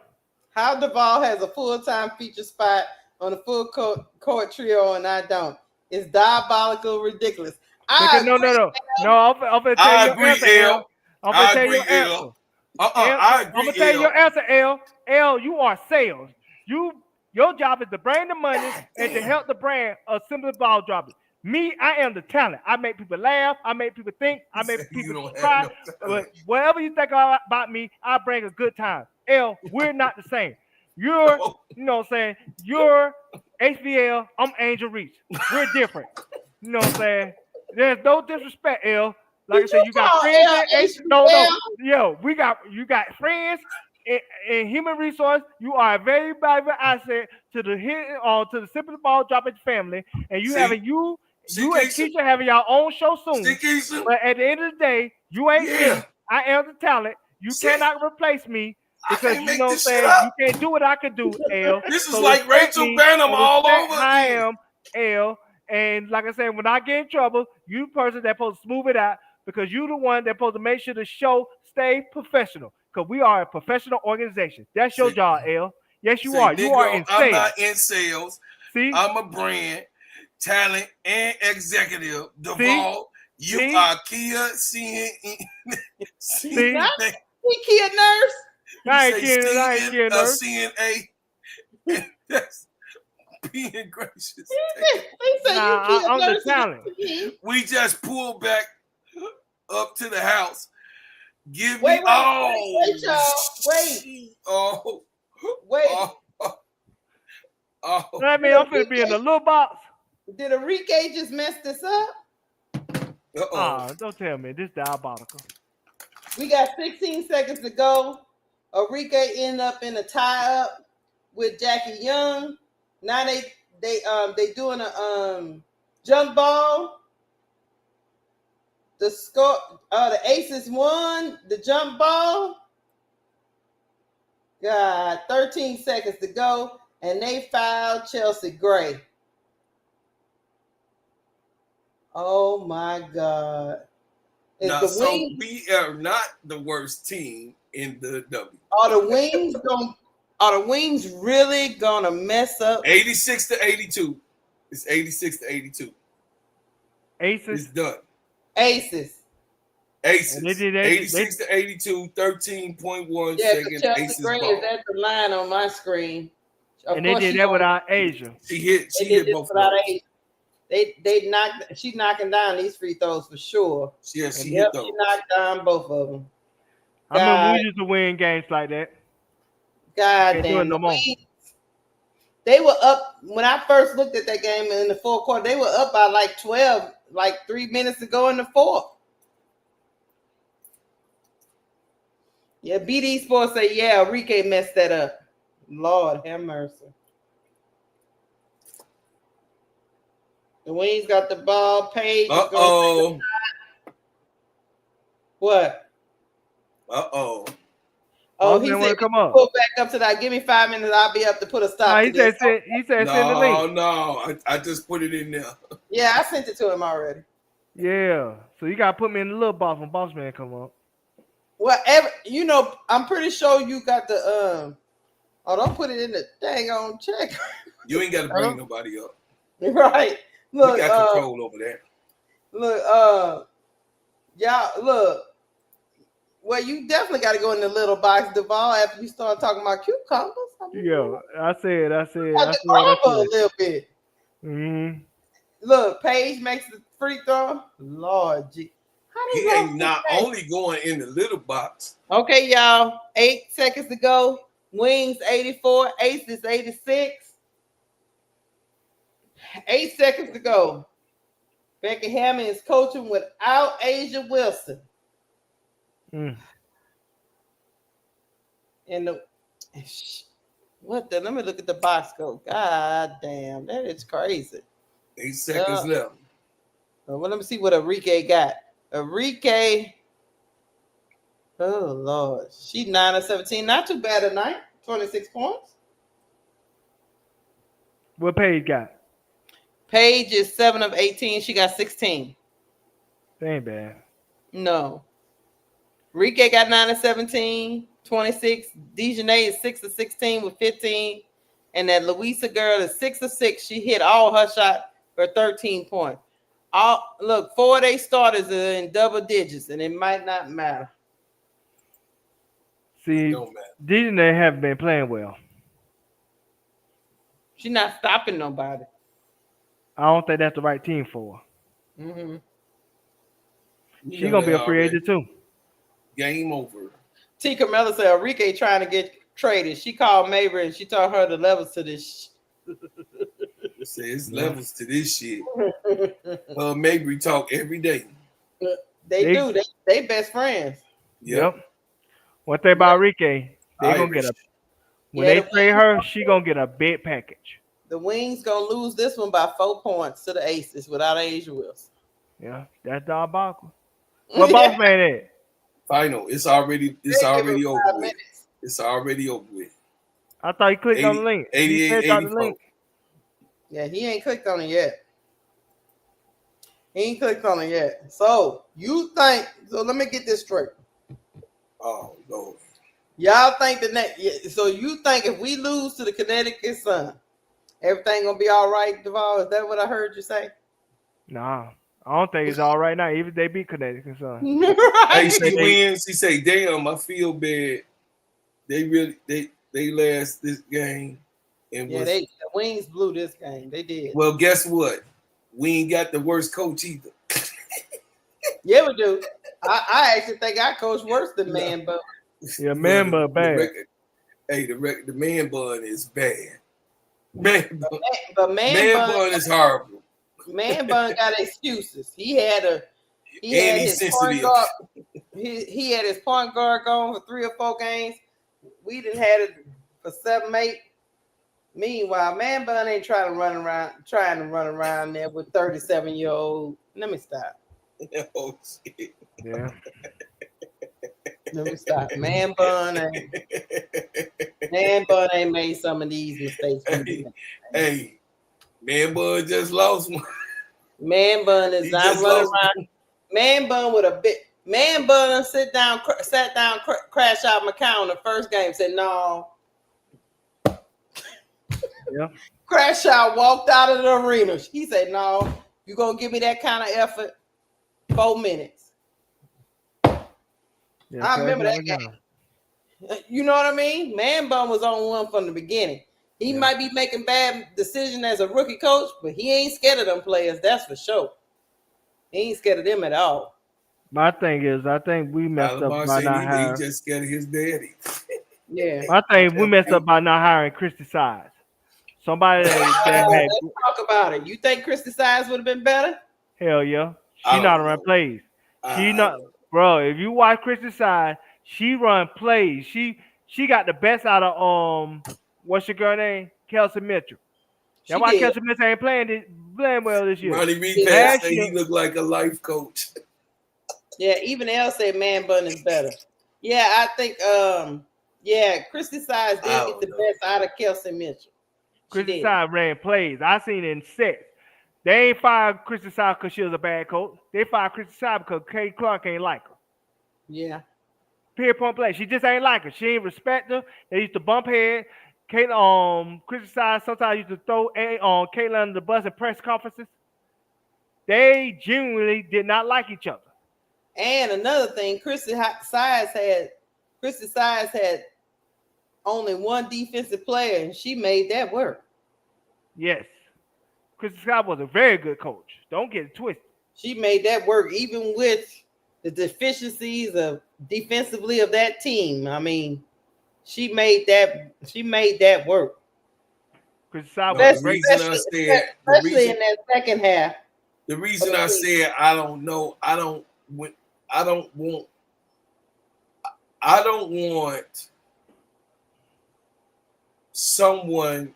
How Duvall has a full-time feature spot on the full court trio and I don't. It's diabolical, ridiculous. No. I'm gonna tell you your answer, L. I'm gonna tell you your answer. I agree. I'm gonna tell you your answer, L. L, you are sales. Your job is to bring the money and to help the brand of Simply Ball Dropping. Me, I am the talent. I make people laugh. I make people think. I make people cry. But whatever you think about me, I bring a good time. L, we're not the same. You're, you're HBL. I'm Angel Reese. We're different. You know what I'm saying? There's no disrespect, L. Like I said, you got friends. Yo, you got friends in human resource. You are a very valuable asset to the Simply Ball Dropping family, and you and Keisha having your own show soon. But at the end of the day, you ain't me. I am the talent. You cannot replace me. Because you know what I'm saying, you can't do what I can do, L. This is like Rachel Banham all over. I am L. And like I said, when I get in trouble, you the person that's supposed to smooth it out because you the one that's supposed to make sure the show stay professional. Because we are a professional organization. That's your job, L. Yes, you are. You are in sales. I'm not in sales. See? I'm a brand, talent, and executive. Duvall, you are Kia See? Kia nurse? I ain't kidding, nurse. CNA. That's being gracious. I'm the talent. We just pull back up to the house. Give wait, me wait, y'all. Wait. Oh. Wait. Oh. That means I'm finna be in the little box. Did Enrique just mess this up? Don't tell me. This is diabolical. We got 16 seconds to go. Enrique ended up in a tie-up with Jackie Young. Now they doing a jump ball. The score, the Aces won the jump ball. God, 13 seconds to go, and they fouled Chelsea Gray. Oh my God! We are not the worst team in the W. Are the Wings really gonna mess up? 86-82. It's 86-82. Aces. It's done. Aces. And they did 86-82, 13.1 seconds. Chelsea Aces Gray is at the line on my screen. And they did that without Asia. She hit both of those. She's knocking down these free throws for sure. She hit those. She knocked down both of them. I remember we used to win games like that. God damn. They were up when I first looked at that game in the fourth quarter. They were up by like 12, like 3 minutes to go in the fourth. Yeah, BD Sports say, Enrique messed that up. Lord have mercy. The Wings got the ball. Paige. Uh-oh. What? Uh-oh. Oh, he want said, to come up. pull back up to that. Give me 5 minutes. I'll be up to put a stop No, to this. he said send the link. No. I just put it in there. Yeah, I sent it to him already. Yeah. So you gotta put me in the little box when Boss Man come up. Whatever, I'm pretty sure you got the don't put it in the dang on check. You ain't got to bring nobody up. Right. Look, we got control over that. Look, y'all, look. Well, you definitely got to go in the little box, Duval, after you start talking about cucumbers. Yo, I said. I crumble a little bit. Mm-hmm. Look, Paige makes the free throw. Lord, G. He ain't not only going in the little box. Okay, y'all. 8 seconds to go. Wings 84. Aces 86. 8 seconds to go. Becky Hammond is coaching without Asia Wilson. And let me look at the box score. God damn, that is crazy. 8 seconds left. Well, let me see what Enrique got. Enrique, oh Lord, she 9 of 17. Not too bad tonight. 26 points. What Paige got? Paige is 7 of 18. She got 16. That ain't bad. No. Enrique got 9 of 17, 26. Dejanay is 6 of 16 with 15. And that Louisa girl is 6 of 6. She hit all her shots for 13 points. Look, 4 of their starters are in double digits, and it might not matter. See, Dejanay haven't been playing well. She's not stopping nobody. I don't think that's the right team for her. Mm-hmm. She's going to be a free agent too. Game over. T. Carmella said Enrique trying to get traded. She called Mabry and she told her the levels to this. Says levels to this shit. Mabry talk every day. They do. They best friends. Yep. One thing about Enrique, they gonna get when they trade her, she gonna get a big package. The Wings gonna lose this one by 4 points to the Aces without Asia Wilson. Yeah, that's diabolical. What Boss Man at? Final. It's already over with. It's already over with. I thought he clicked on the link. 88, 84. Yeah, he ain't clicked on it yet. So let me get this straight. Oh Lord. Y'all think so you think if we lose to the Connecticut Sun, everything gonna be all right, Duval? Is that what I heard you say? Nah, I don't think it's all right now. Even if they beat Connecticut Sun. Right. Hey, she wins. She say, "Damn, I feel bad. They last this game." And the Wings blew this game. They did. Well, guess what? We ain't got the worst coach either. Yeah, we do. I actually think I coach worse than Man Bun. Yeah, Man Bun bad. The Man Bun is bad. Man Bun is horrible. Man Bun got excuses. He had his point guard. He had his point guard going for 3 or 4 games. We didn't had it for 7, 8. Meanwhile, Man Bun ain't trying to run around there with 37-year-old. Let me stop. Oh shit. Yeah. Let me stop. Man Bun ain't made some of these mistakes. Hey, Man Bun just lost one. Man Bun is not running around. Man Bun with a bit. Man Bun sat down, crash out McCown the first game. Said no. Yeah. Crash out, walked out of the arena. He said, "No, you gonna give me that kind of effort? 4 minutes." Yeah, I remember that game. You know what I mean? Man Bun was on one from the beginning. He might be making bad decisions as a rookie coach, but he ain't scared of them players. That's for sure. He ain't scared of them at all. My thing is, I think we messed up by not hiring. He just scared of his daddy. Yeah. My thing, we messed up by not hiring Christy Sides. Somebody that had. Let's talk about it. You think Christy Sides would have been better? Hell yeah. She not run plays. She not, bro. If you watch Christy Sides, she run plays. She got the best out of what's your girl name? Kelsey Mitchell. She That's why did. Kelsey Mitchell ain't playing well this year. Ronnie Reed Last said year- he looked like a life coach. Yeah, even Elle said man bun is better. Yeah, I think Christy Sides did get the best out of Kelsey Mitchell. Christy Sides ran plays. I seen it in sets. They ain't fired Christy Sides because she was a bad coach. They fired Christy Sides because Kay Clark ain't like her. Yeah. Period, point play. She just ain't like her. She ain't respect her. They used to bump head. Christy Sides sometimes used to throw Kaitlyn under the bus in press conferences. They genuinely did not like each other. And another thing, Christy Sides had only one defensive player, and she made that work. Yes. Christy Sides was a very good coach. Don't get it twisted. She made that work, even with the deficiencies of defensively of that team. I mean, she made that work. Christy Sides No, was the great. reason I said Especially in that second half. The reason I said I don't know, I don't want someone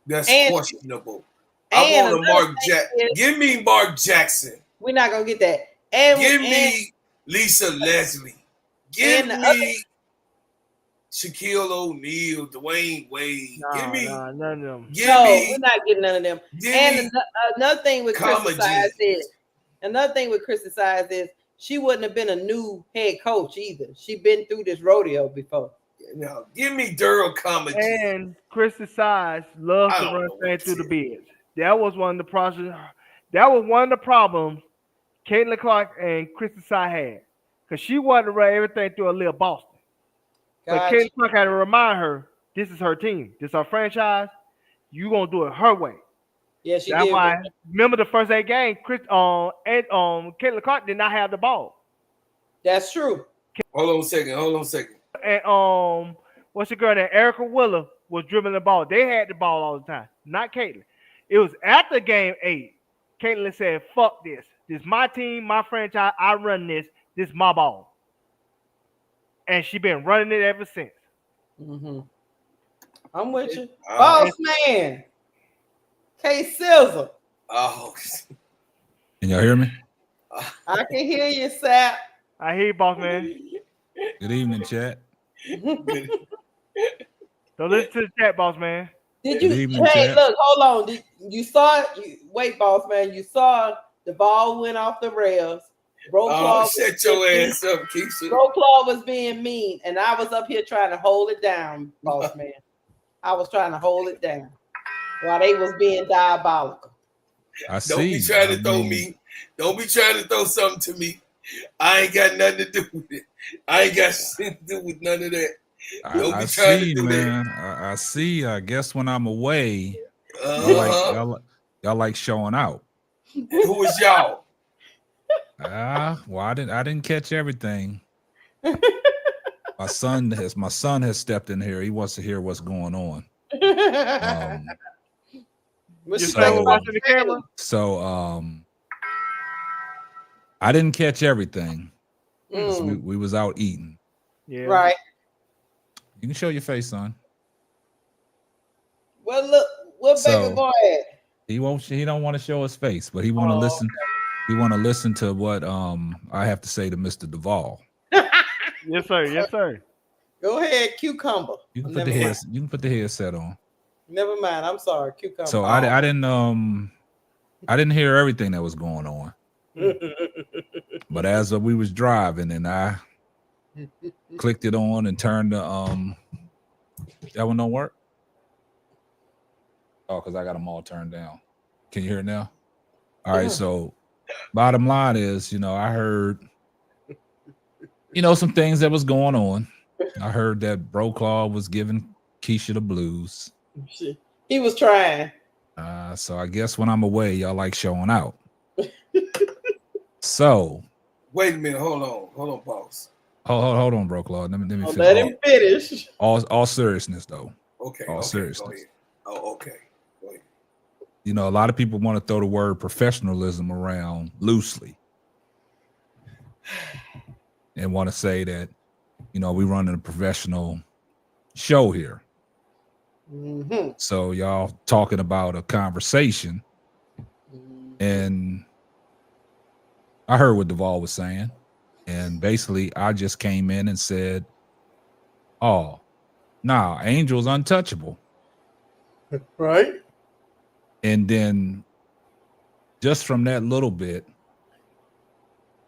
that's questionable. I want a Mark Jackson. Give me Mark Jackson. We're not gonna get that. And give me Lisa Leslie. Give me Shaquille O'Neal, Dwayne Wade. Give me none of them. We're not getting none of them. And another thing with Christy Sides is she wouldn't have been a new head coach either. She been through this rodeo before. No, give me Daryl Comedy. And Christy Sides loves to run things through the bids. That was one of the problems. That was one of the problems Kaitlyn Clark and Christy Sides had, because she wanted to run everything through a little Boston. But Kaitlyn Clark had to remind her, this is her team. This is her franchise. You gonna do it her way. Yeah, she That's did. why, remember the first 8 games, Kaitlyn Clark did not have the ball. That's true. Hold on a second. And what's your girl name? Erica Willer was dribbling the ball. They had the ball all the time, not Kaitlyn. It was after game 8. Kaitlyn said, fuck this. This is my team, my franchise. I run this. This is my ball. And she been running it ever since. Mm-hmm. I'm with you. Boss man. K-Sizzle. Oh. Can y'all hear me? I can hear you, Sap. I hear you, boss man. Good evening, chat. Don't listen to the chat, boss man. Did you? Hey, look, hold on. You saw it? Wait, boss man. You saw the ball went off the rails. Shut your ass up, Keisha. Claw was being mean, and I was up here trying to hold it down, boss man. I was trying to hold it down while they was being diabolical. Don't be trying to throw me. Don't be trying to throw something to me. I ain't got nothing to do with it. I ain't got shit to do with none of that. I see, man. I see. I guess when I'm away, y'all like showing out. Who is y'all? Well, I didn't catch everything. My son has stepped in here. He wants to hear what's going on. Watching the camera? So I didn't catch everything. We was out eating. Yeah. Right. You can show your face, son. Well, look, what baby boy at? He don't want to show his face, but he want to listen. Okay. He want to listen to what I have to say to Mr. Duvall. Yes, sir. Yes, sir. Go ahead, cucumber. You can put the headset on. Never mind. I'm sorry, cucumber. So I didn't hear everything that was going on. But as we was driving, and I clicked it on and turned the that one don't work. Oh, because I got them all turned down. Can you hear it now? All right. So bottom line is, I heard, some things that was going on. I heard that Broclaw was giving Keisha the blues. He was trying. So I guess when I'm away, y'all like showing out. So wait a minute, hold on, boss. Hold on, Broclaw. Let me finish. Let him finish. All seriousness though. Okay. All seriousness. Oh, okay. A lot of people want to throw the word professionalism around loosely and want to say that you know, we running a professional show here. Mm-hmm. So y'all talking about a conversation, and I heard what Duvall was saying, and basically I just came in and said, "Oh, nah, Angel's untouchable." Right. And then just from that little bit,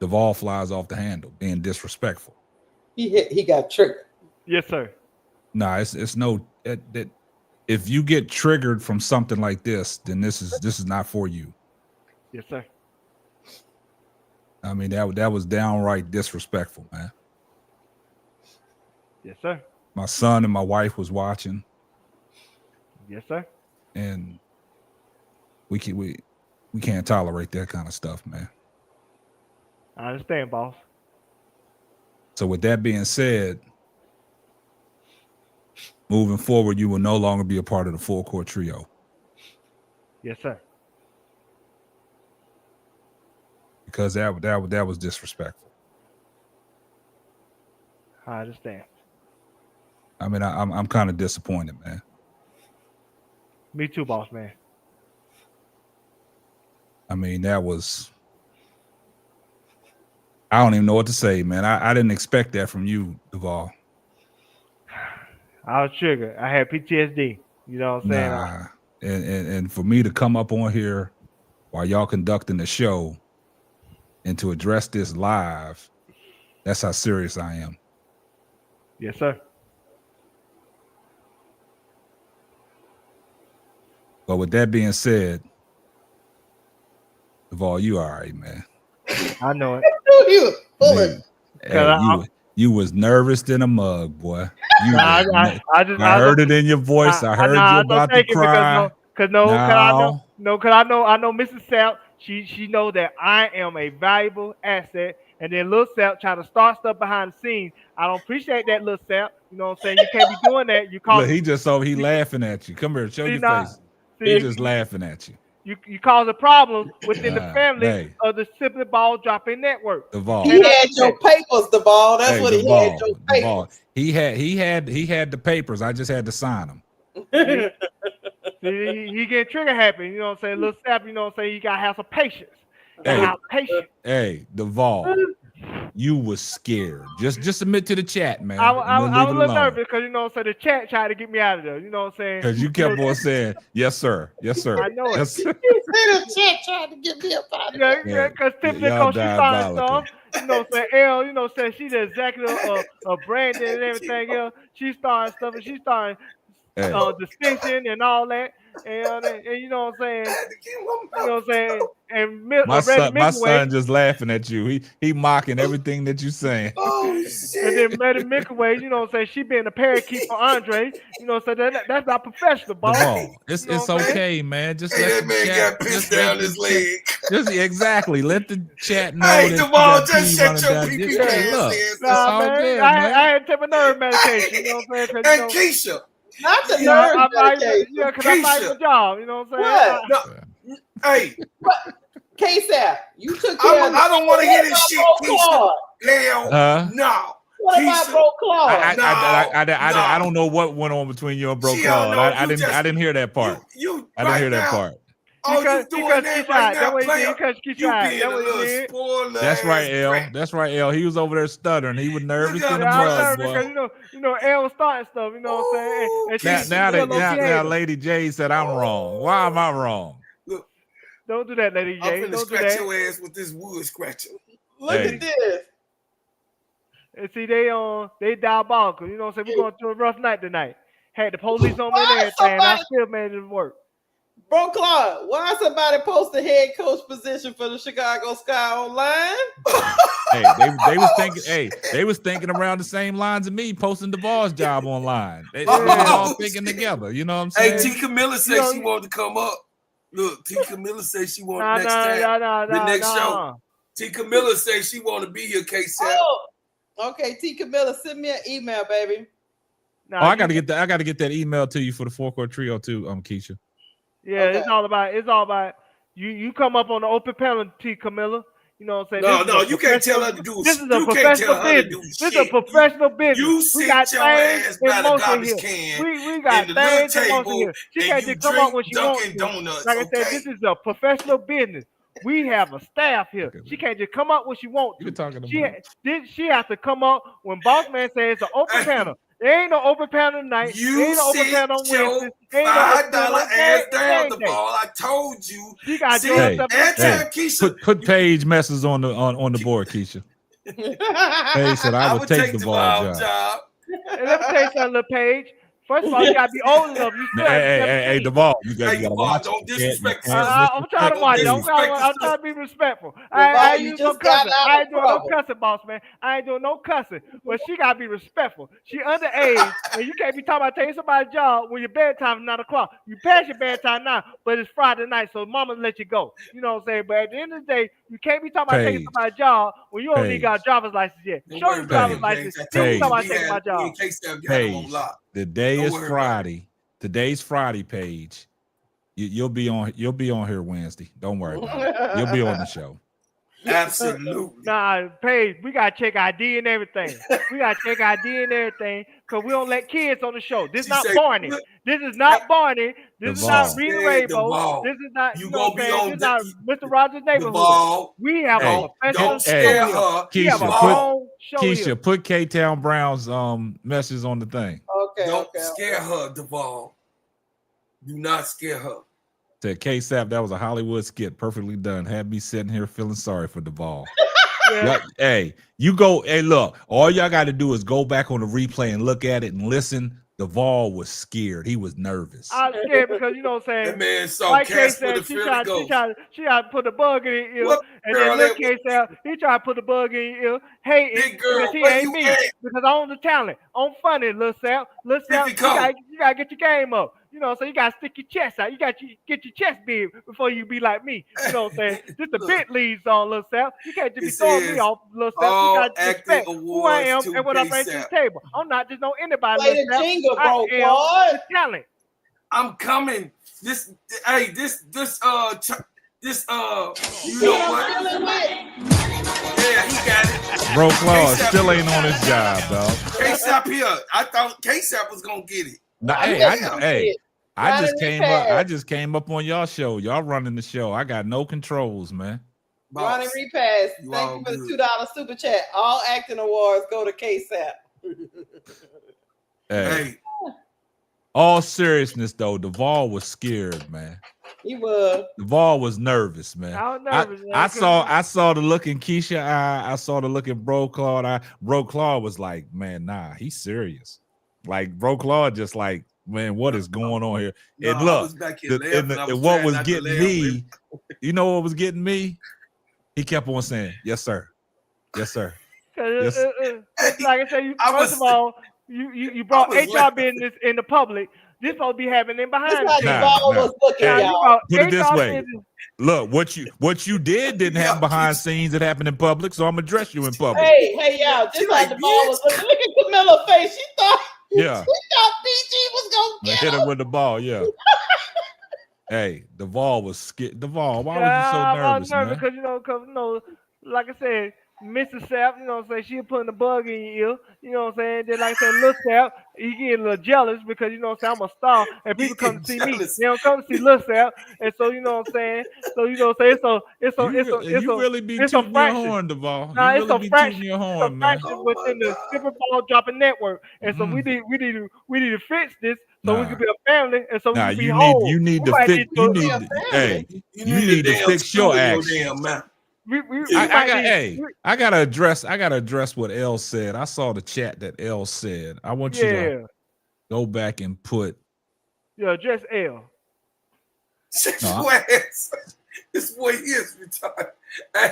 Duvall flies off the handle, being disrespectful. He got triggered. Yes, sir. Nah, it's no that if you get triggered from something like this, then this is not for you. Yes, sir. I mean, that was downright disrespectful, man. Yes, sir. My son and my wife was watching. Yes, sir. And we can't tolerate that kind of stuff, man. I understand, boss. So with that being said, moving forward, you will no longer be a part of the full court trio. Yes, sir. Because that was disrespectful. I understand. I mean, I'm kind of disappointed, man. Me too, boss man. I mean, that was, I don't even know what to say, man. I didn't expect that from you, Duvall. I was triggered. I had PTSD. You know what I'm saying? Nah. And for me to come up on here while y'all conducting the show and to address this live, that's how serious I am. Yes, sir. But with that being said, Duvall, you all right, man. I know it. You bullet. Hey, you was nervous than a mug, boy. I heard it in your voice. I heard you about to cry. Cause I know Mrs. Sapp. She knows that I am a valuable asset. And then Lil Sapp try to start stuff behind the scenes. I don't appreciate that, Lil Sapp. You know what I'm saying? You can't be doing that. You call. Look, he laughing at you. Come here, show your face. He's just laughing at you. You cause a problem within the family of the Simply Ball Dropping Network. Duvall. He had your papers, Duvall. That's what he had. Your papers. He had the papers. I just had to sign them. He get trigger happy. You know what I'm saying? Lil Sapp, you know what I'm saying? You gotta have some patience. Hey, Duvall, you was scared. Just admit to the chat, man. I was a little nervous because you know what I'm saying, the chat tried to get me out of there. You know what I'm saying? Because you kept on saying, yes, sir. Yes, sir. I know it. Yes, sir. The chat tried to get me up out of there. Yeah, because typically she started stuff. You know what I'm saying? Elle, you know what I'm saying? She's the executive of branding and everything else. She started stuff and she started distinction and all that. And you know what I'm saying? You know what I'm saying? And my son just laughing at you. He mocking everything that you saying. Oh shit! And then Mary Microwave, you know what I'm saying? She being a parakeet for Andre. You know what I'm saying? That's not professional, ball. It's okay, man. Just let the man got pissed down his leg. Exactly. Let the chat know. Hey, Duvall, just shut your PP pants. Nah, man. I had to take my nerve medication. You know what I'm saying? And Keisha. Not the nerve medication. Yeah, because I'm fighting for job. You know what I'm saying? No. Hey. K-Sap, you took care of I don't want to hear this shit, Keisha. Hell, no. What about Bro Claude? I don't know what went on between you and Bro Claude. I didn't hear that part. I didn't hear that part. Oh, you doing that right now, player? You being a little spoiler. That's right, L. That's right, L. He was over there stuttering. He was nervous in the mud, boy. Because you know, L was starting stuff. You know what I'm saying? Now, Lady J said I'm wrong. Why am I wrong? Look, don't do that, Lady J. I'm finna scratch your ass with this wood scratcher. Look at this. And see, they diabolical. You know what I'm saying? We're going through a rough night tonight. Had the police on me and everything. I still made it work. Bro Claude, why somebody post the head coach position for the Chicago Sky online? They was thinking around the same lines as me, posting Duvall's job online. They all thinking together. You know what I'm saying? Hey, T. Camilla said she wanted to come up. Look, T. Camilla said she wanted the next show. T. Camilla said she want to be here, K-Sap. Okay, T. Camilla, send me an email, baby. I gotta get that email to you for the 4-court trio too, Keisha. Yeah, okay. It's all about you come up on the open panel, T. Camilla. You know what I'm saying? No, you can't tell her to do. This is a You can't tell professional her to do business. This is a shit. professional business. You We sit got your things ass in by the motion garbage here. can We got in the little things in motion table, here. She and can't you just come up when drink she wants Dunkin' to. Donuts. Like I said, this is a professional business. We have a staff here. She can't just come up when she wants You're to. talking She about. she has to come up when Boss Man says it's an open panel. There ain't no open panel tonight. There You ain't no open sit panel on your Wednesday. There ain't no open panel $5 on ass down game the day. ball. I told you. She got to do See, herself in every check. time Keisha, Put Paige messes on the board, Keisha. Paige said I would take the ball job. And let me tell you something, little Paige. First of all, you gotta be old enough. You still Hey, Duvall, you gotta Duvall, watch don't it. disrespect the I'm trying to watch it. I'm trying to be respectful. I ain't using no cussing. I ain't doing no cussing, boss man. I ain't doing no cussing. But she gotta be respectful. She underage, and you can't be talking about taking somebody's job when your bedtime is 9 o'clock. You pass your bedtime now, but it's Friday night, so mama let you go. You know what I'm saying? But at the end of the day, you can't be talking about taking somebody's job when you don't even got a driver's license yet. Show your driver's license. Then you talking about taking my job. Paige, the day is Friday. Today's Friday, Paige. You'll be on here Wednesday. Don't worry about it. You'll be on the show. Absolutely. Nah, Paige, we gotta check ID and everything. We gotta check ID and everything because we don't let kids on the show. This is not Barney. This is not Barney. This is not Rita Rainbow. This is not you know what I'm saying. This is not Mr. Rogers' Neighborhood. We have a professional show here. We have a whole show here. Keisha, put K-Town Brown's message on the thing. Don't scare her, Duvall. Do not scare her. Said K-Sap, that was a Hollywood skit, perfectly done. Had me sitting here feeling sorry for Duvall. Hey, look, all y'all got to do is go back on the replay and look at it and listen. Duvall was scared. He was nervous. I was scared because you know what I'm saying. That man saw like Casper the she Fearless tried to put the bug in his ear, What and girl then Lil K said he tried to put the bug in his ear. Hey, because he ain't me. Because I own the talent. I'm funny, Lil Sal. Lil Sal, you gotta get your game up. You know, so you gotta stick your chest out. You got to get your chest big before you be like me. You know what I'm saying? This the bit leads on, Lil Sal. You can't just be throwing me off, Lil Sal. You gotta respect who I am and what I bring to the table. I'm not just no anybody. Play the jingle, bro, I am the talent. I'm coming. You know what? Yeah, he got it. Bro, Claude still ain't on his job, dog. K-Sap here. I thought K-Sap was gonna get it. Nah, I just came up on y'all show. Y'all running the show. I got no controls, man. Ronnie Repass. Thank you for the $2 super chat. All acting awards go to K-Sap. Hey. All seriousness though, Duvall was scared, man. He was. Duvall was nervous, man. I was nervous. I saw the look in Keisha eye. I saw the look in Bro Claude eye. Bro Claude was like, man, nah, he's serious. Like Bro Claude just like, man, what is going on here? No, and look, what was getting me, you know what was getting me? He kept on saying, yes, sir. Yes, sir. Yes. Like I said, first of all, you brought HR business in the public. This supposed to be happening behind you. Put it this way. Look, what you did didn't happen behind scenes. It happened in public, so I'm gonna address you in public. Hey, y'all, just like the ball was looking. Look at Camilla's face. She thought BG was gonna get hit him with the ball. Yeah. Hey, Duvall was scared. Duvall, why was you so nervous? I was nervous because you know, like I said, Mr. Sap, you know what I'm saying, she putting the bug in your ear, you know what I'm saying? Then like I said, Lil Sap, he getting a little jealous because you know what I'm saying, I'm a star and people come to see me. They don't come to see Lil Sap. And so you know what I'm saying? So you know what I'm saying? You really be tooting your horn, Duvall. Nah, you it's really a fraction. Your horn, man. Within the Super Ball dropping network. And so we need to fix this so we can be a family and so we can be whole. You need to fix fix your action. I gotta address what L said. I saw the chat that L said. I want you to go back and put. Yeah, address L. This boy is retarded.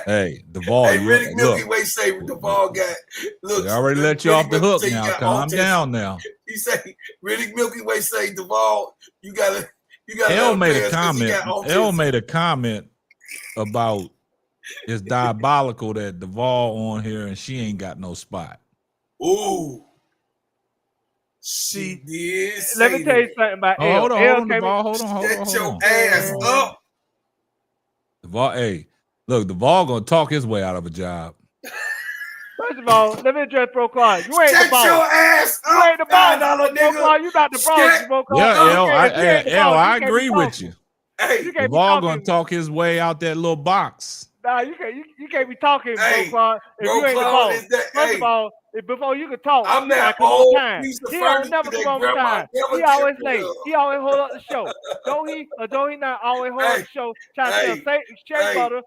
Hey, Duvall. Hey, Riddick Milky Way say Duvall got. Look, they already let you off the hook now. Calm down now. He say Riddick Milky Way say Duvall, you gotta. L made a comment. L made a comment about. It's diabolical that Duvall on here and she ain't got no spot. Ooh. She did. Let me tell you something about L. Hold on, Duvall. Hold on. Get your ass up. Duvall, hey, Look, Duvall gonna talk his way out of a job. First of all, let me address Bro Clark. You ain't the Shut boss. your ass You up, ain't the boss. $5 Bro nigga. Clark, you not the boss. Bro Clark. Yeah, You ain't the boss. I You can't be agree with talking. you. Hey, You can't be Duvall gonna talking. talk his way out that little box. Nah, you can't be talking, Hey, Bro Clark, if Bro you ain't the Clark boss. is that- First hey. of all, before you can talk, I'm you that gotta come on old time. piece of He don't furniture never that come on grandma time. never He get always rid late. of. He always hold up the show. Don't he? Or don't he not always hold up the show trying to sell shea butter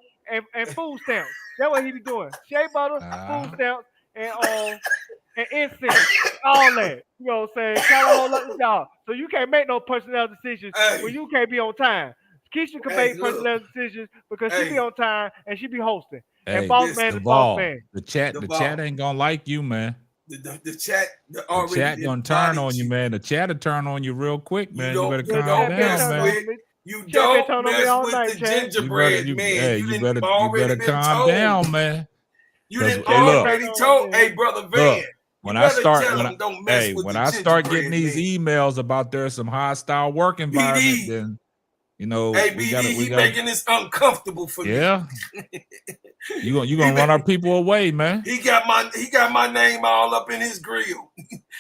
and food stamps? That's what he be doing. Shea butter, food stamps, and incense. All that. You know what I'm saying? Trying to hold up the job. So you can't make no personnel decisions when you can't be on time. Keisha can make personnel decisions because she be on time and she be hosting. And Hey, boss man is boss Duvall, man. the chat ain't gonna like you, man. The chat The chat gonna turn on you, man. The chat will turn on you real quick, man. You better calm down, man. You don't mess with the gingerbread man. You better calm told. down, man. You didn't Hey, look, already told. Hey, brother Van. look, when I start gingerbread getting these man. emails about there's some hostile work environment, then you know Hey, we BD, gotta he making this uncomfortable for me. Yeah. You gonna run our people away, man. He got my name all up in his grill.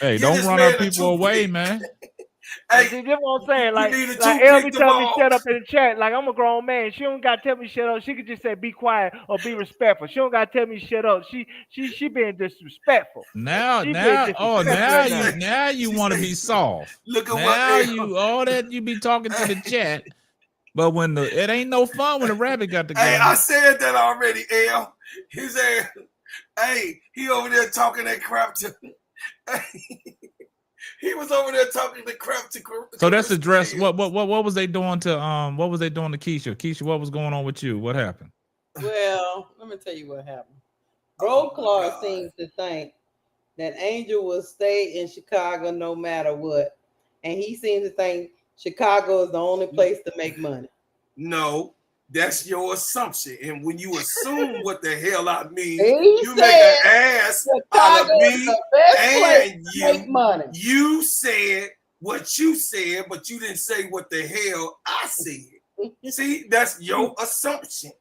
Hey, don't run our people away, man. Hey, see, that's what I'm saying. Like toothpick, Elle be telling me Duvall. shut up in the chat. Like I'm a grown man. She don't gotta tell me shut up. She could just say be quiet or be respectful. She don't gotta tell me shut up. She being disrespectful. Now you want to be soft. Look at now all that you be talking to the chat, but when it ain't no fun when the rabbit got the gun. Hey, I said that already, L. He said, hey, he over there talking that crap to he was over there talking the crap to So that's the dress. What was they doing to what was they doing to Keisha? Keisha, what was going on with you? What happened? Well, let me tell you what happened. Bro Clark seems to think that Angel will stay in Chicago no matter what. And he seems to think Chicago is the only place to make money. No, that's your assumption. And when you assume what the hell I mean, He you make an ass out of Chicago is me the best place and to make money. You said what you said, but you didn't say what the hell I said. See, that's your assumption.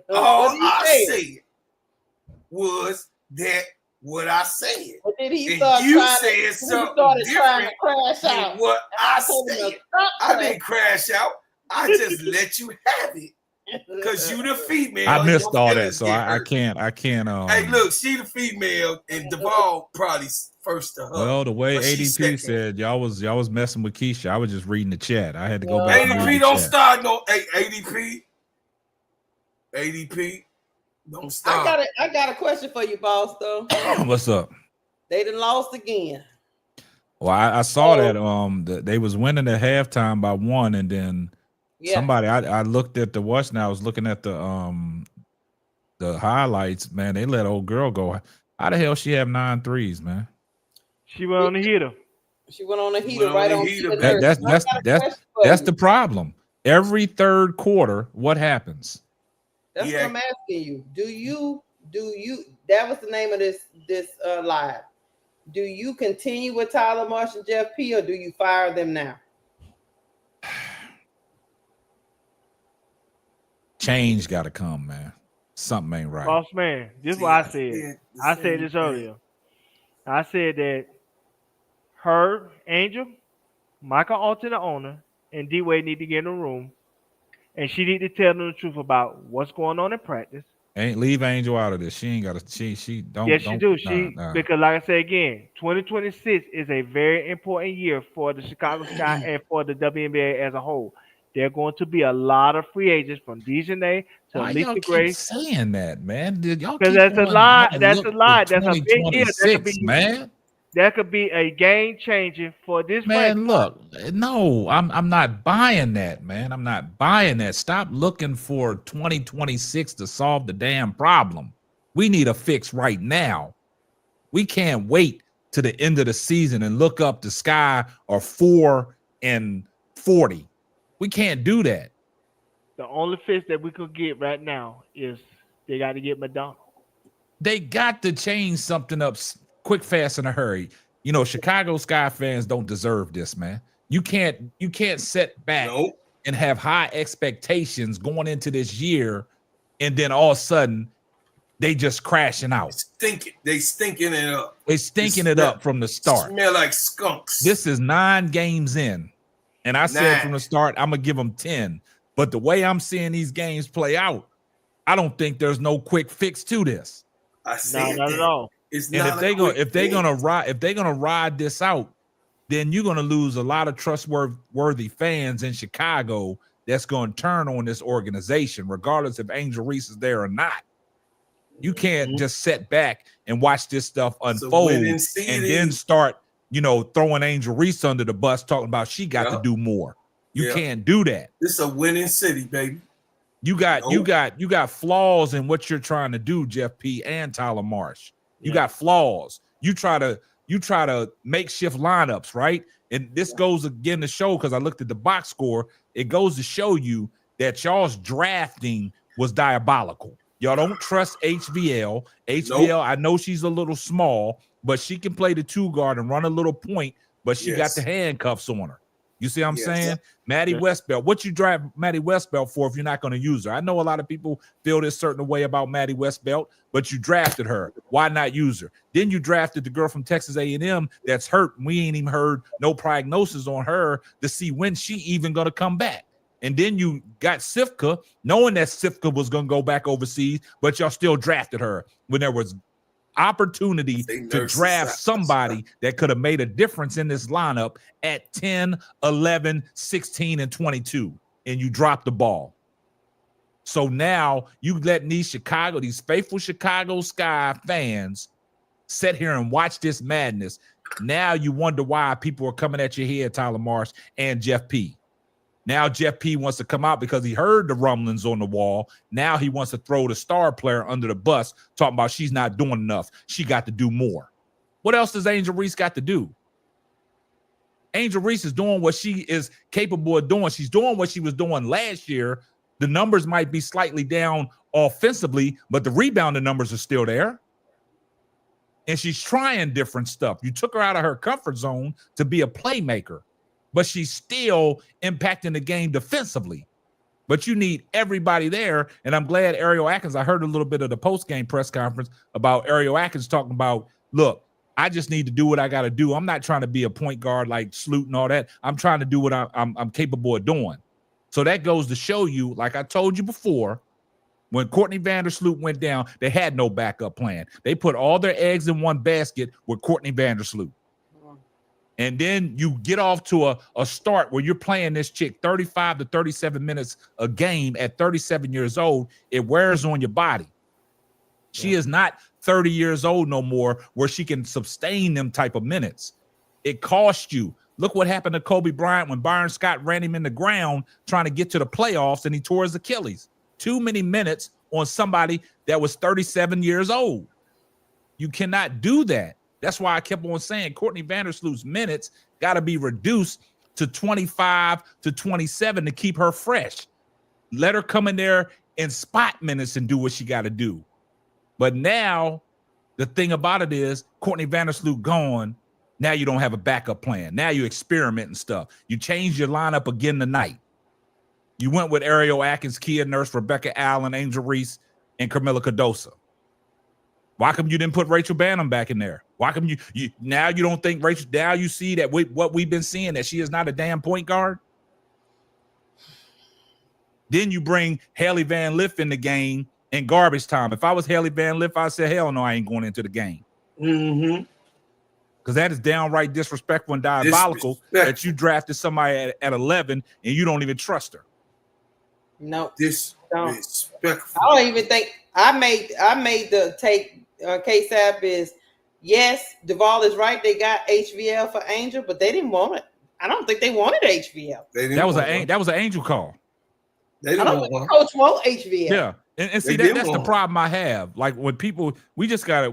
All I said was that what I said. But then he and started you trying said to, something trying different to crash than out. what I told him to said. stop I didn't crash out. I just let you have it. Because you the female. I missed your all that, feelings so get I hurt. can't. Hey, look, she the female, and Duvall probably first to her. Well, the way but she's ADP second. said y'all was messing with Keisha. I was just reading the chat. I had to go back. and read ADP the don't chat. start no ADP don't start. I got a question for you, boss. Though. What's up? They done lost again. Well, I saw that they was winning at halftime by 1, and then somebody I looked at the watch now. I was looking at the highlights. Man, they let old girl go. How the hell she have 9 threes, man? She went on the heater. She went on the heater right on the That's the problem. Every third quarter, what happens? That's what I'm asking you. Do you that was the name of this live. Do you continue with Tyler Marsh and Jeff P, or do you fire them now? Change got to come, man. Something ain't right. Boss man, this is what I said. I said this earlier. I said that her, Angel, Michael Alton, the owner, and D-Wade need to get in the room, and she need to tell them the truth about what's going on in practice. Ain't leave Angel out of this. She ain't got to. She don't. Yes, she do. Nah. Because like I said again, 2026 is a very important year for the Chicago Sky and for the WNBA as a whole. There are going to be a lot of free agents from Dejanay to Why y'all Lisa keep Grace. saying that, man? Y'all Because keep that's a going lie. on That's a look lie. for That's a big year. That could 2026, be, man. That could be a game changer for this Man, franchise. look, no, I'm not buying that, man. I'm not buying that. Stop looking for 2026 to solve the damn problem. We need a fix right now. We can't wait to the end of the season and look up the sky or 4 and 40. We can't do that. The only fix that we could get right now is they got to get Madonna. They got to change something up quick, fast, in a hurry. You know, Chicago Sky fans don't deserve this, man. You can't set back and have high expectations going into this year and then all of a sudden they just crashing out. They stinking it up. They stinking it up from the start. Smell like skunks. This is 9 games in, and I said from the start I'm gonna give them 10. But the way I'm seeing these games play out, I don't think there's no quick fix to this. Not at all. It's and not if they're gonna ride this out, then you're gonna lose a lot of trustworthy fans in Chicago that's gonna turn on this organization, regardless if Angel Reese is there or not. You can't just sit back and watch this stuff unfold and then start, throwing Angel Reese under the bus, talking about she got to do more. You can't do that. This is a winning city, baby. You got flaws in what you're trying to do, Jeff P. and Tyler Marsh. You got flaws. You try to make shift lineups, right? And this goes again to show, because I looked at the box score, it goes to show you that y'all's drafting was diabolical. Y'all don't trust HVL. HVL, I know she's a little small, but she can play the 2 guard and run a little point, but she got the handcuffs on her. You see what I'm saying? Maddie Westbelt. What you draft Maddie Westbelt for if you're not going to use her? I know a lot of people feel this certain way about Maddie Westbelt, but you drafted her. Why not use her? Then you drafted the girl from Texas A&M that's hurt. We ain't even heard no prognosis on her to see when she even going to come back. And then you got Sifka, knowing that Sifka was going to go back overseas, but y'all still drafted her when there was opportunity to draft somebody that could have made a difference in this lineup at 10, 11, 16, and 22, and you dropped the ball. So now you letting these faithful Chicago Sky fans sit here and watch this madness. Now you wonder why people are coming at your head, Tyler Marsh and Jeff P. Now Jeff P wants to come out because he heard the rumblings on the wall. Now he wants to throw the star player under the bus, talking about she's not doing enough. She got to do more. What else does Angel Reese got to do? Angel Reese is doing what she is capable of doing. She's doing what she was doing last year. The numbers might be slightly down offensively, but the rebounding numbers are still there. And she's trying different stuff. You took her out of her comfort zone to be a playmaker, but she's still impacting the game defensively. But you need everybody there, and I'm glad Ariel Atkins, I heard a little bit of the post-game press conference about Ariel Atkins talking about, look, I just need to do what I got to do. I'm not trying to be a point guard like Sloot and all that. I'm trying to do what I'm capable of doing. So that goes to show you, like I told you before, when Courtney Vandersloot went down, they had no backup plan. They put all their eggs in one basket with Courtney Vandersloot. And then you get off to a start where you're playing this chick 35 to 37 minutes a game at 37 years old. It wears on your body. She is not 30 years old no more where she can sustain them type of minutes. It cost you. Look what happened to Kobe Bryant when Byron Scott ran him in the ground trying to get to the playoffs and he tore his Achilles. Too many minutes on somebody that was 37 years old. You cannot do that. That's why I kept on saying Courtney Vandersloot's minutes got to be reduced to 25 to 27 to keep her fresh. Let her come in there in spot minutes and do what she got to do. But now the thing about it is Courtney Vandersloot gone. Now you don't have a backup plan. Now you experiment and stuff. You changed your lineup again tonight. You went with Ariel Atkins, Kia Nurse, Rebecca Allen, Angel Reese, and Camila Cardoso. Why come you didn't put Rachel Banham back in there? Why come you now you don't think Rachel? Now you see that what we've been seeing, that she is not a damn point guard. Then you bring Haley Van Lith in the game in garbage time. If I was Haley Van Lith, I'd say, hell no, I ain't going into the game. Mm-hmm. Because that is downright disrespectful and diabolical that you drafted somebody at 11 and you don't even trust her. No, disrespectful. I don't even think I made the take. KSAP is yes, Duvall is right. They got HVL for Angel, but they didn't want it. I don't think they wanted HVL. That was an Angel call. I don't think the coach want HVL. Yeah, and see that's the problem I have. Like when people, we just gotta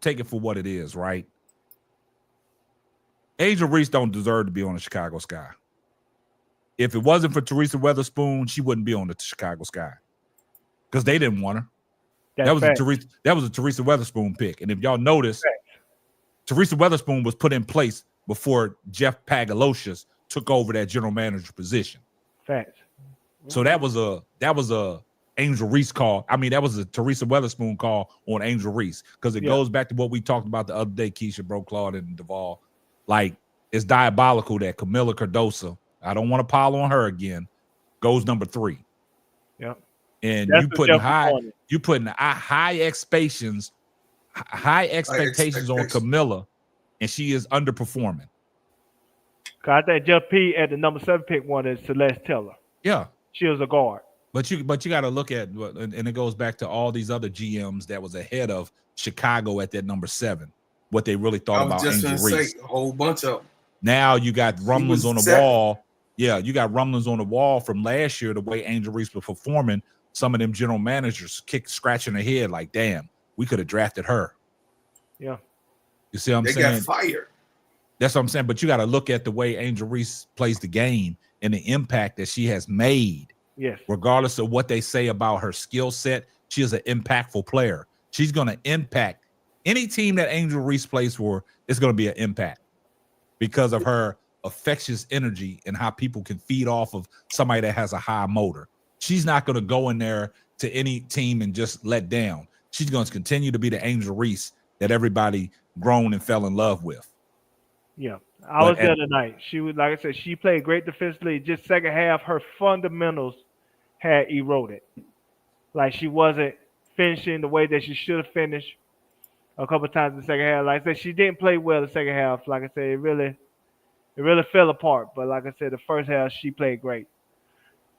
take it for what it is, right? Angel Reese don't deserve to be on the Chicago Sky. If it wasn't for Teresa Weatherspoon, she wouldn't be on the Chicago Sky because they didn't want her. That was a Teresa Weatherspoon pick. And if y'all notice, Teresa Weatherspoon was put in place before Jeff Pagliocca took over that general manager position. Facts. So that was a Angel Reese call. I mean, that was a Teresa Weatherspoon call on Angel Reese because it goes back to what we talked about the other day, Keisha, Bro, Claude, and Duvall. Like, it's diabolical that Camila Cardoso, I don't want to pile on her again, goes number 3. Yeah. And That's you putting the high expectations on Camila, and she is underperforming. I think Jeff P at the number 7 pick one is Celeste Taylor. Yeah. She was a guard. But you got to look at, and it goes back to all these other GMs that was ahead of Chicago at that number 7, what they really thought about Angel Reese. A whole bunch of them. Now you got rumblings on the wall. Yeah, you got rumblings on the wall from last year, the way Angel Reese was performing. Some of them general managers scratching their head like, damn, we could have drafted her. Yeah. You see what I'm saying? They got fired. That's what I'm saying. But you got to look at the way Angel Reese plays the game and the impact that she has made. Yes. Regardless of what they say about her skill set, she is an impactful player. She's going to impact any team that Angel Reese plays for. It's going to be an impact because of her infectious energy and how people can feed off of somebody that has a high motor. She's not going to go in there to any team and just let down. She's going to continue to be the Angel Reese that everybody grown and fell in love with. Yeah. I was there tonight. She was, like I said, she played great defensively. Just second half, her fundamentals had eroded. Like she wasn't finishing the way that she should have finished a couple of times in the second half. Like I said, she didn't play well the second half. Like I said, it really fell apart. But like I said, the first half she played great.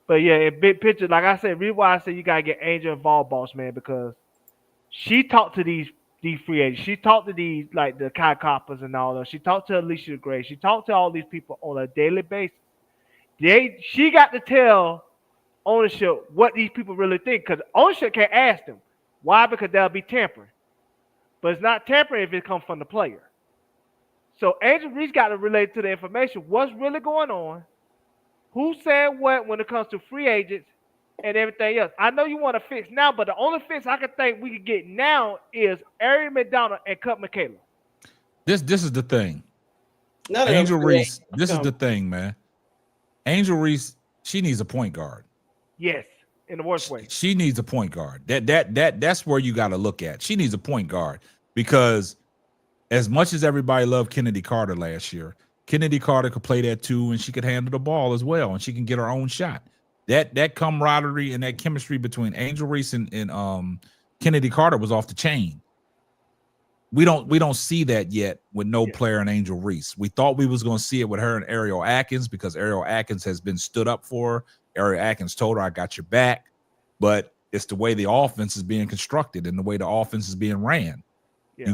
But yeah, in big picture, like I said, reason why I say you gotta get Angel involved, boss man, because she talked to these free agents. She talked to these like the Kai Coppers and all that. She talked to Alicia Gray. She talked to all these people on a daily basis. She got to tell ownership what these people really think, because ownership can't ask them. Why? Because they'll be tampering. But it's not tampering if it comes from the player. So Angel Reese got to relate to the information. What's really going on? Who said what when it comes to free agents and everything else? I know you want to fix now, but the only fix I can think we could get now is Arian McDonald and Cut Michaela. This is the thing. Angel Reese, this is the thing, man. Angel Reese, she needs a point guard. Yes, in the worst way. She needs a point guard. That's where you got to look at. She needs a point guard because as much as everybody loved Kennedy Carter last year, Kennedy Carter could play that too, and she could handle the ball as well, and she can get her own shot. That camaraderie and that chemistry between Angel Reese and Kennedy Carter was off the chain. We don't see that yet with no player in Angel Reese. We thought we was going to see it with her and Ariel Atkins because Ariel Atkins has been stood up for her. Ariel Atkins told her, I got your back. But it's the way the offense is being constructed and the way the offense is being ran. Yeah.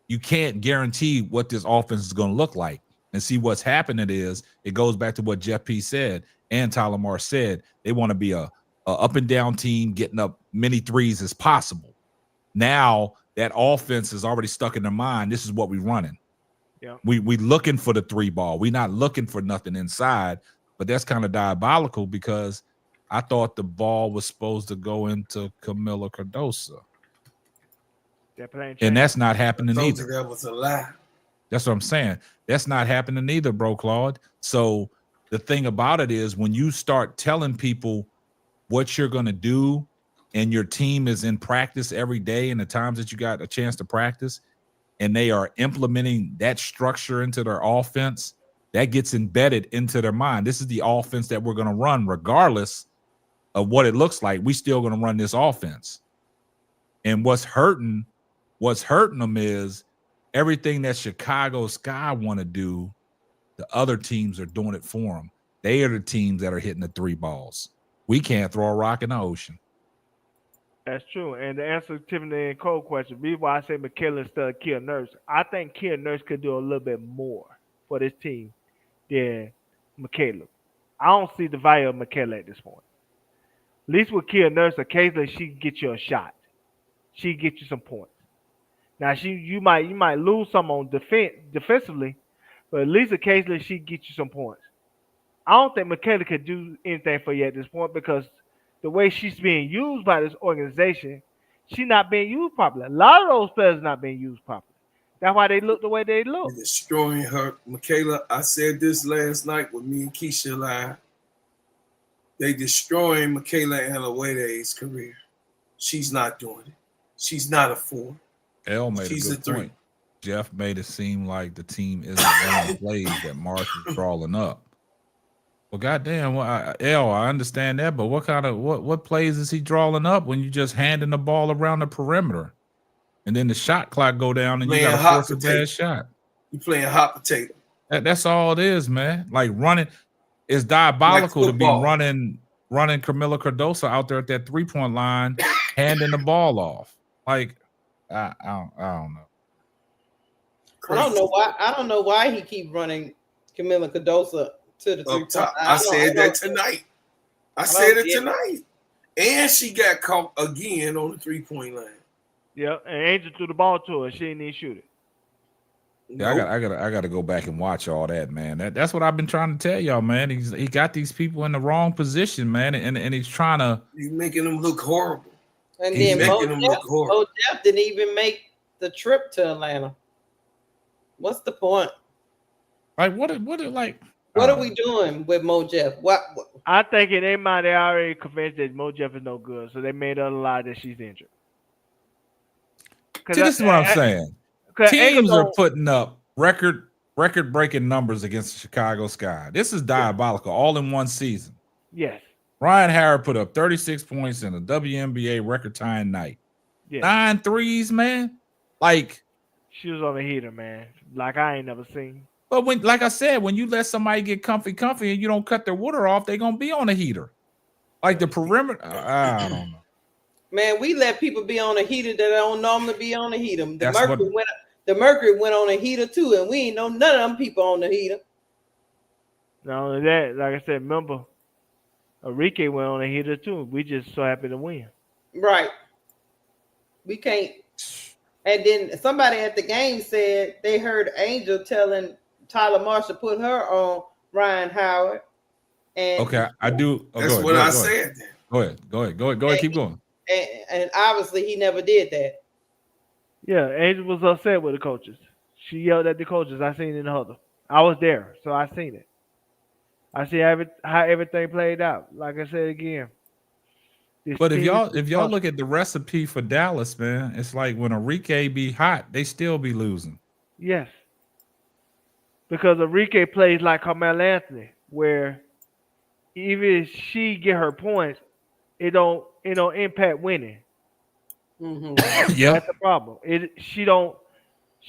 You can't guarantee what this offense is going to look like. And see what's happening is it goes back to what Jeff P said and Tyler Marsh said. They want to be a up and down team, getting up many threes as possible. Now that offense is already stuck in their mind. This is what we're running. Yeah. We looking for the 3 ball. We're not looking for nothing inside, but that's kind of diabolical because I thought the ball was supposed to go into Camila Cardoso. And that's not happening either. That was a lie. That's what I'm saying. That's not happening either, bro, Claude. So the thing about it is when you start telling people what you're going to do and your team is in practice every day and the times that you got a chance to practice and they are implementing that structure into their offense, that gets embedded into their mind. This is the offense that we're going to run regardless of what it looks like. We still going to run this offense. And what's hurting them is everything that Chicago Sky want to do, the other teams are doing it for them. They are the teams that are hitting the 3 balls. We can't throw a rock in the ocean. That's true. And to answer Tiffany and Cole question, reason why I say Michaela instead of Kia Nurse, I think Kia Nurse could do a little bit more for this team than Michaela. I don't see the value of Michaela at this point. At least with Kia Nurse, occasionally she can get you a shot. She can get you some points. Now you might lose some on defensively, but at least occasionally she can get you some points. I don't think Michaela could do anything for you at this point because the way she's being used by this organization, she's not being used properly. A lot of those players are not being used properly. That's why they look the way they look. You're destroying her. Michaela, I said this last night with me and Keisha live. They destroying Michaela Aloede's career. She's not doing it. She's not a 4. Elle made She's a a good 3. point. Jeff made it seem like the team isn't running plays that Marsh is drawing up. Well, goddamn, Elle, I understand that, but what plays is he drawing up when you just handing the ball around the perimeter, and then the shot clock go down and you got to force a bad shot? You playing hot potato. That's all it is, man. Like running, it's diabolical to be running Camila Cardoso out there at that 3-point line, handing the ball off. Like I don't know. I don't know why he keep running Camila Cardoso to the 3-point line. I said that tonight. I said it tonight. And she got caught again on the 3-point line. Yeah, and Angel threw the ball to her. She didn't even shoot it. Yeah, I gotta go back and watch all that, man. That's what I've been trying to tell y'all, man. He got these people in the wrong position, man, and he's trying to. He's making them look horrible. And then Mo Jeff didn't even make the trip to Atlanta. What's the point? Like what are we doing with Mo Jeff? What? I think in their mind they already convinced that Mo Jeff is no good, so they made her lie that she's injured. See, this is what I'm saying. Teams are putting up record-breaking numbers against the Chicago Sky. This is diabolical, all in one season. Yes. Rhyne Howard put up 36 points in a WNBA record-tying night. Yes. 9 threes, man. Like she was on a heater, man. Like I ain't never seen. But like I said, when you let somebody get comfy, and you don't cut their water off, they're gonna be on a heater. Like the perimeter, I don't know. Man, we let people be on a heater that don't normally be on a heater. The Mercury went on a heater too, and we ain't know none of them people on the heater. Not only that, like I said, remember, Enrique went on a heater too. We just so happy to win. Right. We can't. And then somebody at the game said they heard Angel telling Tyler Marsh to put her on Rhyne Howard. And okay, I do. That's what I said. Go ahead. Keep going. And obviously he never did that. Yeah, Angel was upset with the coaches. She yelled at the coaches. I seen it in the huddle. I was there, so I seen it. I see how everything played out. Like I said again. But if y'all look at the recipe for Dallas, man, it's like when Enrique be hot, they still be losing. Yes. Because Enrique plays like Carmelo Anthony, where even if she get her points, it don't impact winning. Mm-hmm. Yeah, that's the problem. She don't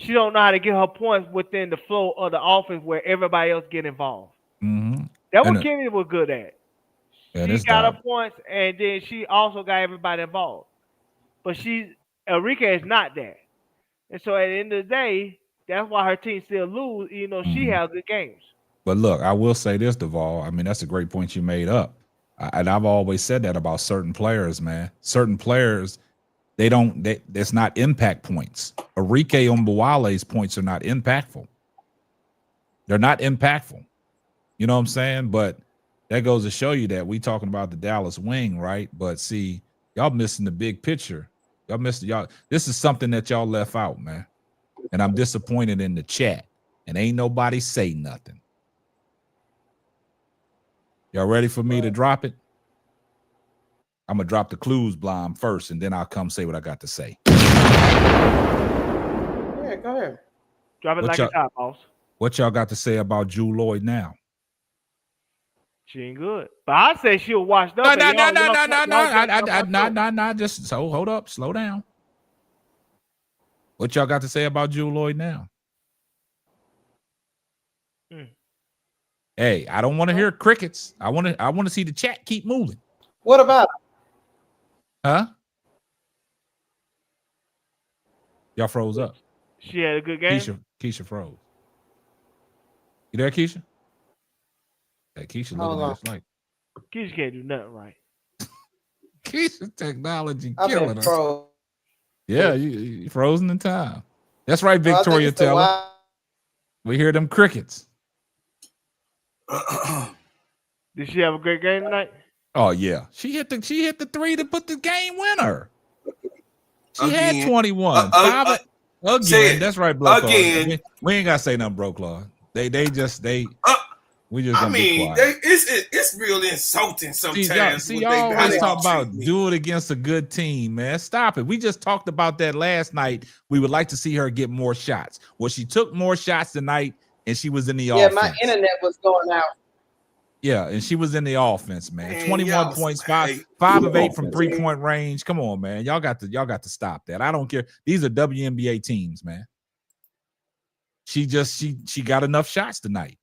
know how to get her points within the flow of the offense where everybody else get involved. Mm-hmm. That's what Kenny was good at. Yeah, she got her points, and then she also got everybody involved. But Enrique is not that, and so at the end of the day, that's why her team still lose, even though she has good games. But look, I will say this, Duvall. I mean, that's a great point you made up, and I've always said that about certain players, man. Certain players. That's not impact points. Enrique Ombuale's points are not impactful. They're not impactful. You know what I'm saying? But that goes to show you that we talking about the Dallas wing, right? But see, y'all missing the big picture. This is something that y'all left out, man. And I'm disappointed in the chat. And ain't nobody say nothing. Y'all ready for me to drop it? I'm going to drop the clues blind first, and then I'll come say what I got to say. Yeah, go ahead. Drop it like a top, boss. What y'all got to say about Jewel Lloyd now? She ain't good. But I say she was washed up. No. Just so hold up. Slow down. What y'all got to say about Jewel Lloyd now? Hey, I don't want to hear crickets. I want to see the chat keep moving. What about it? Huh? Y'all froze up. She had a good game. Keisha froze. You there, Keisha? Hey, Keisha looking at us like Keisha can't do nothing right. Keisha technology killing us. Froze. Yeah, you frozen in time. That's right, Victoria Teller. We hear them crickets. Did she have a great game tonight? Oh yeah, she hit the 3 to put the game winner. She had 21. Again, that's right, bro. Again, we ain't gotta say nothing, bro, Claude. They We just I gonna be mean, quiet. it's real insulting sometimes. See, when y'all they- always how talk they about treat me. do it against a good team, man. Stop it. We just talked about that last night. We would like to see her get more shots. Well, she took more shots tonight, and she was in the Yeah, offense. my internet was going out. Yeah, and she was in the offense, man. Man, 21 y'all- points, hey, 5 of 8 from offense. 3-point range. Come on, man. Y'all got to stop that. I don't care. These are WNBA teams, man. She got enough shots tonight.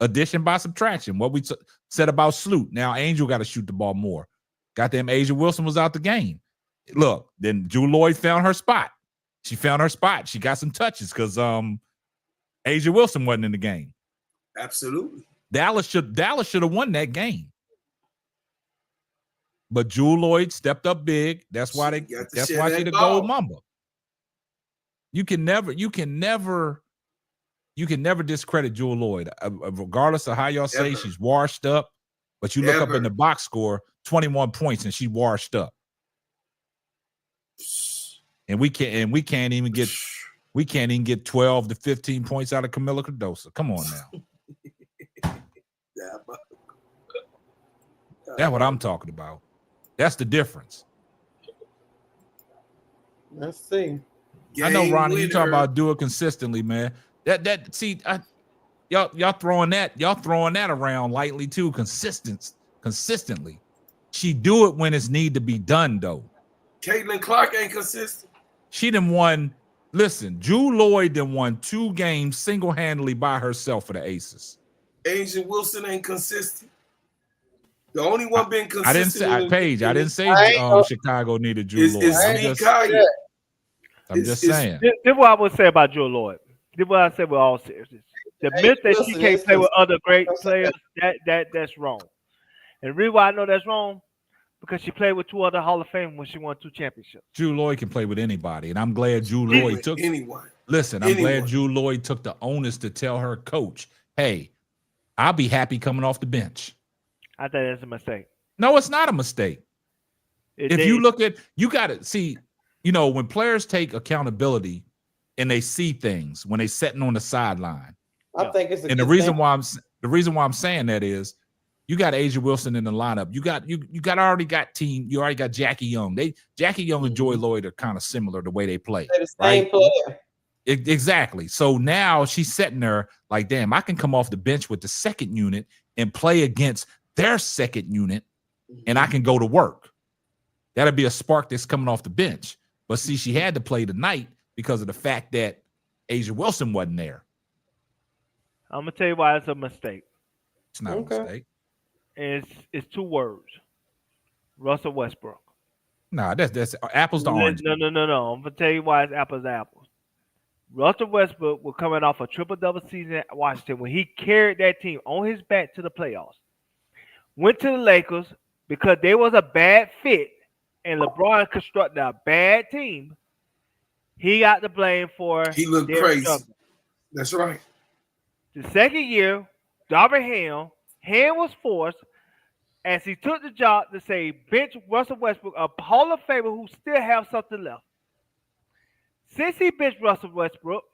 Addition by subtraction. What we said about Sloot. Now Angel got to shoot the ball more. Goddamn, Asia Wilson was out the game. Look, then Drew Lloyd found her spot. She found her spot. She got some touches because Asia Wilson wasn't in the game. Absolutely. Dallas should have won that game. But Drew Lloyd stepped up big. That's why she the gold mamba. You can never discredit Jewel Lloyd, regardless of how y'all say she's washed up. But you look up in the box score, 21 points, and she washed up. And we can't even get 12 to 15 points out of Camila Cardoso. Come on now. That's what I'm talking about. That's the difference. Let's see. I know, Ronnie, you talking about do it consistently, man. Y'all throwing that around lightly too. Consistently. She do it when it's need to be done, though. Kaitlyn Clark ain't consistent. She done won. Listen, Drew Lloyd done won 2 games single-handedly by herself for the Aces. Angel Wilson ain't consistent. The only one being consistent. I didn't say Chicago needed Drew Lloyd. I'm just saying. This is what I would say about Drew Lloyd. This is what I say with all seriousness. The myth that she can't play with other great players, that's wrong. And the reason why I know that's wrong, because she played with 2 other Hall of Fame when she won 2 championships. Drew Lloyd can play with anybody, and I'm glad Drew Lloyd took anyone. Listen, I'm glad Drew Lloyd took the onus to tell her coach, "Hey, I'll be happy coming off the bench." I think that's a mistake. No, it's not a mistake. You look at, you got to see, when players take accountability and they see things when they sitting on the sideline. I think it's the reason why I'm saying that is you got Asia Wilson in the lineup. You already got Jackie Young. Jackie Young and Joy Lloyd are kind of similar the way they play. They're the same player. Exactly. So now she's sitting there like, damn, I can come off the bench with the second unit and play against their second unit, and I can go to work. That'll be a spark that's coming off the bench. But see, she had to play tonight because of the fact that Asia Wilson wasn't there. I'm gonna tell you why it's a mistake. It's not a mistake. It's 2 words. Russell Westbrook. Nah, that's apples to oranges. No. I'm gonna tell you why it's apples to apples. Russell Westbrook was coming off a triple-double season at Washington when he carried that team on his back to the playoffs. Went to the Lakers because they was a bad fit, and LeBron constructed a bad team. He got the blame for. He looked crazy. Struggle. That's right. The second year, Darvin Ham was forced as he took the job to say bench Russell Westbrook, a Hall of Famer who still have something left. Since he benched Russell Westbrook,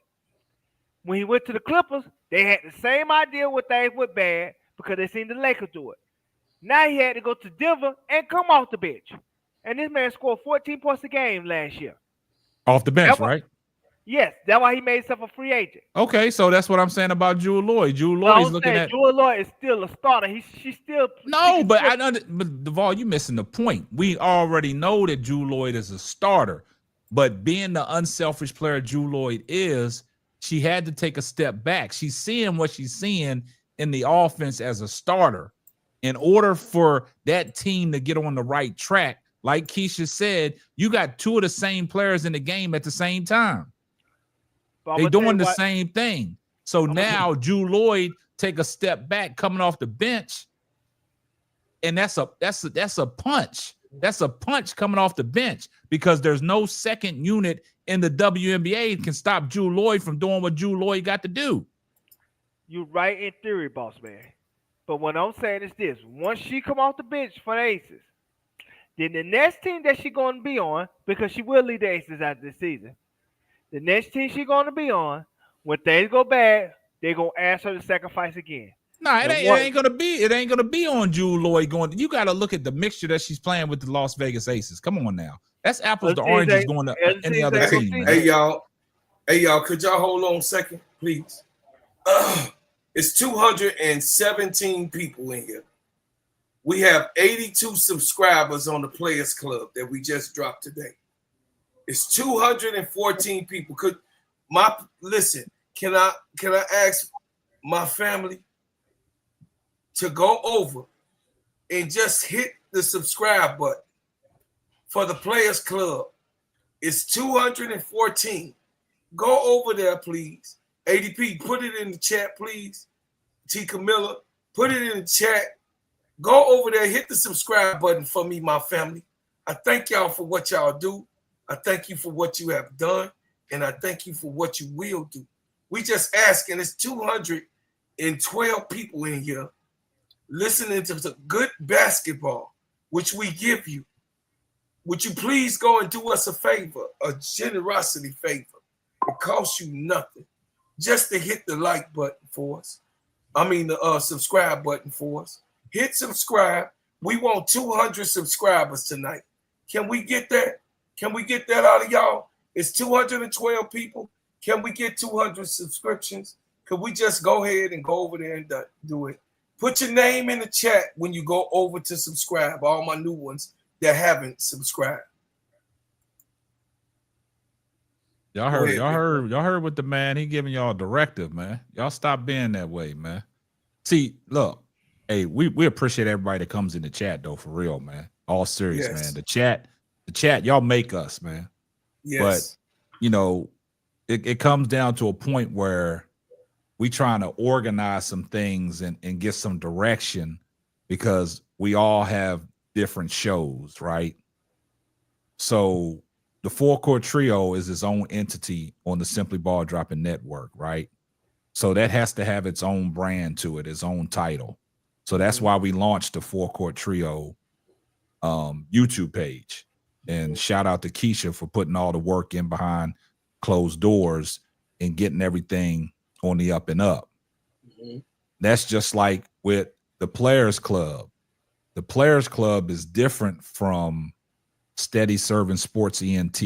when he went to the Clippers, they had the same idea when things went bad because they seen the Lakers do it. Now he had to go to Denver and come off the bench. And this man scored 14 points a game last year. Off the bench, right? Yes, that's why he made himself a free agent. Okay, so that's what I'm saying about Jewel Lloyd. Jewel Lloyd is looking at. Jewel Lloyd is still a starter. She's still. No, but I know. But Duvall, you missing the point. We already know that Jewel Lloyd is a starter, but being the unselfish player Jewel Lloyd is, she had to take a step back. She's seeing what she's seeing in the offense as a starter. In order for that team to get on the right track, like Keisha said, you got 2 of the same players in the game at the same time. They're doing the same thing. So now Jewel Lloyd take a step back coming off the bench, and that's a punch. That's a punch coming off the bench because there's no second unit in the WNBA that can stop Jewel Lloyd from doing what Jewel Lloyd got to do. You're right in theory, boss man. But what I'm saying is this: once she come off the bench for the Aces, then the next team that she's going to be on, because she will lead the Aces after this season, the next team she's going to be on, when things go bad, they're going to ask her to sacrifice again. Nah, it ain't gonna be. It ain't gonna be on Jewel Lloyd going. You got to look at the mixture that she's playing with the Las Vegas Aces. Come on now, that's apples to oranges going to any other team. Man. Hey y'all, could y'all hold on a second, please? It's 217 people in here. We have 82 subscribers on the Players Club that we just dropped today. It's 214 people. Listen? Can I ask my family to go over and just hit the subscribe button for the Players Club? It's 214. Go over there, please. ADP, put it in the chat, please. T. Camilla, put it in the chat. Go over there, hit the subscribe button for me, my family. I thank y'all for what y'all do. I thank you for what you have done, and I thank you for what you will do. We just asking, it's 212 people in here listening to the good basketball, which we give you. Would you please go and do us a favor, a generosity favor? It costs you nothing. Just to hit the like button for us. I mean the subscribe button for us. Hit subscribe. We want 200 subscribers tonight. Can we get that? Can we get that out of y'all? It's 212 people. Can we get 200 subscriptions? Could we just go ahead and go over there and do it? Put your name in the chat when you go over to subscribe. All my new ones that haven't subscribed. Y'all heard what the man, he giving y'all a directive, man. Y'all stop being that way, man. See, look, hey, we appreciate everybody that comes in the chat though, for real, man. All serious, man. The chat, y'all make us, man. Yes. But it comes down to a point where we trying to organize some things and get some direction because we all have different shows, right? So the Four Court Trio is its own entity on the Simply Ball Dropping Network, right? So that has to have its own brand to it, its own title. So that's why we launched the Four Court Trio YouTube page. And shout out to Keisha for putting all the work in behind closed doors and getting everything on the up and up. Mm-hmm. That's just like with the Players Club. The Players Club is different from Steady Serving Sports ENT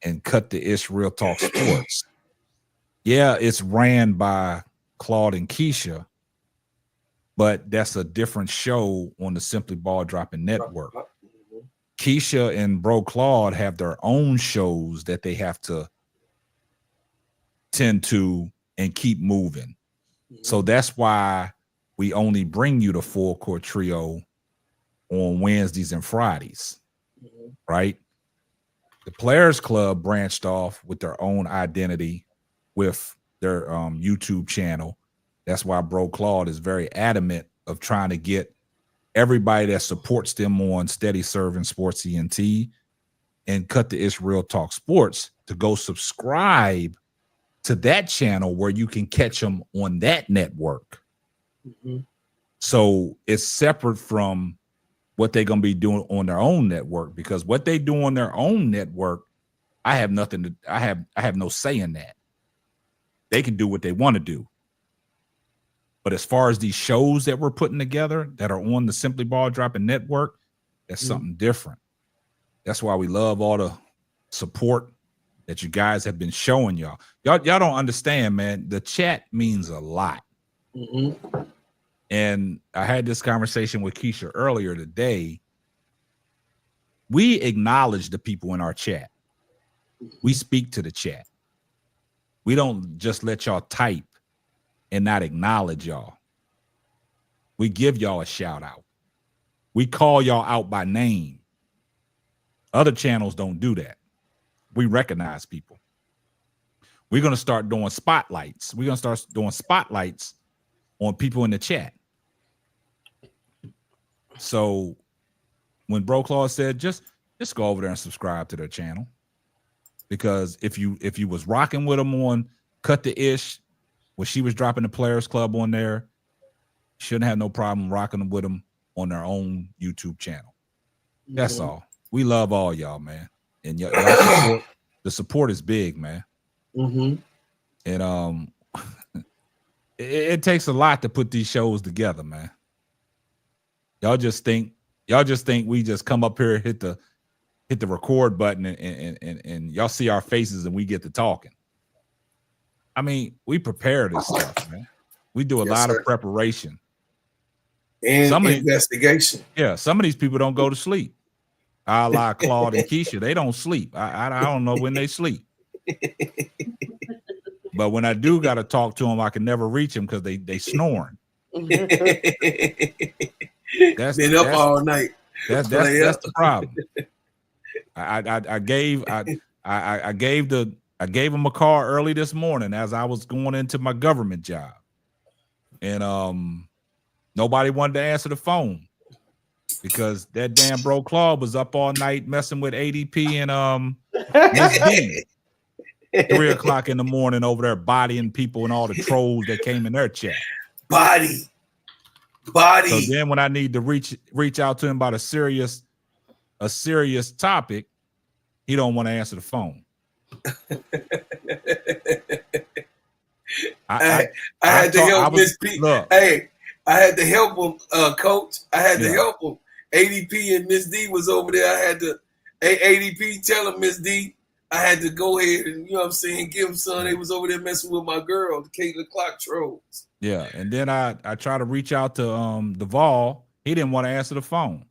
and Cut the Ish Real Talk Sports. Yeah, it's ran by Claude and Keisha, but that's a different show on the Simply Ball Dropping Network. Keisha and Bro Claude have their own shows that they have to tend to and keep moving. So that's why we only bring you the Full Court Trio on Wednesdays and Fridays, right? The Players Club branched off with their own identity with their YouTube channel. That's why Bro Claude is very adamant of trying to get everybody that supports them on Steady Serving Sports ENT and Cut the Ish Real Talk Sports to go subscribe to that channel where you can catch them on that network. So it's separate from what they're going to be doing on their own network, because what they do on their own network, I have no say in that. They can do what they want to do. But as far as these shows that we're putting together that are on the Simply Ball Dropping Network, that's something different. That's why we love all the support that you guys have been showing y'all. Y'all don't understand, man. The chat means a lot. And I had this conversation with Keisha earlier today. We acknowledge the people in our chat. We speak to the chat. We don't just let y'all type and not acknowledge y'all. We give y'all a shout out. We call y'all out by name. Other channels don't do that. We recognize people. We're going to start doing spotlights. We're going to start doing spotlights on people in the chat. So when Bro Claude said, just go over there and subscribe to their channel. Because if you was rocking with them on Cut the Ish, when she was dropping the Players Club on there, shouldn't have no problem rocking with them on their own YouTube channel. That's all. We love all y'all, man. And y'all support, the support is big, man. And it takes a lot to put these shows together, man. Y'all just think we just come up here, hit the record button, and y'all see our faces and we get to talking. I mean, we prepare this stuff, man. We do a lot of preparation and investigation. Some of these people don't go to sleep. A la Claude and Keisha, they don't sleep. I don't know when they sleep. But when I do got to talk to them, I can never reach them because they snoring. That's been up all night. That's the problem. I gave him a call early this morning as I was going into my government job, and nobody wanted to answer the phone because that damn bro Claude was up all night messing with ADP and Miss D. 3 o'clock in the morning over there bodying people and all the trolls that came in their chat. Body. So then when I need to reach out to him about a serious topic, he don't want to answer the phone. I had to help Miss P. Hey, I had to help him, coach. I had to help him. ADP and Miss D was over there. I had to ADP tell him Miss D. I had to go ahead and, you know what I'm saying, give him some. They was over there messing with my girl, the Kaitlyn Clock trolls. Yeah, and then I try to reach out to Duvall. He didn't want to answer the phone.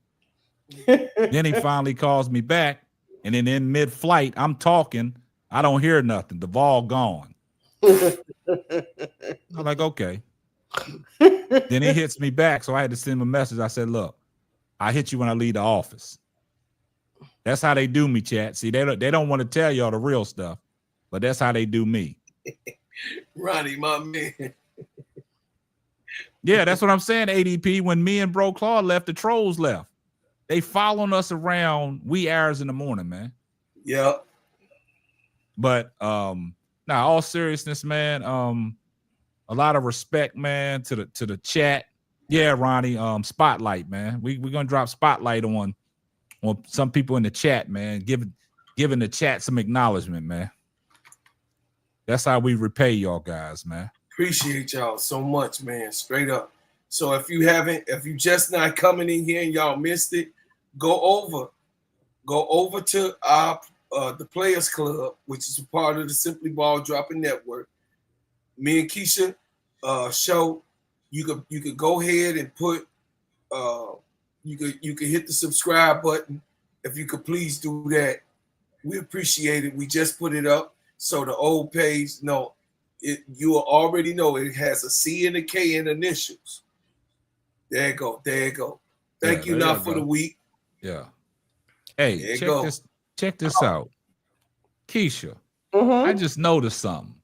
Then he finally calls me back, and then in mid-flight, I'm talking. I don't hear nothing. Duvall gone. I'm like, okay. Then he hits me back, so I had to send him a message. I said, look, I hit you when I leave the office. That's how they do me, chat. See, they don't want to tell y'all the real stuff, but that's how they do me. Ronnie, my man. Yeah, that's what I'm saying, ADP. When me and Bro Claude left, the trolls left. They following us around wee hours in the morning, man. Yep. But now, all seriousness, man. A lot of respect, man, to the chat. Yeah, Ronnie. Spotlight, man. We're gonna drop spotlight on some people in the chat, man. Giving the chat some acknowledgement, man. That's how we repay y'all guys, man. Appreciate y'all so much, man. Straight up. So if you just not coming in here and y'all missed it, go over to our the Players Club, which is a part of the Simply Ball Dropping Network. Me and Keisha show. You could go ahead and put you could hit the subscribe button. If you could please do that, we appreciate it. We just put it up, so the old page, you already know it has a C and a K in initials. There you go. Thank you now for the week. Yeah. Hey, check this out. Keisha, I just noticed something.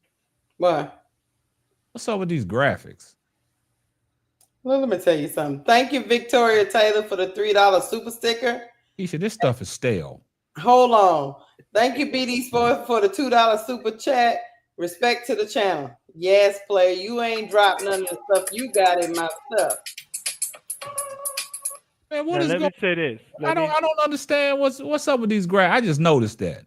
What? What's up with these graphics? Well, let me tell you something. Thank you, Victoria Taylor, for the $3 super sticker. Keisha, this stuff is stale. Hold on. Thank you, BD Sport, for the $2 super chat. Respect to the channel. Yes, player. You ain't dropped none of the stuff you got in my stuff. Man, let me say this. I don't understand what's up with these graphics. I just noticed that.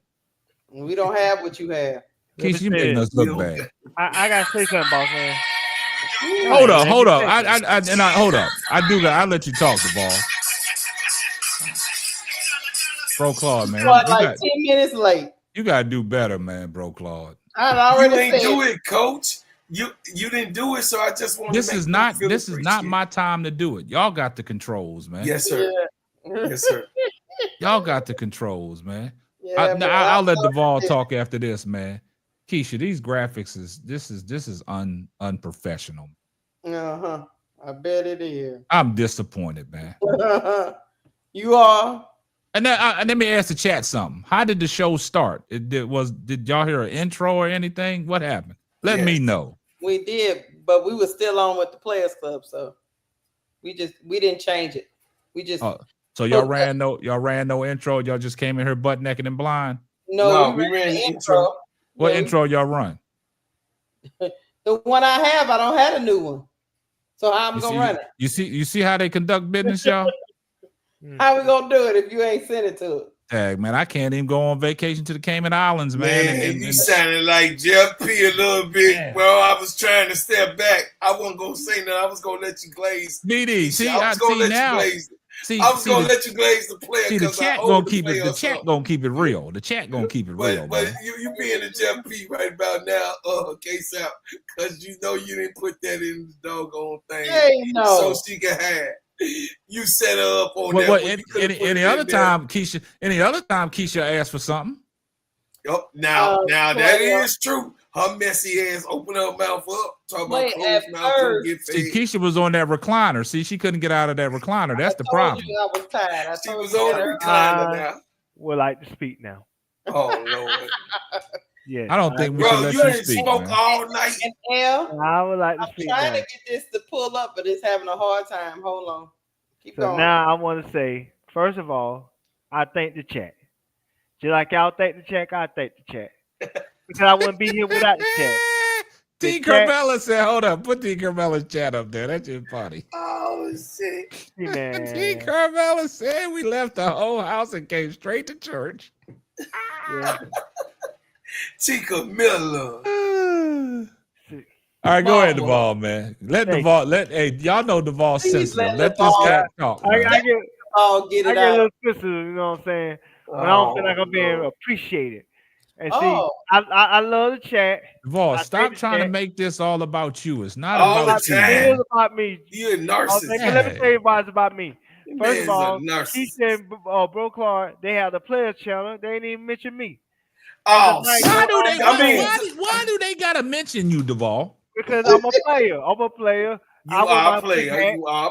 We don't have what you have. Keisha, you making us look bad. I gotta say something, boss man. Hold up. Hold up. I'll let you talk, the ball. Bro Claude, man. Like 10 minutes late. You gotta do better, man, Bro Claude. I already you ain't said do it, coach. You didn't do it, so I just want to This is not my time to do it. Y'all got the controls, man. Yes, sir. Yeah. Yes, sir. Y'all got the controls, man. Yeah, I'll let Duvall talk after this, man. Keisha, these graphics is unprofessional. I bet it is. I'm disappointed, man. You are. And let me ask the chat something. How did the show start? Did y'all hear an intro or anything? What happened? Let me know. We did, but we were still on with the Players Club, so we didn't change it. We just so y'all ran no intro. Y'all just came in here butt naked and blind. No, we ran the intro. What intro y'all run? The one I have, I don't have a new one. So how I'm gonna run it? You see how they conduct business, y'all? How we gonna do it if you ain't sent it to us? Tag, man, I can't even go on vacation to the Cayman Islands, man. Man, you sounded like Jeff P a little bit, bro. I was trying to step back. I wasn't gonna say nothing. I was gonna let you glaze. BD, see, I was gonna let you glaze. I was gonna let you glaze the player. See, the chat gonna keep it. The chat gonna keep it real. The chat gonna keep it real. But you being a Jeff P right about now, case out, because you know you didn't put that in the doggone thing, so she can have. You set her up on that. Any other time, Keisha asked for something. Yep. Now that is true. Her messy ass opened her mouth up, talking about closed mouth. See, Keisha was on that recliner. See, she couldn't get out of that recliner. That's the problem. I was tired. She was on the recliner now. Would like to speak now. Oh Lord. Yeah. I don't think we should let you speak. Smoke all night. I would like to speak. I'm trying to get this to pull up, but it's having a hard time. Hold on. Keep going. Now I want to say, first of all, I thank the chat. Just like y'all thank the chat, I thank the chat. Because I wouldn't be here without the chat. T. Carmella said, hold up, put T. Carmella's chat up there. That's just funny. Oh, shit. T. Carmella said we left the whole house and came straight to church. Yeah. T. Carmella. All right, go ahead, Duval, man. Let Duval, y'all know Duval's sensitive. Let this guy talk. I get it out. a little sensitive, you know what I'm saying? When I don't feel like I'm being appreciated. And see, I love the chat. Duval, stop trying to make this all about you. It's not about you. It is about me. You're a narcissist. Let me tell you why it's about me. First of all, he said, Bro Clark, they have the players channel. They ain't even mention me. Oh, why do they gotta mention you, Duval? Because I'm a player. You are a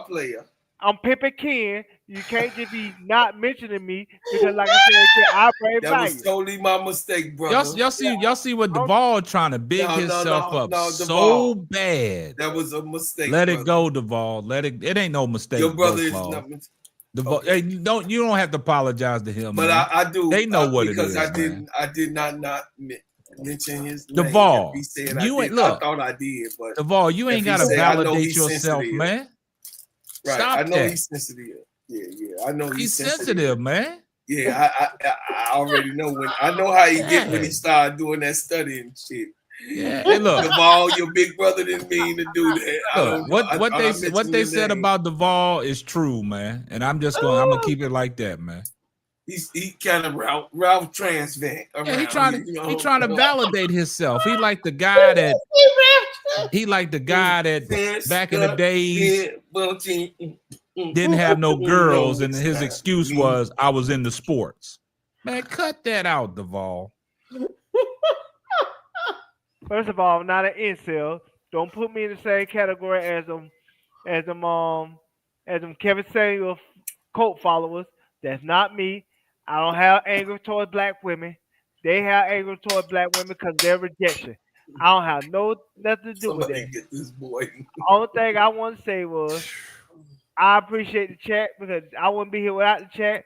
player. I'm Pippin Ken. You can't just be not mentioning me because, like I said, I bring value. That was totally my mistake, brother. Y'all see what Duval trying to big himself up so bad. That was a mistake. Let it go, Duval. It ain't no mistake. Your brother is not. Duval, hey, you don't have to apologize to him. But man. I do. They know what it is. Because I did not mention his name. Duval, He said I thought I did, but Duval, you ain't gotta validate yourself, man. Right. Stop I know that. he's sensitive. Yeah. I know he's sensitive, man. Yeah, I already know I know how he get when he started doing that studying shit. Yeah, hey, look, Duval, your big brother didn't mean to do that. Look, what they said about Duval is true, man. And I'm gonna keep it like that, man. He kind of Ralph Transvant. Yeah, he trying to validate himself. He like the guy that back in the days didn't have no girls, and his excuse was I was into sports. Man, cut that out, Duval. First of all, I'm not an incel. Don't put me in the same category as them Kevin Samuel cult followers. That's not me. I don't have anger towards black women. They have anger towards black women because they're rejection. I don't have nothing to do with that. Get this boy. Only thing I want to say was I appreciate the chat because I wouldn't be here without the chat.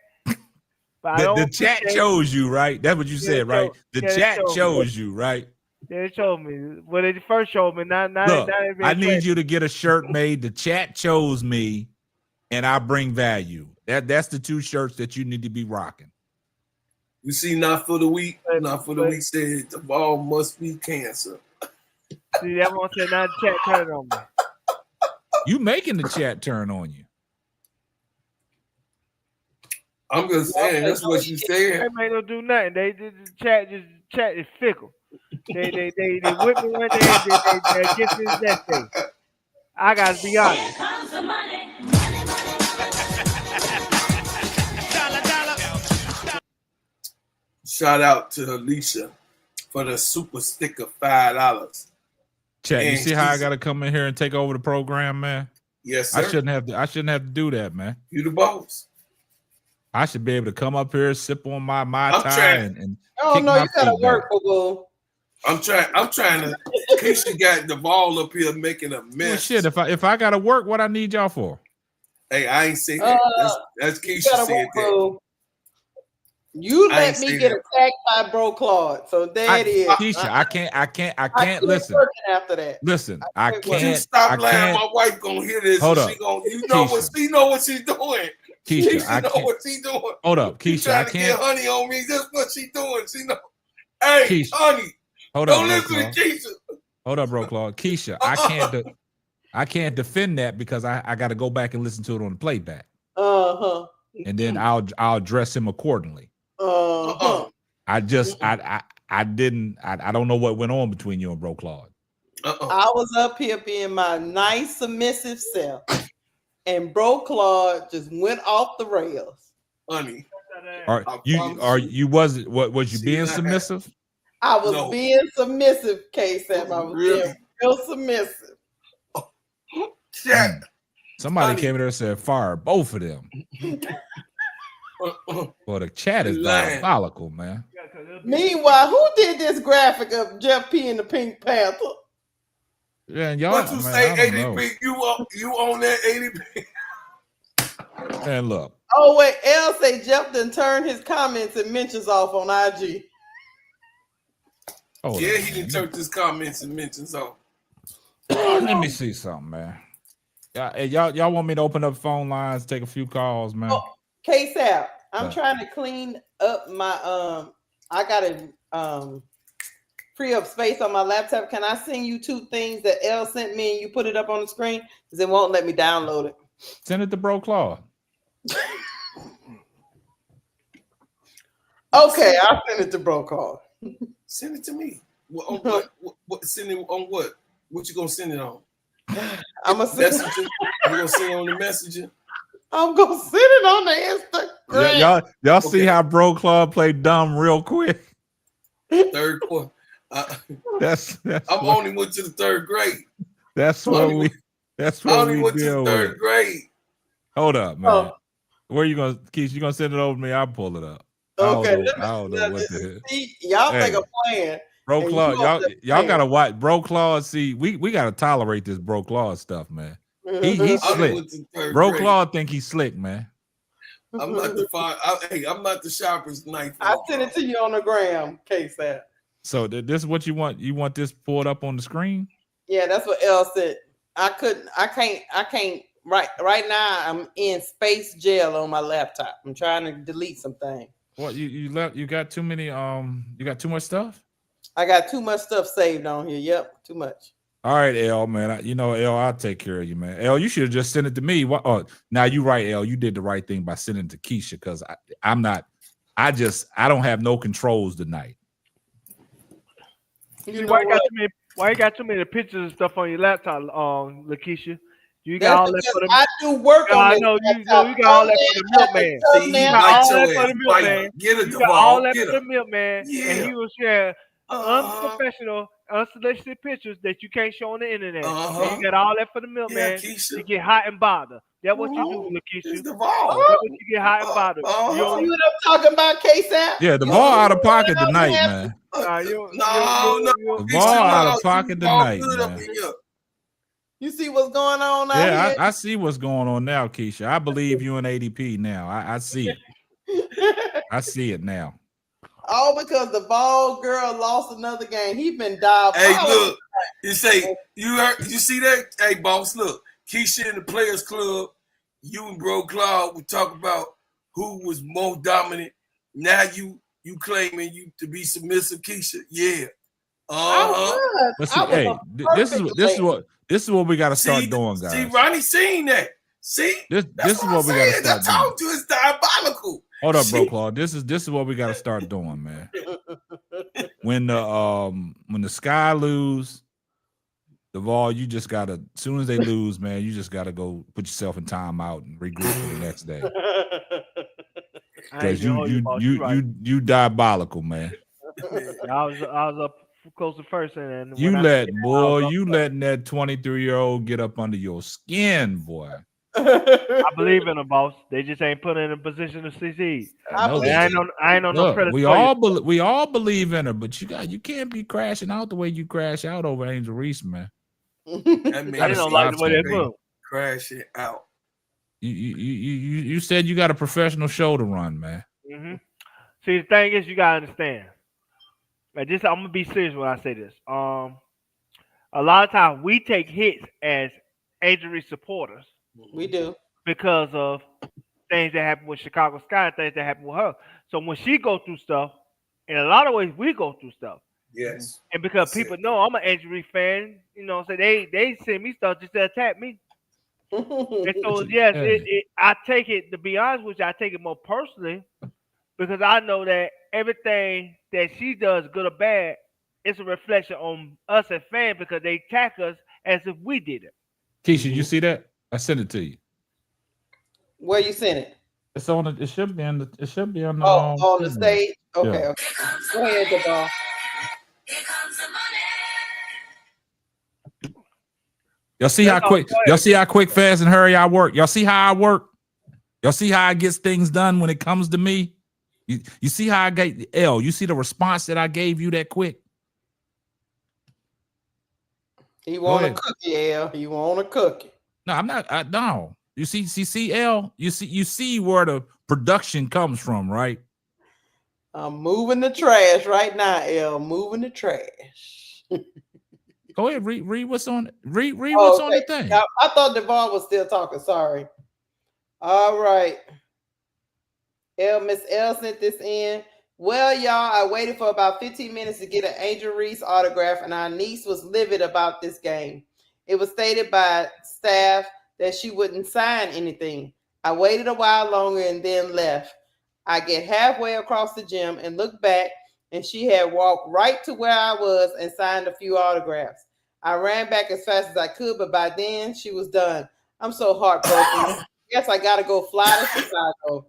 But the chat chose you, right? That's what you said, right? The chat chose you, right? They showed me. Well, they first showed me. Look, I need you to get a shirt made. The chat chose me, and I bring value. That's the two shirts that you need to be rocking. You see, not for the week. Not for the week said the ball must be cancer. See, that one said not the chat turn on me. You making the chat turn on you. I'm just saying that's what you said. They may not do nothing. They the chat is fickle. They whip me one day, they get me the next day. I gotta be honest. Shout out to Alicia for the super sticker $5. Chat, you see how I gotta come in here and take over the program, man? Yes, sir. I shouldn't have to do that, man. You the boss. I should be able to come up here, sip on my time and oh no, you gotta work, boo. I'm trying to. Keisha got the ball up here making a mess. Well, shit, if I gotta work, what I need y'all for? Hey, I ain't say that. That's Keisha said that. You let me get attacked by Bro Claude, so there it is. Keisha, I can't listen. After that, listen, I can't. You stop lying. My wife gonna hear this. Hold up. She know what she's doing. Keisha, I know can't. what she doing. Hold up, She Keisha, I trying to can't. get honey on me. That's what she doing. She know. Hey, Keisha, honey, hold up, don't bro, listen Claude. to Keisha. Hold up, bro, Claude. Keisha, I can't defend that because I got to go back and listen to it on the playback. And then I'll address him accordingly. I don't know what went on between you and Bro Claude. I was up here being my nice submissive self, and Bro Claude just went off the rails. Honey, was you being submissive? I was being submissive, K-Sam. I was being real submissive. Somebody came in there and said, fire both of them. Well, the chat is diabolical, man. Meanwhile, who did this graphic of Jeff P and the Pink Panther? Yeah, y'all. What you say, ADP? You own that ADP? And look. Oh wait, L say Jeff done turned his comments and mentions off on IG. Oh yeah, he can turn his comments and mentions off. Let me see something, man. Y'all want me to open up phone lines, take a few calls, man? Oh, K-Sap, I'm trying to clean up my I gotta free up space on my laptop. Can I send you 2 things that L sent me and you put it up on the screen? Because it won't let me download it. Send it to Bro Claude. Okay, I'll send it to Bro Claude. Send it to me. What? Send it on what? What you gonna send it on? I'm gonna send it. You gonna send it on the messenger? I'm gonna send it on the Instagram. Y'all see how Bro Claude played dumb real quick? Third quarter. That's I'm only went to the 3rd grade. That's what we went to deal the 3rd with. grade. Hold up, man. Where you gonna, Keisha? You gonna send it over to me? I'll pull it up. Okay, I don't know what the hell. See, y'all think I'm playing. Bro Claude, y'all gotta watch Bro Claude. See, we gotta tolerate this Bro Claude stuff, man. He's slick. Bro Claude think he's slick, man. I'm not I'm not the shopper's knife. I sent it to you on the gram, K-Sap. So this is what you want? You want this pulled up on the screen? Yeah, that's what L said. I can't. Right now, I'm in space jail on my laptop. I'm trying to delete some things. What you got too many? You got too much stuff? I got too much stuff saved on here. Yep, too much. All right, L, man. L, I'll take care of you, man. L, you should have just sent it to me. Now you right, L. You did the right thing by sending it to Keisha because I don't have no controls tonight. Why you got too many pictures and stuff on your laptop, Lakeisha? You got all that for the I do work on I know you got all that for the milkman. You got all that for the milkman. You got all that for the milkman, and he was sharing unprofessional, unsolicited pictures that you can't show on the internet. And you got all that for the milkman to get hot and bothered. That's what you do, Lakeisha. That's what you get hot and bothered. You know what I'm talking about, K-Sap? Yeah, the ball out of pocket tonight, man. The ball out of pocket tonight, man. You see what's going on out here? Yeah, I see what's going on now, Keisha. I believe you in ADP now. I see it. I see it now. All because the ball girl lost another game. He been diabolical. Hey, look. You say you see that? Hey, boss, look. Keisha in the Players Club. You and Bro Claude we talk about who was more dominant. Now you claiming you to be submissive, Keisha. Yeah. This is what we got to start doing, guys. See, Ronnie seen that. See, this is what we got to start doing. I told you it's diabolical. Hold up, Bro Claude. This is what we got to start doing, man. When the Sky lose, the ball, you just gotta. As soon as they lose, man, you just gotta go put yourself in timeout and regroup for the next day. Because you diabolical, man. I was up close to first, and you letting that 23-year-old get up under your skin, boy. I believe in them, boss. They just ain't put in a position to succeed. I ain't on no credit. We all believe in her, but you can't be crashing out the way you crash out over Angel Reese, man. I don't like the way they move. Crashing out. You said you got a professional show to run, man. Mm-hmm. See, the thing is, you gotta understand. I'm gonna be serious when I say this. A lot of times we take hits as Angel Reese supporters. We do because of things that happen with Chicago Sky and things that happen with her. So when she go through stuff, in a lot of ways we go through stuff. Yes. And because people know I'm an Angel Reese fan, so they send me stuff just to attack me. And so yes, I take it, to be honest with you, I take it more personally because I know that everything that she does, good or bad, it's a reflection on us as fans because they attack us as if we did it. Keisha, you see that? I sent it to you. Where you sent it? It's on. It should be on the. It should be on the. On the stage. Okay. Yeah. Okay. Go ahead, Devon. Y'all see how quick? Y'all see how quick, fast, and hurry I work? Y'all see how I work? Y'all see how I get things done when it comes to me? You see how I get L? You see the response that I gave you that quick? He want a cookie, L. He want a cookie. No, I'm not. No. You see, L. You see where the production comes from, right? I'm moving the trash right now, L. Moving the trash. Go ahead, read what's on. Read what's on the thing. I thought Devon was still talking. Sorry. All right. Miss L sent this in. Well, y'all, I waited for about 15 minutes to get an Angel Reese autograph, and our niece was livid about this game. It was stated by staff that she wouldn't sign anything. I waited a while longer and then left. I get halfway across the gym and look back, and she had walked right to where I was and signed a few autographs. I ran back as fast as I could, but by then she was done. I'm so heartbroken. Guess I gotta go fly to Chicago.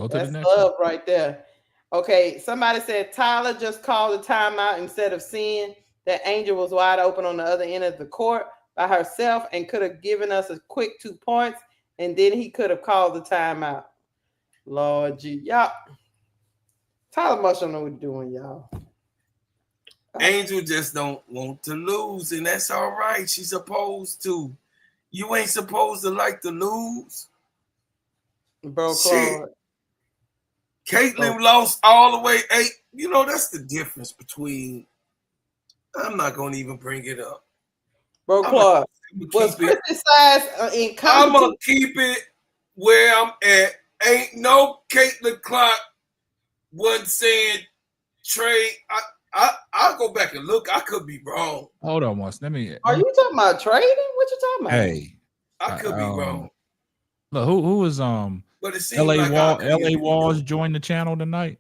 That's love right there. Okay, somebody said Tyler just called a timeout instead of seeing that Angel was wide open on the other end of the court by herself and could have given us a quick 2 points, and then he could have called the timeout. Lord gee, y'all. Tyler must don't know what he's doing, y'all. Angel just don't want to lose, and that's all right. She's supposed to. You ain't supposed to like to lose. Bro, shit. Kaitlyn lost all the way 8. You know, that's the difference between. I'm not going to even bring it up. Bro, Clark, was criticized in competition. I'm going to keep it where I'm at. Ain't no Kaitlyn Clark wasn't saying trade. I'll go back and look. I could be wrong. Hold on once. Let me. Are you talking about trading? What you talking about? Hey, I could be wrong. Look, who was But it seems LA like Wall? LA Walls joined the channel tonight.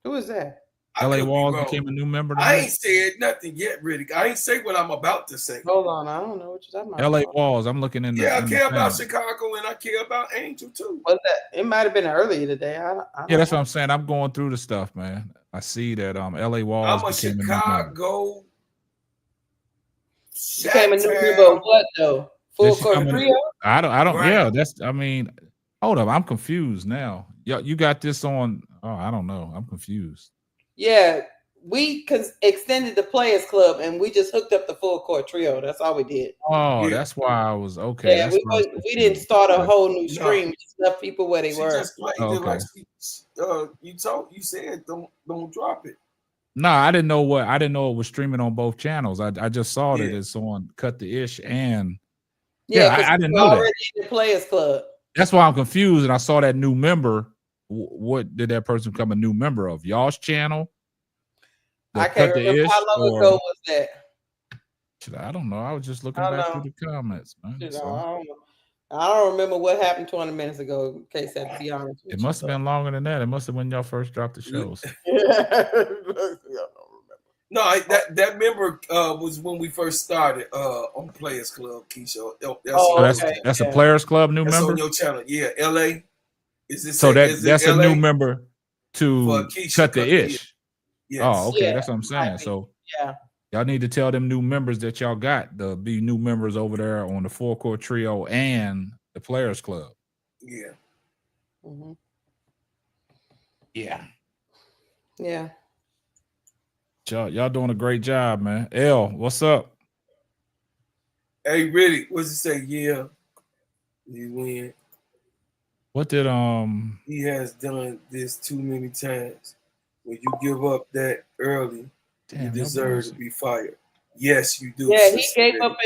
Who is that? LA Walls became a new member tonight. I ain't said nothing yet, really. I ain't say what I'm about to say. Hold on, I don't know what you're talking about. LA Walls. I'm looking in the. Yeah, I care about Chicago and I care about Angel too. What's that? It might have been earlier today. I Yeah, that's what I'm saying. I'm going through the stuff, man. I see that LA Walls I'm a became Chicago. Became a new member of what though? Full court trio? I don't. Right. Yeah, that's. I mean, hold up. I'm confused now. You got this on. Oh, I don't know. I'm confused. Yeah, we extended the Players Club and we just hooked up the full court trio. That's all we did. Oh, that's why I was okay. Yeah, we didn't start a whole new stream. We just left people where they were. Just played it like you said. Don't drop it. No, I didn't know it was streaming on both channels. I just saw that it's on Cut the Ish and I didn't know that. In the Players Club. That's why I'm confused. And I saw that new member. What did that person become a new member of? Y'all's channel? I can't remember how long ago was that. I don't know. I was just looking back through the comments, man. I don't remember what happened 20 minutes ago. In case I have to be honest with it must have been longer than that. It must have been when y'all first dropped the shows. No, that member was when we first started on Players Club, Keisha. That's a Players Club new member on your channel. Yeah, LA. That's a new member to Cut the Ish. Yes. Oh, okay. That's what I'm saying. So y'all need to tell them new members that y'all got to be new members over there on the Full Court Trio and the Players Club. Yeah. Mm-hmm. Yeah. Yeah. Y'all doing a great job, man. L, what's up? Hey, really? What's it say? Yeah. You win. What did He has done this too many times. When you give up that early, you deserve to be fired. Yes, you do. Yeah, he gave up.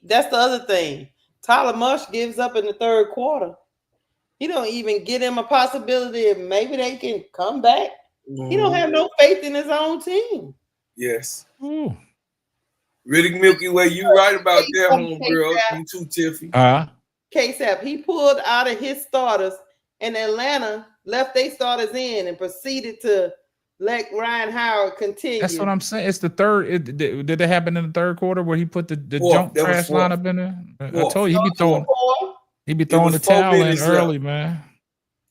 That's the other thing. Tyler Marsh gives up in the third quarter. He don't even get him a possibility of maybe they can come back. He don't have no faith in his own team. Yes. Ooh. Riddick Milky Way, you right about that, homegirl. You too, Tiffy. KSAP, he pulled out of his starters, and Atlanta left their starters in and proceeded to let Rhyne Howard continue. That's what I'm saying. It's the third. Did it happen in the third quarter where he put the junk trash lineup in there? I told you he be throwing the towel in early, man.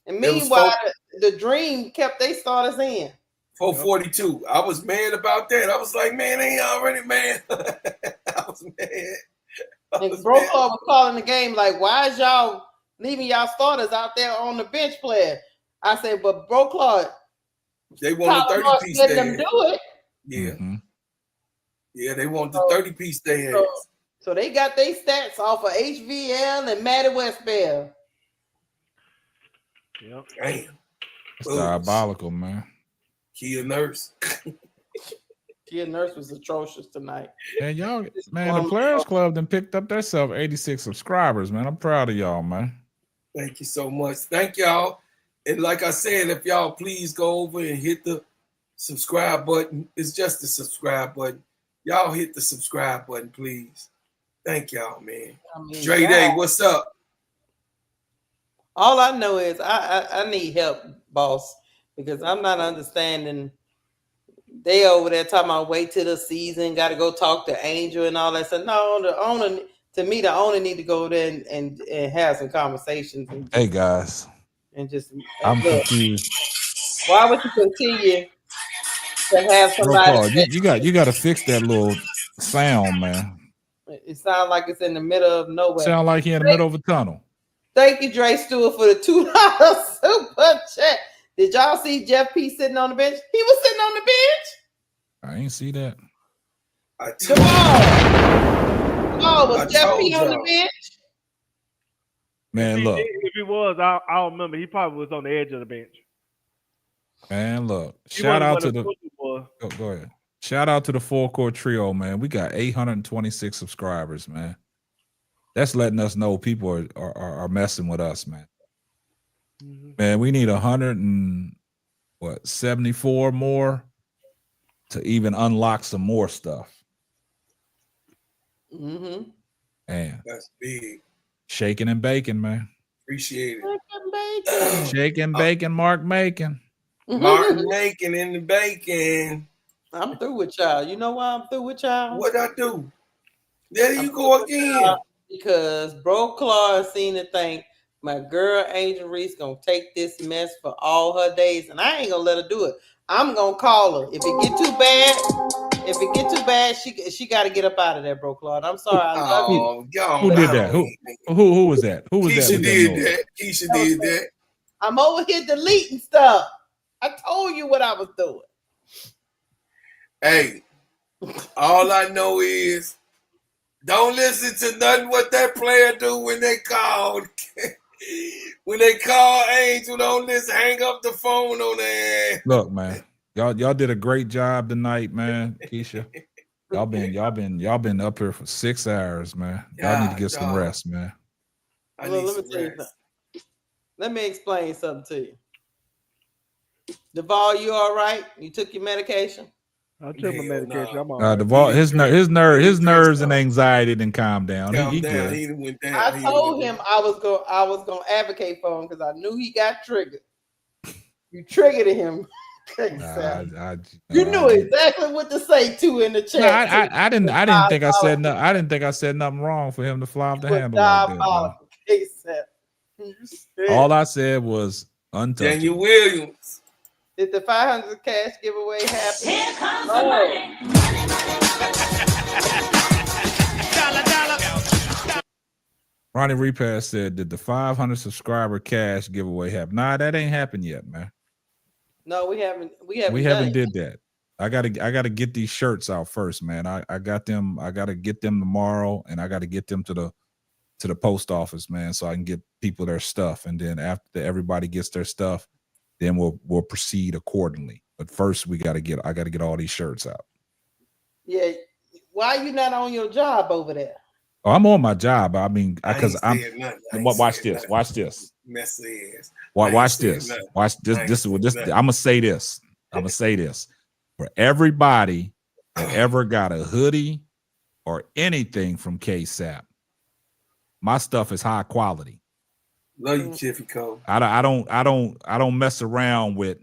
And meanwhile, the Dream kept their starters in. 4:42. I was mad about that. I was like, man, they already mad. I was mad. And Brokaw was calling the game like, why is y'all leaving y'all starters out there on the bench player? I said, but Brokaw, they want the 30-piece letting them do it. Yeah. Yeah, they want the 30-piece they had. So they got their stats off of HVL and Maddie Westbell. Yep. Damn. It's diabolical, man. Kia Nurse. Kia Nurse was atrocious tonight. And y'all, man, the Players Club then picked up themselves 86 subscribers, man. I'm proud of y'all, man. Thank you so much. Thank y'all. And like I said, if y'all please go over and hit the subscribe button. It's just the subscribe button. Y'all hit the subscribe button, please. Thank y'all, man. Dre Day, what's up? All I know is I need help, boss, because I'm not understanding. They over there talking about wait till the season, got to go talk to Angel and all that. So no, the owner, to me, the owner need to go there and have some conversations. Hey guys, I'm look, confused. Why would you continue to have somebody? You got to fix that little sound, man. It sounds like it's in the middle of nowhere. Sound like you're in the middle of a tunnel. Thank you, Dre Stewart, for the $2 super chat. Did y'all see Jeff P sitting on the bench? He was sitting on the bench. I ain't see that. Oh, was Jeff P on the bench? Man, look. If he was, I don't remember. He probably was on the edge of the bench. Man, look. Shout out to the go ahead. Shout out to the Full Court Trio, man. We got 826 subscribers, man. That's letting us know people are messing with us, man. Mm-hmm. Man, we need 74 more to even unlock some more stuff. Mm-hmm. Man, that's big. Shaking and baking, man. Appreciate it. Shaking, bacon, Mark Macon. Martin Macon in the bacon. I'm through with y'all. You know why I'm through with y'all? What'd I do? There you go again. Because Bro Claw seen the thing. My girl Angel Reese gonna take this mess for all her days, and I ain't gonna let her do it. I'm gonna call her. If it get too bad, she got to get up out of there, Bro Claude. I'm sorry. I love you. Who did that? Who was that? Who was Keisha that? Did that. Keisha did that. I'm over here deleting stuff. I told you what I was doing. Hey, all I know is don't listen to nothing what that player do when they called. When they call Angel, don't listen. Hang up the phone on their ass. Look, man, y'all did a great job tonight, man. Keisha, y'all been up here for 6 hours, man. Y'all need to get some rest, man. Let me explain something to you. Duvall, you all right? You took your medication? I took my medication. I'm all right. Duvall, his nerves and anxiety didn't calm down. He good. He went down. I told him I was gonna advocate for him because I knew he got triggered. You triggered him. You knew exactly what to say too in the chat. No, I didn't think I said nothing. I didn't think I said nothing wrong for him to fly off the handle like that. All I said was untouchable. Daniel Williams. Did the 500 cash giveaway happen? Here comes the money. Ronnie Repass said, did the 500 subscriber cash giveaway happen? Nah, that ain't happened yet, man. No, we haven't did that. I gotta get these shirts out first, man. I got them. I gotta get them tomorrow, and I gotta get them to the post office, man, so I can get people their stuff. And then after everybody gets their stuff, then we'll proceed accordingly. But first, I gotta get all these shirts out. Yeah. Why are you not on your job over there? Oh, I'm on my job. I mean, because I'm. Watch this. Nothing. Watch this. Messy ass. Watch this. Nothing. Watch this. This is what this. I'm gonna say this. I'm gonna say this for everybody that ever got a hoodie or anything from KSAP. My stuff is high quality. Love you, Jiffy Cole. I don't mess around with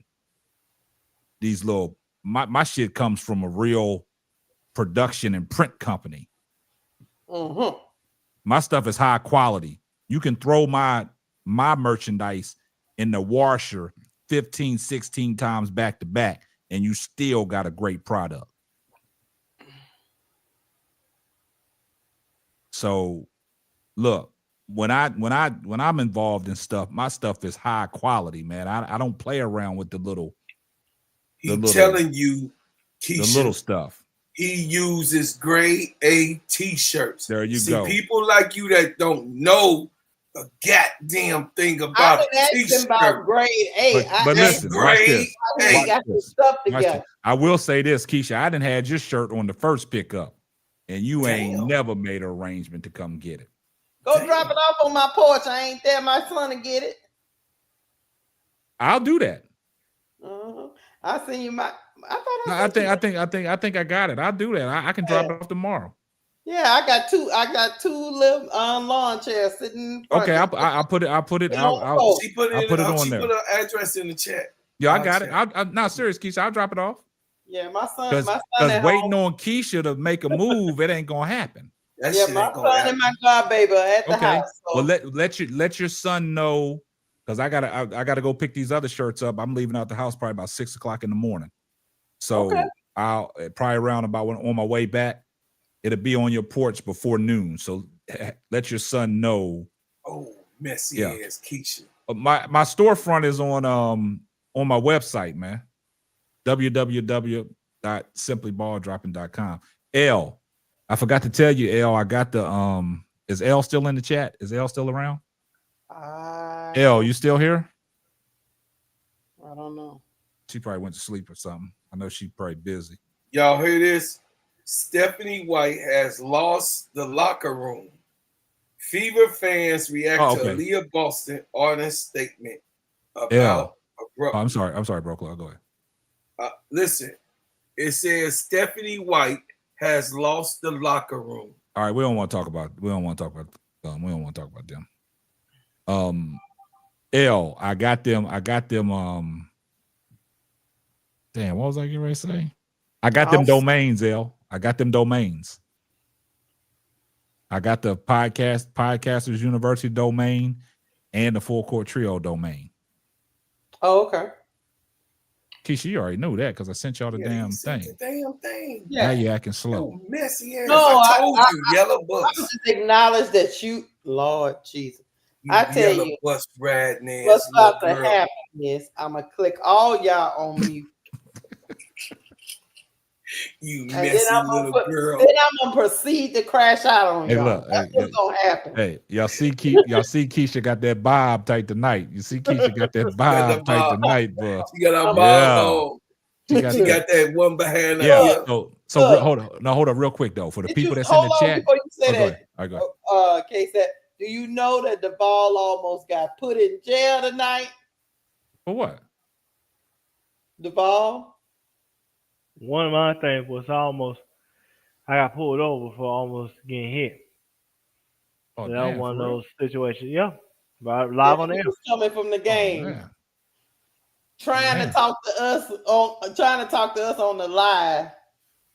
these little. My shit comes from a real production and print company. Mm-hmm. My stuff is high quality. You can throw my merchandise in the washer 15, 16 times back to back, and you still got a great product. So look, when I'm involved in stuff, my stuff is high quality, man. I don't play around with the little. Telling you, Keisha, the little stuff. He uses grade A t-shirts. There you go. People like you that don't know a goddamn thing about a t-shirt. About grade A. But listen, grade watch got this stuff together. I will say this, Keisha. I didn't had your shirt on the first pickup, and you ain't never made an arrangement to come get it. Go drop it off on my porch. I ain't there, my son, to get it. I'll do that. I seen you. I think I got it. I'll do that. I can drop it off tomorrow. Yeah, I got two little lawn chairs sitting in front. Okay, I'll put it. I'll put it on there. Put her address in the chat. Yeah, I got it. I'm not serious, Keisha. I'll drop it off. Yeah, my son. Because waiting on Keisha to make a move, it ain't gonna happen. My son and my godbaby at the house. So. Well, let your son know. Because I gotta go pick these other shirts up. I'm leaving out the house probably about 6 o'clock in the morning. So I'll probably around about on my way back. It'll be on your porch before noon. So let your son know. Oh, messy ass Keisha. My storefront is on my website, man. www.simplybaldropping.com. L, I forgot to tell you, L. I got the Is L still in the chat? Is L still around? L, you still here? I don't know. She probably went to sleep or something. I know she's probably busy. Y'all hear this? Stephanie White has lost the locker room. Fever fans react to Leah Boston honest statement about I'm sorry, Brooklyn. Go ahead. Listen, it says Stephanie White has lost the locker room. All right, we don't want to talk about them. L, I got them. Damn, what was I getting ready to say? I got them domains, L. I got them domains. I got the Podcasters University domain and the Full Court Trio domain. Oh, okay. Keisha, you already knew that because I sent y'all the damn thing. The damn thing. Yeah. Now you acting slow. Oh, messy ass. No, I told you, yellow bus. I just acknowledge that you, Lord Jesus. I tell you, what's what's about to happen is I'm gonna click all y'all on mute. You messy little girl. Then I'm gonna proceed to crash out on y'all. Look, That's what's gonna happen. Hey, y'all see Keisha got that bob tight tonight. You see Keisha got that bob tight tonight, bro. She got a bob on. She got that one behind her. Yeah. So hold on. No, hold on real quick though. For the people that's in the chat. Before you say that, all right, go ahead. K-Set, do you know that Duvall almost got put in jail tonight? For what? Duvall? One of my things was I got pulled over for almost getting hit. Oh, that was one of those situations. Yeah. Live on air. Coming from the game. Trying to talk to us on the live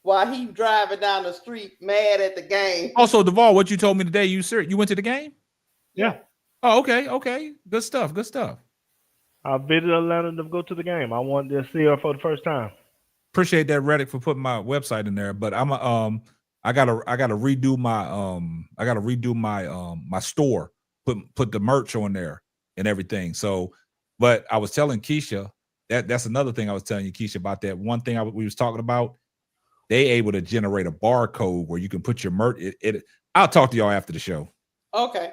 while he driving down the street mad at the game. Also, Duvall, what you told me today, you went to the game? Yeah. Oh, okay. Good stuff. I visited Atlanta to go to the game. I wanted to see her for the first time. Appreciate that, Reddick, for putting my website in there. But I gotta redo my store, put the merch on there and everything. So, but I was telling Keisha that's another thing I was telling you, Keisha, about that one thing we was talking about. They able to generate a barcode where you can put your merch. I'll talk to y'all after the show. Okay.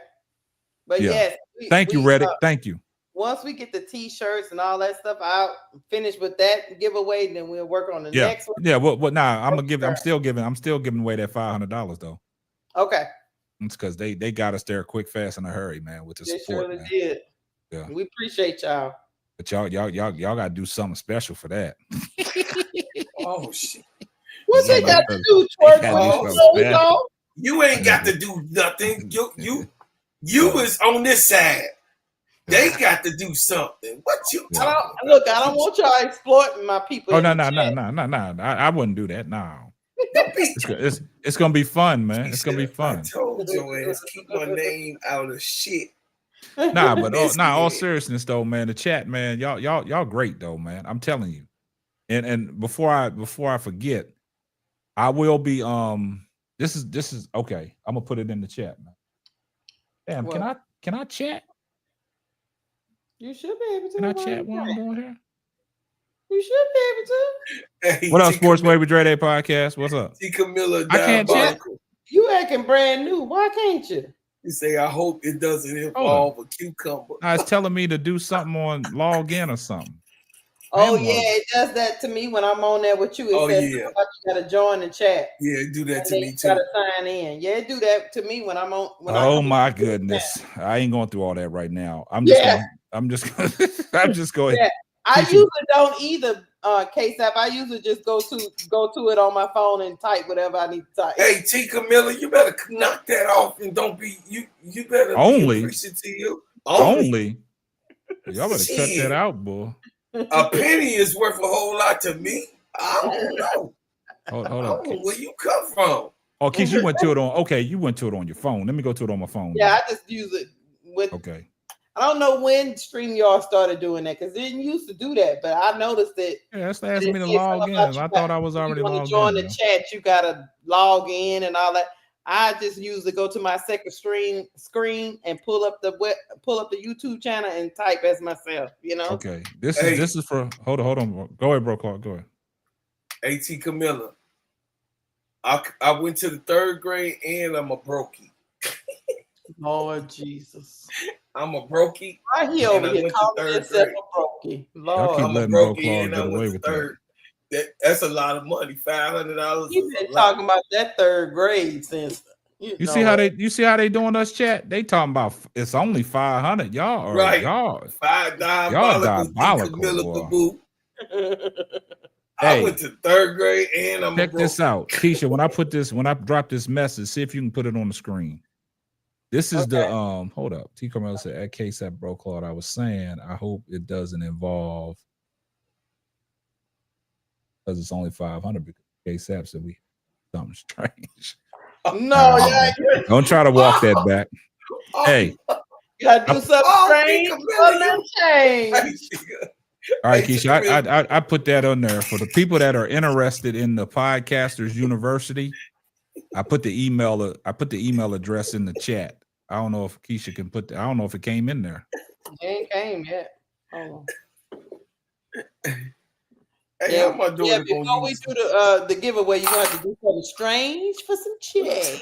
But yeah. Yes. Thank you, Reddick. Thank you. Once we get the t-shirts and all that stuff out, finish with that giveaway, and then we'll work on the next one. Yeah. Well, nah, I'm still giving away that $500 though. Okay. It's because they got us there quick, fast, in a hurry, man, with the They support, surely man. did. Yeah. We appreciate y'all. But y'all got to do something special for that. Oh shit! What they got to do, They twerk? gotta do something Clothes special. on? You ain't got to do nothing. You was on this side. They got to do something. What you talking? Look, I don't want y'all exploiting my people. Oh no. I wouldn't do that. No. It's gonna be fun, man. It's gonna be fun. I told your ass keep my name out of shit. Nah, but all seriousness though, man. The chat, man, y'all great though, man. I'm telling you. And before I forget, I will be this is okay. I'm gonna put it in the chat, man. Damn, What? can I chat? You should be able to. Can I chat while I'm doing here? You should be able to. Hey, What up, Sports Wavy Dre Day podcast? What's up? See Camilla I can't chat. You acting brand new. Why can't you? You say, I hope it doesn't involve a cucumber. I was telling me to do something on log in or something. Oh yeah, it does that to me when I'm on there with you. It says yeah. you gotta join the chat. Yeah, do that to me You too. gotta sign in. Yeah, do that to me when I'm on. Oh my goodness, I ain't going through all that right now. I'm just going. Yeah, I usually don't either. KSAP. I usually just go to it on my phone and type whatever I need to type. Hey, T. Camilla, you better knock that off and don't be you better Only. be appreciative. Only. Y'all better cut that out, boy. A penny is worth a whole lot to me. I don't know. Hold I up. don't know where you come from. Oh, Keith, you went to it on. Okay, you went to it on your phone. Let me go to it on my phone. Yeah, I just use it with. Okay. I don't know when StreamYard started doing that because it didn't used to do that, but I noticed that. Yeah, that's asking me to log in. I thought I was already logged in. When you join the chat, you gotta log in and all that. I just usually go to my second screen and pull up the YouTube channel and type as myself. You know. Okay. This is for. Hold on. Go ahead, bro. Clark. Go ahead. AT Camilla. I went to the 3rd grade and I'm a brokey. Lord Jesus. I'm a brokey. Why he over here calling himself a brokey? Lord, keep I'm a letting Bro brokey Clark and get I away went with to 3rd. That's a lot of money. $500. You've been talking about that 3rd grade since. You see how they doing us, chat? They talking about it's only 500. Y'all are right. Y'all diabolical. Boy. I went to 3rd grade and I'm check a this out, Keisha. When I drop this message, see if you can put it on the screen. This is the hold up. T. Carmel said at KSAP Bro Claude. I was saying I hope it doesn't involve because it's only 500 because KSAP said we something strange. No, don't try to walk that back. Hey, you gotta do something strange for them change. All right, Keisha, I put that on there for the people that are interested in the Podcasters University. I put the email address in the chat. I don't know if Keisha can put. I don't know if it came in there. It ain't came yet. Hold on. Hey, before we do the giveaway, you're gonna have to do something strange for some chicks.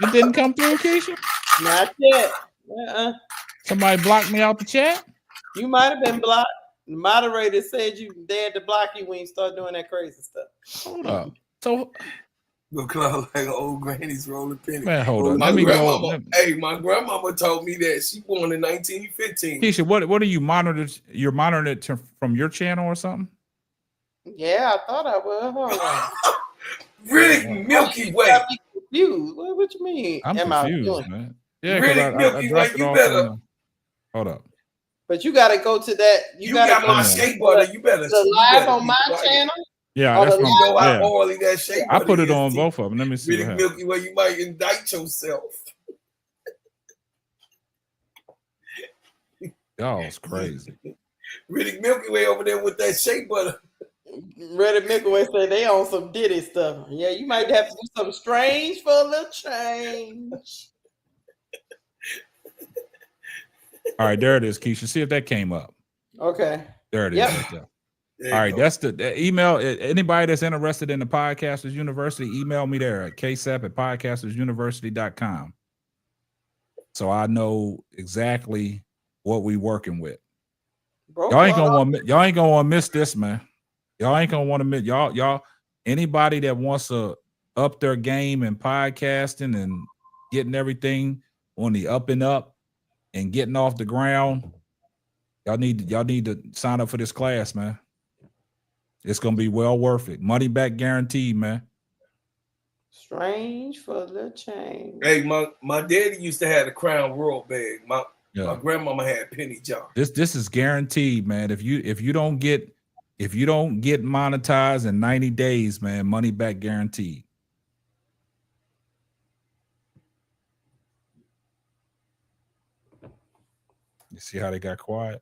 It didn't come through, Keisha? Not yet. Somebody blocked me out the chat? You might have been blocked. The moderator said they had to block you when you start doing that crazy stuff. Hold up. So look like an old granny's rolling penny. Man, hold on. My grandmama told me that she born in 1915. Keisha, what are you monitored? You're monitoring it from your channel or something? Yeah, I thought I would. Hold on. Really, Milky Way. Confused. What you mean? I'm confused, man. Yeah, really, I dropped it off. Hold up. But you got to go to that. You got my shea butter. You better. The live on my channel. Yeah, that's how oily that shea butter I put it is, on both of them. Let me see. Really, Milky Way, you might indict yourself. Y'all's crazy. Really, Milky Way over there with that shea butter. Ready Milky Way said they on some Diddy stuff. Yeah, you might have to do something strange for a little change. All right, there it is, Keisha. See if that came up. Okay. There it is. Right there. All right, that's the email. Anybody that's interested in the Podcasters University, email me there at ksap@podcastersuniversity.com. So I know exactly what we working with. Y'all ain't gonna want to miss this, man. Y'all ain't gonna want to miss y'all anybody that wants to up their game in podcasting and getting everything on the up and up and getting off the ground, y'all need to sign up for this class, man. It's gonna be well worth it. Money back guaranteed, man. Strange for the change. Hey, my daddy used to have a Crown Royal bag. My grandmama had penny jar. This is guaranteed, man. If you don't get monetized in 90 days, man, money back guaranteed. You see how they got quiet?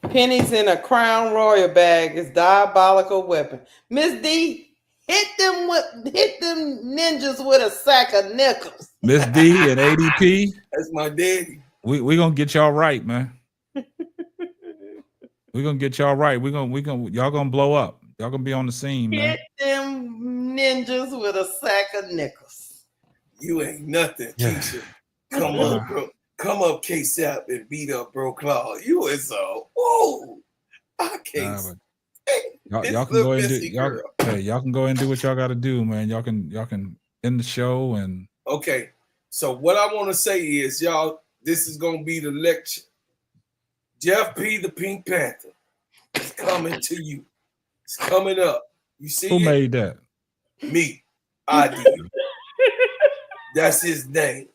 Pennies in a Crown Royal bag is diabolical weapon. Miss D, hit them ninjas with a sack of nickels. Miss D and ADP. That's my daddy. We gonna get y'all right, man. We're gonna get y'all right. Y'all gonna blow up. Y'all gonna be on the scene, man. Hit them ninjas with a sack of nickels. You ain't nothing, Keisha. Come on, bro. Come up, K-Sap, and beat up Bro Claw. You is whoa. I can't. Y'all can go and do y'all can go and do what y'all gotta do, man. Y'all can end the show and okay. So what I want to say is, y'all, this is gonna be the lecture. Jeff P. the Pink Panther is coming to you. It's coming up. You see who made that? Me. I did. That's his name.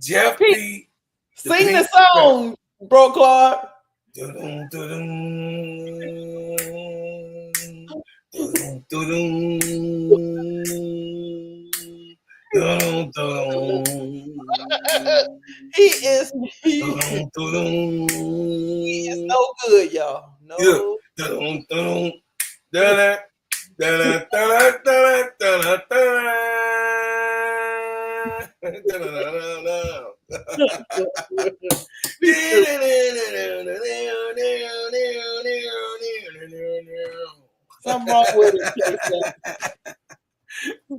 Jeff P. Sing the song, Bro Clark. He is no good, y'all. No. Something wrong with it,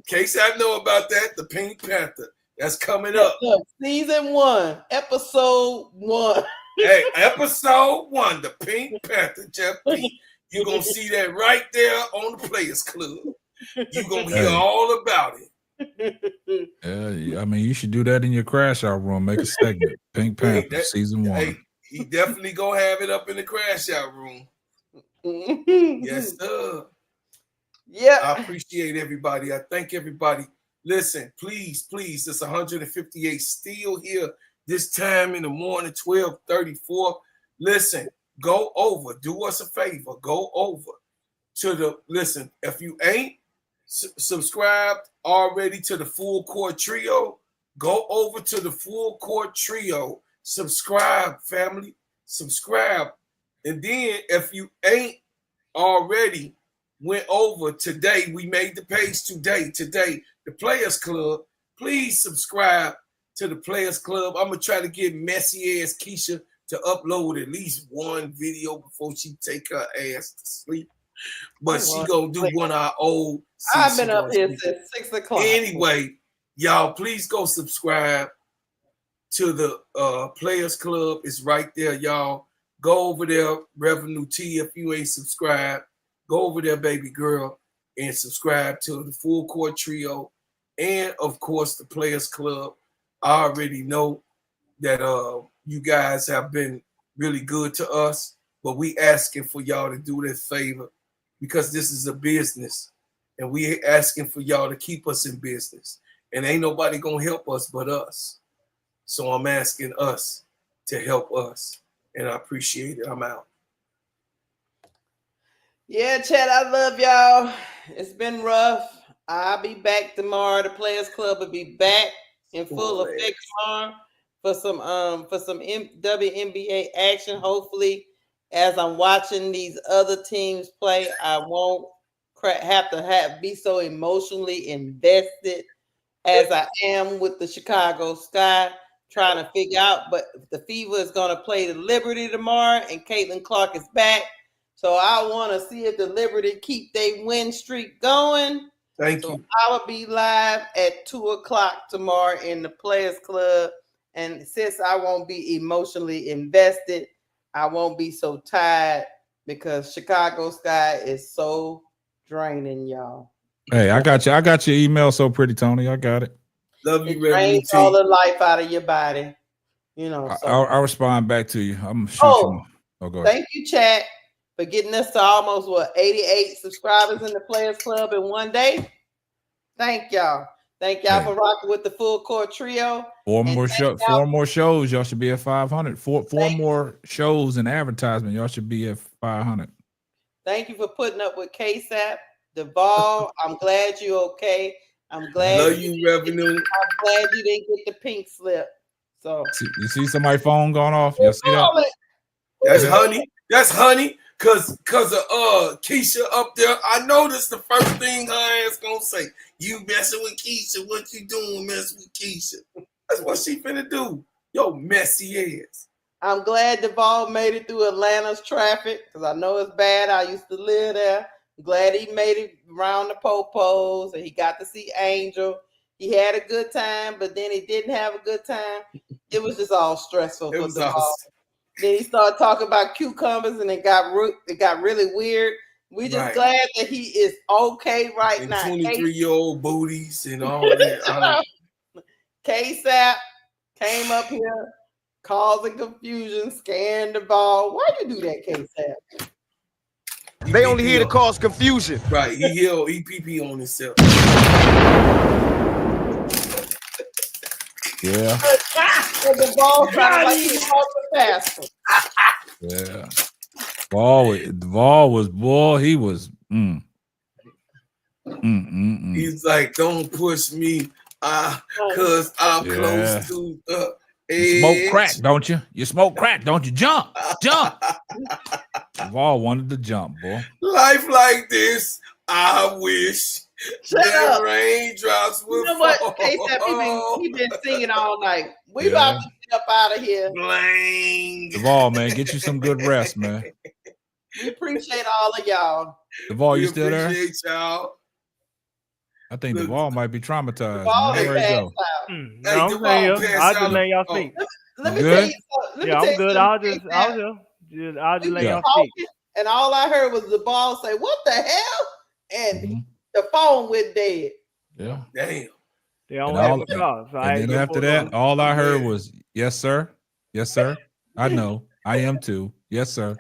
K-Sap know about that. The Pink Panther. That's coming up. Season 1, episode 1. Hey, episode 1, the Pink Panther, Jeff P. You're going to see that right there on the Players Club. You're going to hear all about it. Yeah, I mean, you should do that in your crash out room. Make a segment. Pink Panther, season 1. Hey, he definitely going to have it up in the crash out room. Yes, sir. Yeah. I appreciate everybody. I thank everybody. Listen, please, it's 158 still here this time in the morning, 12:34. Listen, go over. Do us a favor. Go over to the, listen, if you ain't subscribed already to the Full Court Trio, go over to the Full Court Trio. Subscribe, family. Subscribe. And then if you ain't already went over today, we made the page today, the Players Club. Please subscribe to the Players Club. I'm going to try to get messy ass Keisha to upload at least one video before she take her ass to sleep. But she going to do one of our old. I've been up here since 6 o'clock. Anyway, y'all, please go subscribe to the Players Club. It's right there, y'all. Go over there, Revenue T, if you ain't subscribed. Go over there, baby girl, and subscribe to the Full Court Trio and, of course, the Players Club. I already know that you guys have been really good to us, but we asking for y'all to do this favor because this is a business, and we asking for y'all to keep us in business. And ain't nobody going to help us but us. So I'm asking us to help us, and I appreciate it. I'm out. Yeah, Chad, I love y'all. It's been rough. I'll be back tomorrow. The Players Club will be back in full effect tomorrow for some WNBA action. Hopefully, as I'm watching these other teams play, I won't have to be so emotionally invested as I am with the Chicago Sky, trying to figure out. But the Fever is going to play the Liberty tomorrow, and Kaitlyn Clark is back. So I want to see if the Liberty keep their win streak going. Thank you. I will be live at 2 o'clock tomorrow in the Players Club. And since I won't be emotionally invested, I won't be so tired because Chicago Sky is so draining, y'all. Hey, I got you. I got your email so pretty, Tony. I got it. Love It you, Reverend drains T. all the life out of your body. You know. So. I'll respond back to you. I'm gonna shoot you. Oh, go ahead. Thank you, chat, for getting us to almost 88 subscribers in the Players Club in one day. Thank y'all. Thank y'all for rocking with the Full Court Trio. Four more shows. Y'all should be at 500. Four more shows and advertisement. Y'all should be at 500. Thank you for putting up with KSAP. Duvall, I'm glad you're okay. I'm glad. Love you, Revenue. I'm glad you didn't get the pink slip. So you see somebody's phone going off? You see that? That's Honey. That's Honey. Cause of Keisha up there. I noticed the first thing her ass gonna say. You messing with Keisha. What you doing messing with Keisha? That's what she finna do. Yo, messy ass. I'm glad Duvall made it through Atlanta's traffic because I know it's bad. I used to live there. I'm glad he made it around the popos and he got to see Angel. He had a good time, but then he didn't have a good time. It was just all stressful for Duvall. Then he started talking about cucumbers and it got really weird. We just glad that he is okay right now. 23-year-old booties and all that. KSAP came up here causing confusion, scaring the ball. Why you do that, KSAP? They only here to cause confusion. Right. He pee on himself. Yeah. The ball sounded like he was faster. Yeah. The ball was he was. He's like, don't push me, cause I'm close to the edge. You smoke crack, don't you? You smoke crack, don't you? Jump. Duvall wanted to jump, boy. Life like this, I wish. The raindrops will You know what? fall. KSAP, he been singing all night. We about to get up out of here. Duvall, man, get you some good rest, man. We appreciate all of y'all. Duvall, you still there? Appreciate y'all. I think Duvall might be traumatized. Duvall Man. Where'd he go? No, I'm saying I'll just let y'all speak. Let me tell you something. Yeah, I'm good. I'll just let y'all speak. And all I heard was the ball say, "What the hell?" And the phone went dead. Yeah. Damn. They don't have the call. And then after that, all I heard was, "Yes, sir. Yes, sir. I know. I am too. Yes, sir.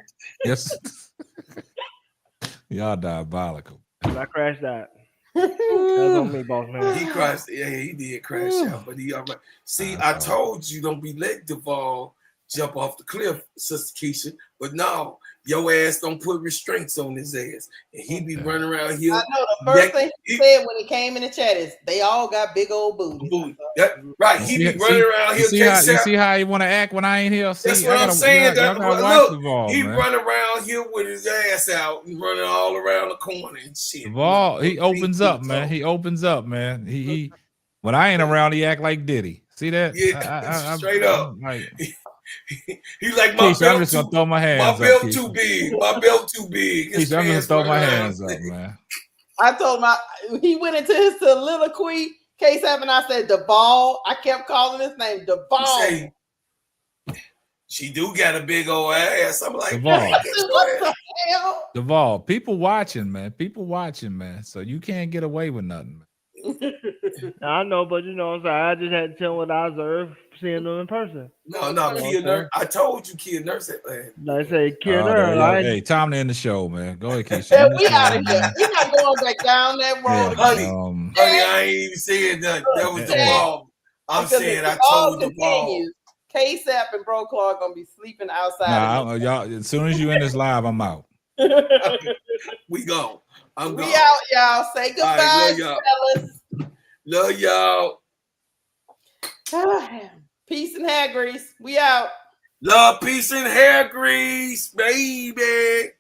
Yes." Y'all diabolical. I crashed out. That was on me, boss man. He crashed. Yeah, he did crash out, but he all right. See, I told you don't be let Duvall jump off the cliff, Sister Keisha. But no, your ass don't put restraints on his ass, and he be running around here. I know the first thing he said when he came in the chat is they all got big old booties. Right, he be running around here. You see how he want to act when I ain't here? See, that's what I'm saying. Look, he run around here with his ass out and running all around the corner and shit. Duvall, he opens up, man. He opens up, man. He when I ain't around, he act like Diddy. See that? Yeah, straight up. He's like, I'm just gonna throw my hands up. My belt too big. My belt too big. I'm gonna throw my hands up, man. I told him he went into his soliloquy. KSAP and I said Duvall. I kept calling his name Duvall. She do got a big old ass. I'm like, Duvall. What the hell? Duvall, people watching, man. People watching, man. So you can't get away with nothing, man. I know, but you know what I'm saying? I just had to tell what I observed seeing them in person. No, Kia Nurse. I told you Kia Nurse that man. Like I say, Kia Nurse. Hey, time to end the show, man. Go ahead, Keisha. Yeah, we out of here. We're not going back down that road. Honey, I ain't even saying that. That was the ball. I'm saying I told the ball. KSAP and Bro Clark gonna be sleeping outside. Nah, y'all. As soon as you end this live, I'm out. We go. I'm we gone. out, y'all. Say goodbye, right, fellas. Love y'all. Peace and hair grease. We out. Love, peace, and hair grease, baby.